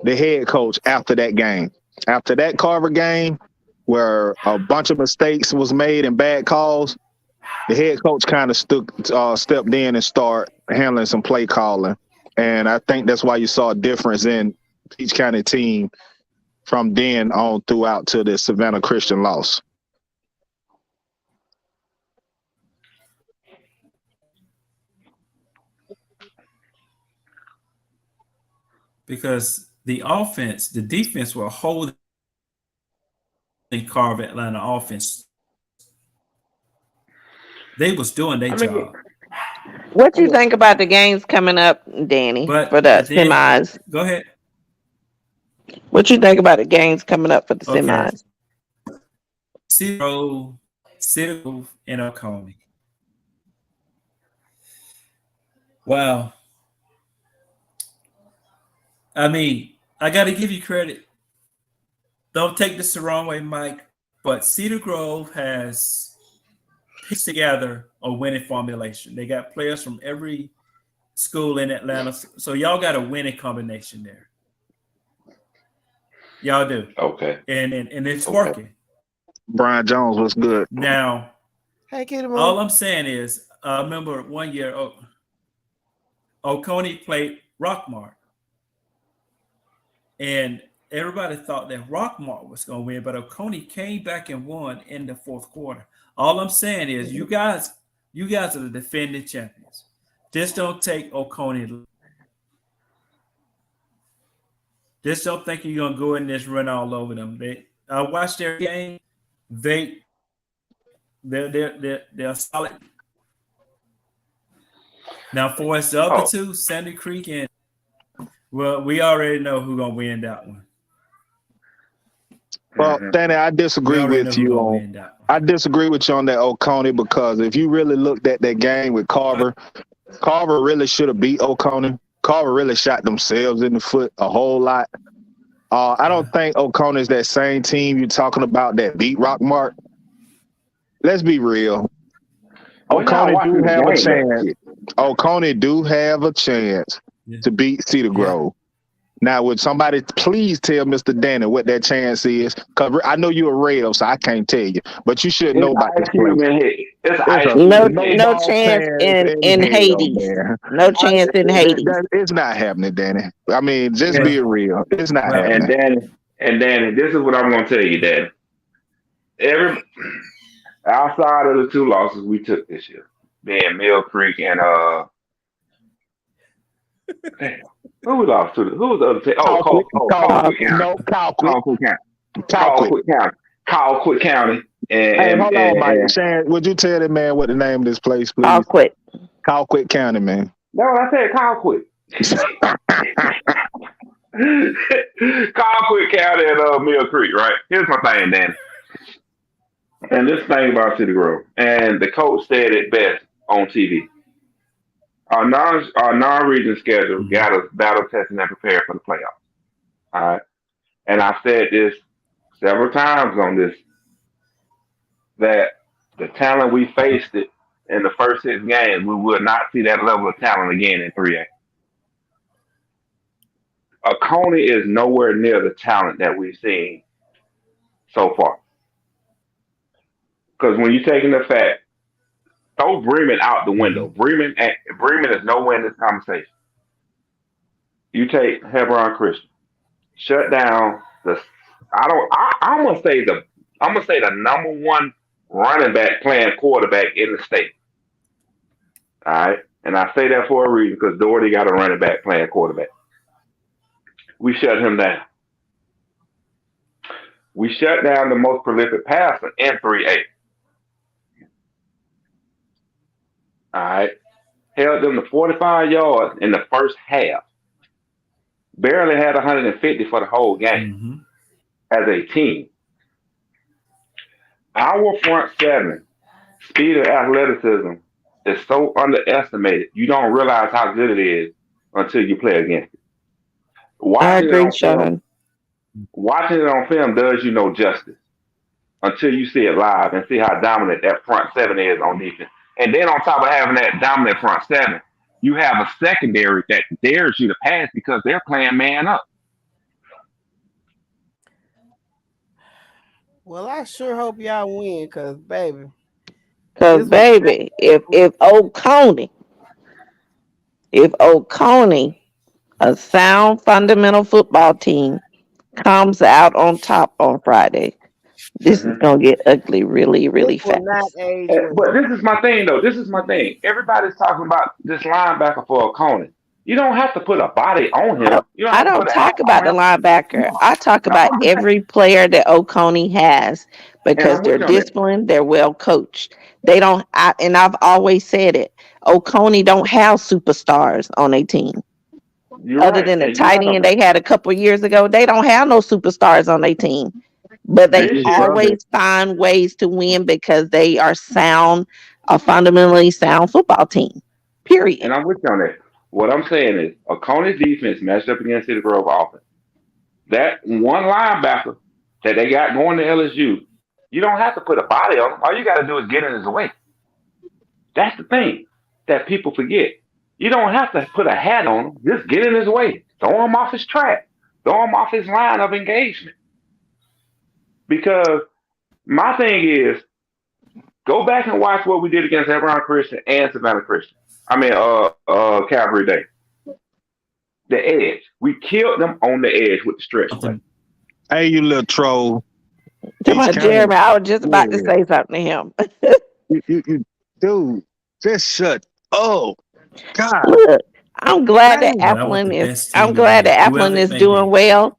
the head coach after that game. After that Carver game, where a bunch of mistakes was made and bad calls, the head coach kind of stepped in and started handling some play calling. And I think that's why you saw a difference in Peach County team from then on throughout to the Savannah Christian loss. Because the defense were holding Carver Atlanta offense. They was doing their job. What do you think about the games coming up, Danny, for the semis? Go ahead. What you think about the games coming up for the semis? Cedar Grove, and Oconee. Wow. I mean, I got to give you credit. Don't take this the wrong way, Mike, but Cedar Grove has pieced together a winning formulation. They got players from every school in Atlanta, so y'all got a winning combination there. Y'all do. Okay. And it's working. Brian Jones was good. Now, hey, all I'm saying is, I remember one year, Oconee played Rockmart. And everybody thought that Rockmart was going to win, but Oconee came back and won in the fourth quarter. All I'm saying is, you guys are the defending champions. Just don't take Oconee. Just don't think you're going to go in this run all over them. I watched their game. They're solid. Now, for us, the other two, Sandy Creek and well, we already know who's gonna win that one. Well, Danny, I disagree with you on that Oconee, because if you really looked at that game with Carver really should have beat Oconee. Carver really shot themselves in the foot a whole lot. I don't think Oconee is that same team you're talking about that beat Rockmart. Let's be real. Oconee do have a chance. Oconee do have a chance to beat Cedar Grove. Now, would somebody please tell Mr. Danny what that chance is? Because I know you're a Rev, so I can't tell you. But you should know about this place. No chance in Hades. No chance in Hades. It's not happening, Danny. I mean, just be real. It's not happening. And Danny, this is what I'm going to tell you, Danny. Outside of the 2 losses we took this year, being Mill Creek and who we lost to? Who was the other team? Colquitt County. And hold on, Mike. Shan, would you tell that man what the name of this place, please? Colquitt County, man. No, I said Colquitt. Colquitt County and Mill Creek, right? Here's my thing, Dan. And this thing about Cedar Grove, and the coach said it best on TV. Our non-region schedule got us battle testing and prepared for the playoffs. All right. And I said this several times on this, that the talent we faced it in the first 6 games, we will not see that level of talent again in 3A. Coney is nowhere near the talent that we've seen so far. Because when you take in the fact, throw Bremen out the window. Bremen is nowhere in this conversation. You take Hebron Christian, shut down the. I'm gonna say the number one running back playing quarterback in the state. All right, and I say that for a reason because Doherty got a running back playing quarterback. We shut him down. We shut down the most prolific passer in 3A. All right, held them to 45 yards in the first half. Barely had 150 for the whole game as a team. Our front seven, speed and athleticism, is so underestimated. You don't realize how good it is until you play against it. I agree, Sean. Watching it on film does you no justice until you see it live and see how dominant that front seven is on defense. And then on top of having that dominant front seven, you have a secondary that dares you to pass because they're playing man up. Well, I sure hope y'all win, because if Oconee, a sound fundamental football team, comes out on top on Friday, this is gonna get ugly really, really fast. But this is my thing, though. This is my thing. Everybody's talking about this linebacker for Oconee. You don't have to put a body on him. I don't talk about the linebacker. I talk about every player that Oconee has because they're disciplined, they're well coached. They don't, and I've always said it. Oconee don't have superstars on their team. Other than the tight end they had a couple years ago, they don't have no superstars on their team. But they always find ways to win because they are sound, a fundamentally sound football team. Period. And I'm with you on that. What I'm saying is, Oconee's defense matched up against City Grove offense. That one linebacker that they got going to LSU, you don't have to put a body on him. All you got to do is get in his way. That's the thing that people forget. You don't have to put a hat on him. Just get in his way. Throw him off his track. Throw him off his line of engagement. Because my thing is, go back and watch what we did against Hebron Christian and Savannah Christian. Calvary Day. The edge. We killed them on the edge with the stretch play. Hey, you little troll. Jeremy, I was just about to say something to him. you dude, just shut up. God. Look, I'm glad that Applin is. I'm glad that Applin is doing well.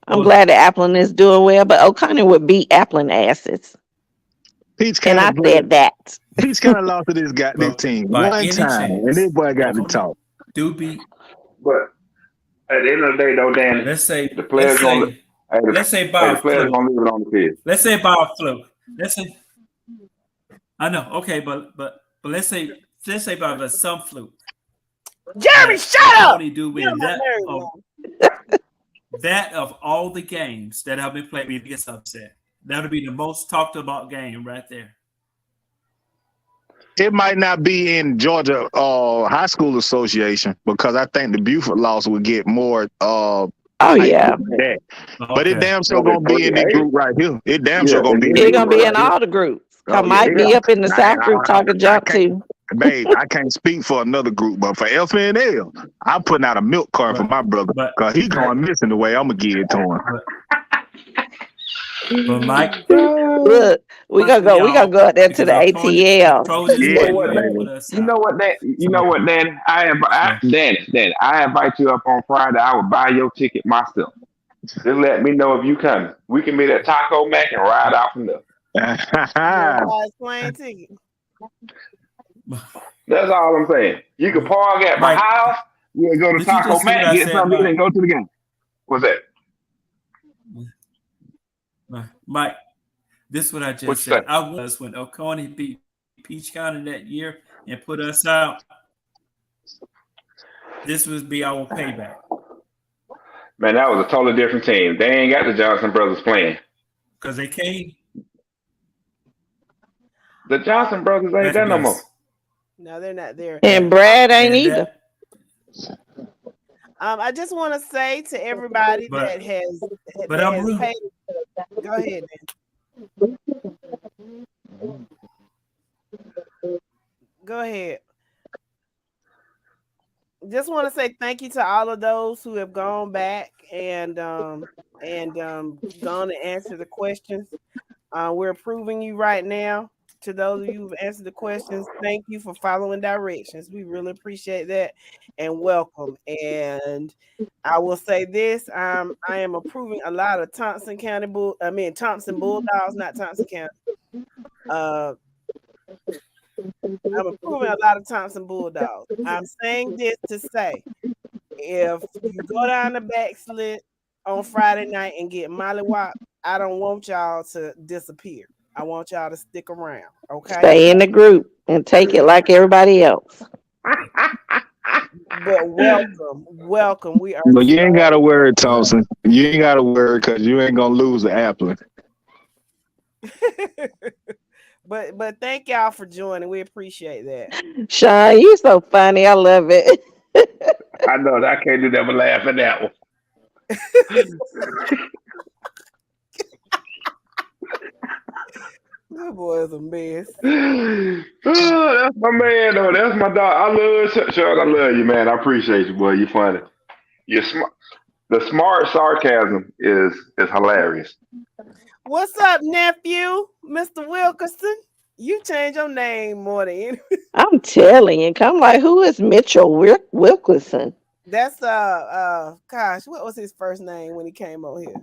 I'm glad that Applin is doing well, but Oconee would beat Applin asses. And I said that. Peach kind of lost to this team one time, and this boy got to talk. Do beat. But at the end of the day, though, Dan, let's say the players let's say by the players gonna leave it on the field. Let's say by a fluke. Let's say. I know, okay, but let's say by some fluke. Jeremy, shut up! Do win that of all the games that have been played, we gets upset. That'll be the most talked about game right there. It might not be in Georgia High School Association because I think the Buford loss would get more. But it damn sure gonna be in the group right here. It damn sure gonna be. It's gonna be in all the groups. I might be up in the South group talking junk too. Babe, I can't speak for another group, but for FNL, I'm putting out a milk carton for my brother because he's going missing the way I'm gonna give it to him. But Mike, look, we gonna go out there to the ATL. You know what, Danny? Danny, I invite you up on Friday. I will buy your ticket myself. Just let me know if you coming. We can meet at Taco Mac and ride out from there. That's all I'm saying. You can park at my house. You can go to Taco Mac, get something, and go to the game. What's that? Mike, this is what I just said. I was when Oconee beat Peach County that year and put us out. This would be our payback. Man, that was a totally different team. They ain't got the Johnson brothers playing. Because they came. The Johnson brothers ain't there no more. No, they're not there. And Brad ain't either. I just want to say to everybody that has paid. Go ahead, then. Go ahead. Just want to say thank you to all of those who have gone back and gone and answered the questions. We're approving you right now. To those of you who've answered the questions, thank you for following directions. We really appreciate that and welcome. And I will say this: I am approving a lot of Thompson Bulldogs, not Thompson County. I'm approving a lot of Thompson Bulldogs. I'm saying this to say, if you go down the back slit on Friday night and get mollywop, I don't want y'all to disappear. I want y'all to stick around. Okay. Stay in the group and take it like everybody else. But welcome. We are. But you ain't got to worry, Thompson. You ain't got to worry because you ain't gonna lose the apple. But thank y'all for joining. We appreciate that. Sean, you so funny. I love it. I know that I can't do that but laugh at that one. That boy is a mess. Oh, that's my man, though. That's my dog. I love Sean. I love you, man. I appreciate you, boy. You funny. You're smart. The smart sarcasm is hilarious. What's up, nephew, Mr. Wilkerson? You changed your name more than anything. I'm telling you, I'm like, who is Mitchell Wilkerson? That's gosh, what was his first name when he came over here?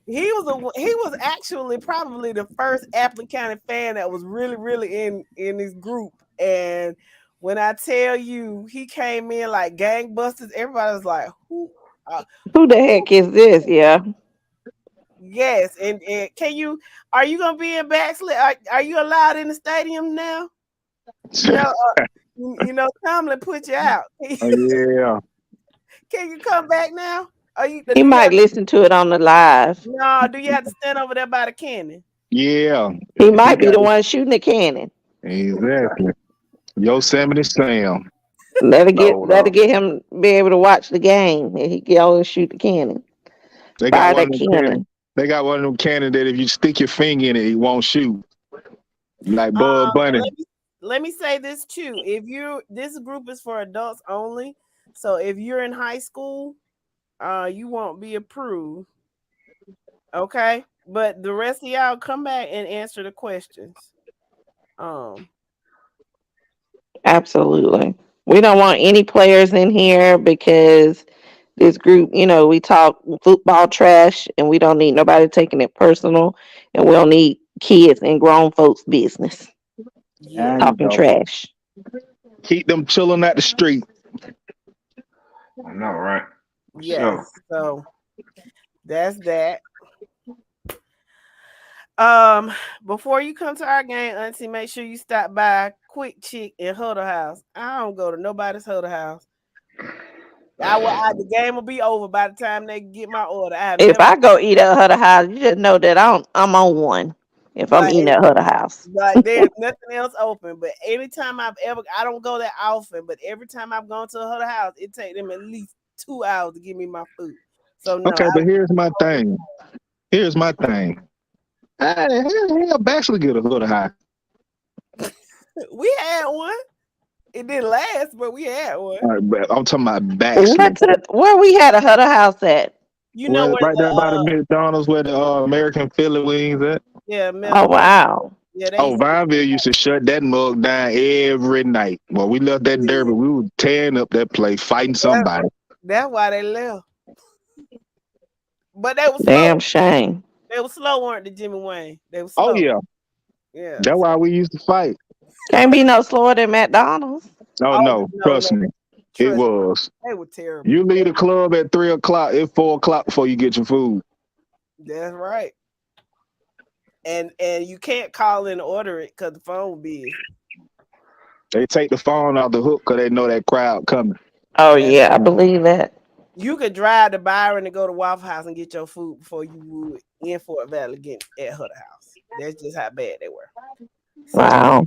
He was actually probably the first Appleton County fan that was really in this group. And when I tell you he came in like gangbusters, everybody was like, who the heck is this? Yeah. Yes, and are you gonna be in backslid? Are you allowed in the stadium now? Tomlin put you out. Yeah. Can you come back now? He might listen to it on the live. No, do you have to stand over there by the cannon? Yeah. He might be the one shooting the cannon. Exactly. Yosemite Sam. Let it get him be able to watch the game, and he can always shoot the cannon. They got one of them cannon that if you stick your finger in it, it won't shoot. Like Bud Bunny. Let me say this too. This group is for adults only. So if you're in high school, you won't be approved. Okay, but the rest of y'all come back and answer the questions. Absolutely. We don't want any players in here because this group, we talk football trash and we don't need nobody taking it personal, and we don't need kids and grown folks' business. Yeah. Talking trash. Keep them chilling at the street. I know, right? Yes. So that's that. Before you come to our game, Auntie, make sure you stop by Quick Chick in Huddle House. I don't go to nobody's Huddle House. The game will be over by the time they get my order. I go eat at Huddle House, you just know that I'm on one. If I'm eating at Huddle House, like there's nothing else open. But anytime I don't go that often, but every time I've gone to a Huddle House, it takes them at least 2 hours to give me my food. So no, okay, but here's my thing. How the hell Bachelor get a Huddle House? We had one. It didn't last, but we had one. All right, but I'm talking about Bachelor. Where we had a Huddle House at? Right there by the McDonald's where the American Philly wings at. Yeah. Oh wow. Yeah. Vineville used to shut that mug down every night. When we left that derby, we were tearing up that place, fighting somebody. That's why they left. But they was damn shame. They were slow, weren't they, Jimmy Wayne? They were slow. Oh yeah. Yeah. That's why we used to fight. Can't be no slower than McDonald's. No, trust me. It was. They were terrible. You leave the club at 3:00. It's 4:00 before you get your food. That's right. And you can't call in and order it because the phone will be. They take the phone off the hook because they know that crowd coming. Oh yeah, I believe that. You could drive to Byron and go to Waffle House and get your food before you would in Fort Valley get at Hutter House. That's just how bad they were. So, Wow.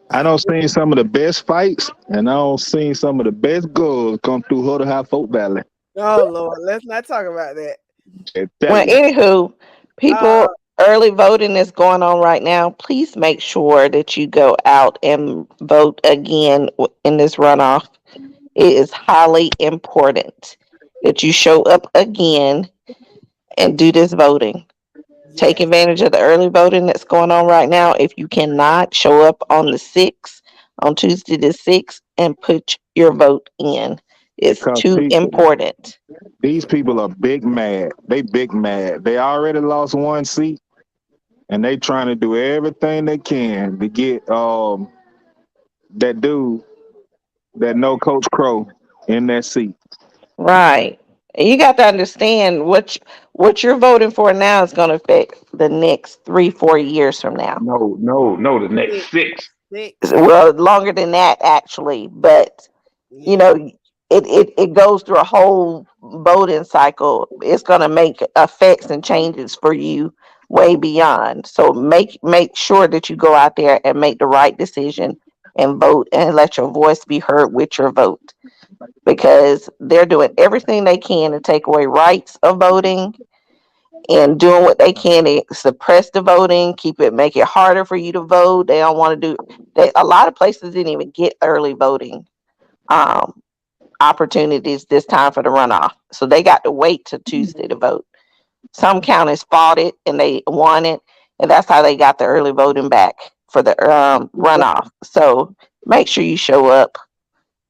I don't seen some of the best fights, and I don't seen some of the best girls come through Huddle High Folk Valley. oh Lord, let's not talk about that. Well, anywho, people, early voting is going on right now. Please make sure that you go out and vote again in this runoff. It is highly important that you show up again and do this voting. Take advantage of the early voting that's going on right now. If you cannot, show up on the 6th, on Tuesday the 6th, and put your vote in. It's Because too important. These people are big mad. They big mad. They already lost one seat, and they trying to do everything they can to get that dude that know Coach Crow in that seat. Right. And you got to understand what you're voting for now is going to affect the next 3-4 years from now. No, the next 6. Well, longer than that actually, but you know, it goes through a whole voting cycle. It's going to make effects and changes for you way beyond. So make sure that you go out there and make the right decision and vote and let your voice be heard with your vote, because they're doing everything they can to take away rights of voting and doing what they can to suppress the voting, make it harder for you to vote. They don't want to do. A lot of places didn't even get early voting opportunities this time for the runoff, so they got to wait till Tuesday to vote. Some counties fought it and they won it, and that's how they got the early voting back for the runoff. So make sure you show up,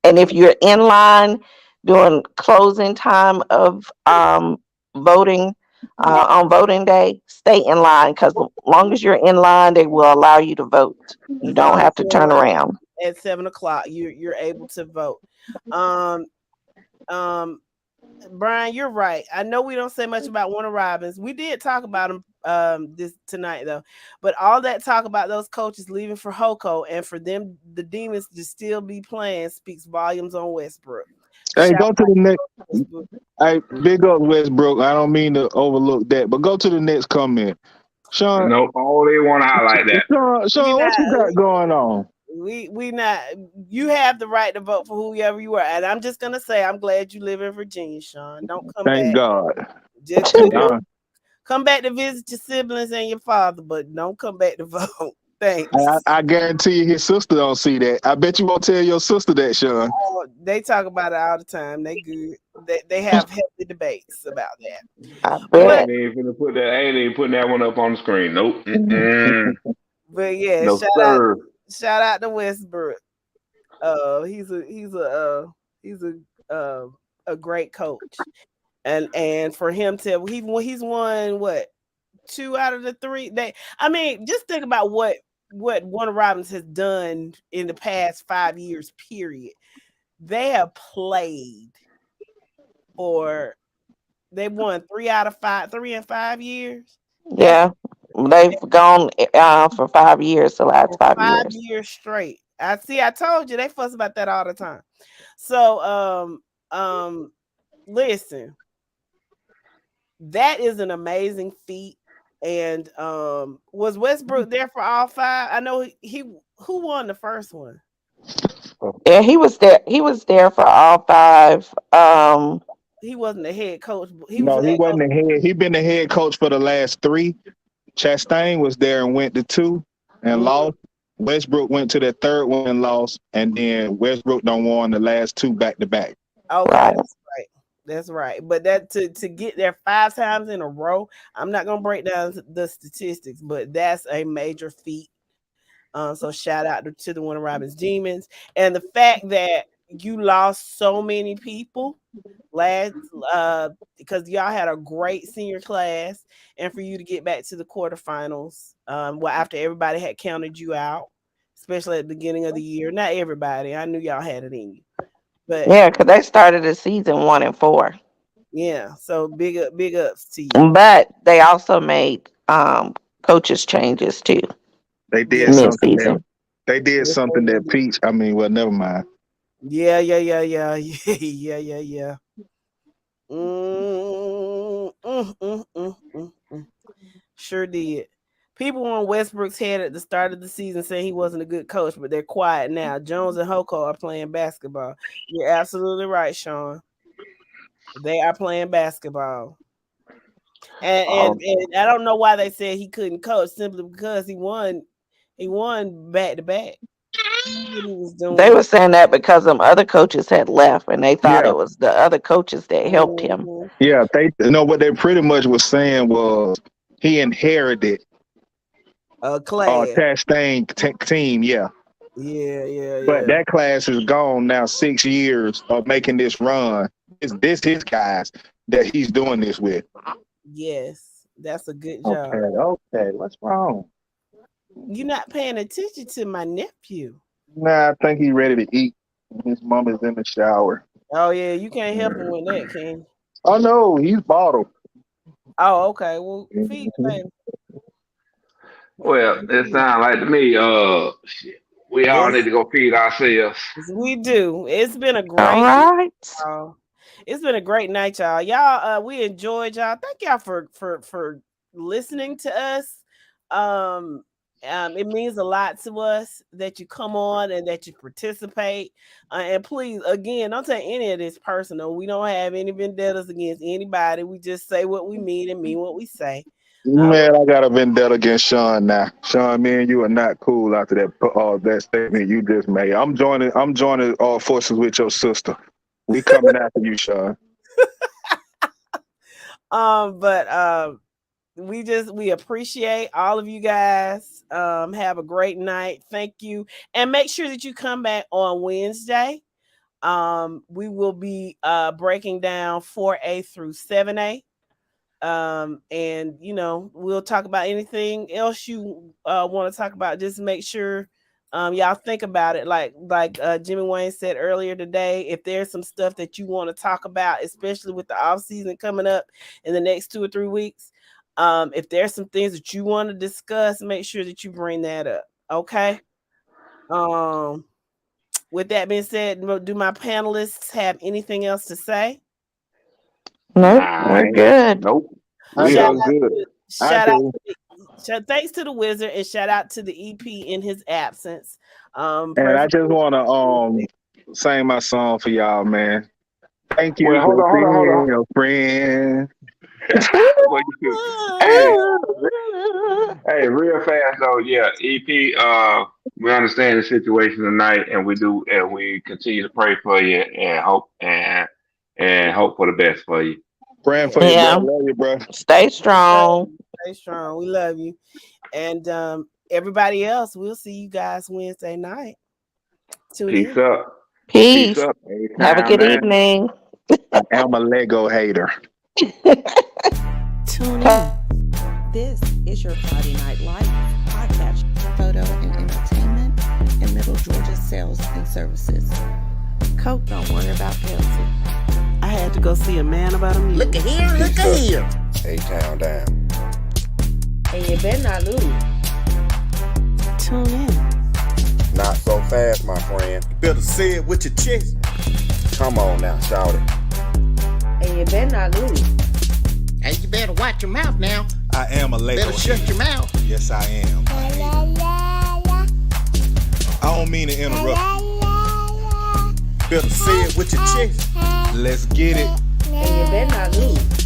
and if you're in line during closing time of voting on voting day, stay in line, because as long as you're in line, they will allow you to vote. You don't have to turn around. At 7:00, you're able to vote. Brian, you're right. I know we don't say much about Warner Robins. We did talk about him this tonight though, but all that talk about those coaches leaving for Hoko and for them, the Demons, to still be playing speaks volumes on Westbrook. Hey, go to the next. Hey, big up Westbrook. I don't mean to overlook that, but go to the next comment. Sean. No, all they want to highlight that. Sean, what you got going on? We not. You have the right to vote for whoever you are, and I'm just gonna say I'm glad you live in Virginia, Sean. Don't come back. Thank God. Just come back to visit your siblings and your father, but don't come back to vote. Thanks. I guarantee you his sister don't see that. I bet you won't tell your sister that, Sean. Oh, they talk about it all the time. They good. They have healthy debates about that. I ain't even putting that one up on the screen. Nope. But yeah, no, shout out to Westbrook. He's a great coach, and for him to he's won what 2 out of the 3. Just think about what Warner Robins has done in the past 5 years. Period. They have played for. They've won 3 in 5 years. Yeah. They've gone for 5 years, the last 5 years. 5 years straight. I told you they fuss about that all the time. So listen, that is an amazing feat. And was Westbrook there for all 5? I know who won the first one. Yeah, he was there. He was there for all 5. He wasn't the head coach. He wasn't the head. He been the head coach for the last 3. Chastain was there and went to 2 and lost. Westbrook went to the 3rd one and lost, and then Westbrook done won the last 2 back to back. Okay, that's right. But that to get there 5 times in a row, I'm not gonna break down the statistics, but that's a major feat. So shout out to the Warner Robins Demons, and the fact that you lost so many people because y'all had a great senior class, and for you to get back to the quarterfinals, after everybody had counted you out, especially at the beginning of the year. Not everybody, I knew y'all had it in you, but yeah, because they started the season 1-4. Yeah, so big ups to you. But they also made coaches changes too. They did something. They did something that Peach. I mean, well, never mind. Yeah. Sure did. People on Westbrook's head at the start of the season saying he wasn't a good coach, but they're quiet now. Jones and Hoko are playing basketball. You're absolutely right, Sean. They are playing basketball. And I don't know why they said he couldn't coach, simply because he won back to back. They were saying that because some other coaches had left, and they thought it was the other coaches that helped him. Yeah, what they pretty much was saying was he inherited a class Chastain team. Yeah. But that class is gone now. 6 years of making this run. This his guys that he's doing this with. Yes, that's a good job. Okay, what's wrong? You're not paying attention to my nephew. Nah, I think he's ready to eat. His mom is in the shower. Oh yeah, you can't help him with that, can you? Oh no, he's bottled. Oh, okay. Well, feed the baby. Well, it sounds like to me, we all need to go feed ourselves. We do. It's been a great it's been a great night, y'all. Y'all, we enjoyed y'all. Thank y'all for listening to us. It means a lot to us that you come on and that you participate. And please, again, don't take any of this personal. We don't have any vendettas against anybody. We just say what we mean and mean what we say. Man, I got a vendetta against Sean now. Sean, me and you are not cool after that statement you just made. I'm joining forces with your sister. We coming after you, Sean. We appreciate all of you guys. Have a great night. Thank you. And make sure that you come back on Wednesday. We will be breaking down 4A through 7A. And we'll talk about anything else you want to talk about. Just make sure y'all think about it. Like Jimmy Wayne said earlier today, if there's some stuff that you want to talk about, especially with the off season coming up in the next 2 or 3 weeks, if there's some things that you want to discuss, make sure that you bring that up. Okay. With that being said, do my panelists have anything else to say? Nope, we're good. Nope. We are good. Thanks to the Wizard, and shout out to the EP in his absence. And I just want to sing my song for y'all, man. Thank you hold on. Your friend. Hey, real fast though, yeah. EP, we understand the situation tonight, and we continue to pray for you and hope for the best for you. Praying for you, bro. Love you, bro. Stay strong. Stay strong. We love you. And everybody else, we'll see you guys Wednesday night. Peace up. Peace. Up. Have a good evening. I'm a Lego hater. Tune in. This is your Friday Night Live podcast, photo and entertainment, and Middle Georgia sales and services. Coke don't worry about Pepsi. I had to go see a man about a mule. Look at here, look at here. A-Town down. And you better not lose. Tune in. Not so fast, my friend. You better say it with your chest. Come on now, shout it. And you better not lose. Hey, you better watch your mouth now. I am a Lego. Better shut your mouth. Yes, I am. I don't mean to interrupt. Better say it with your chest. Let's get it. And you better not lose.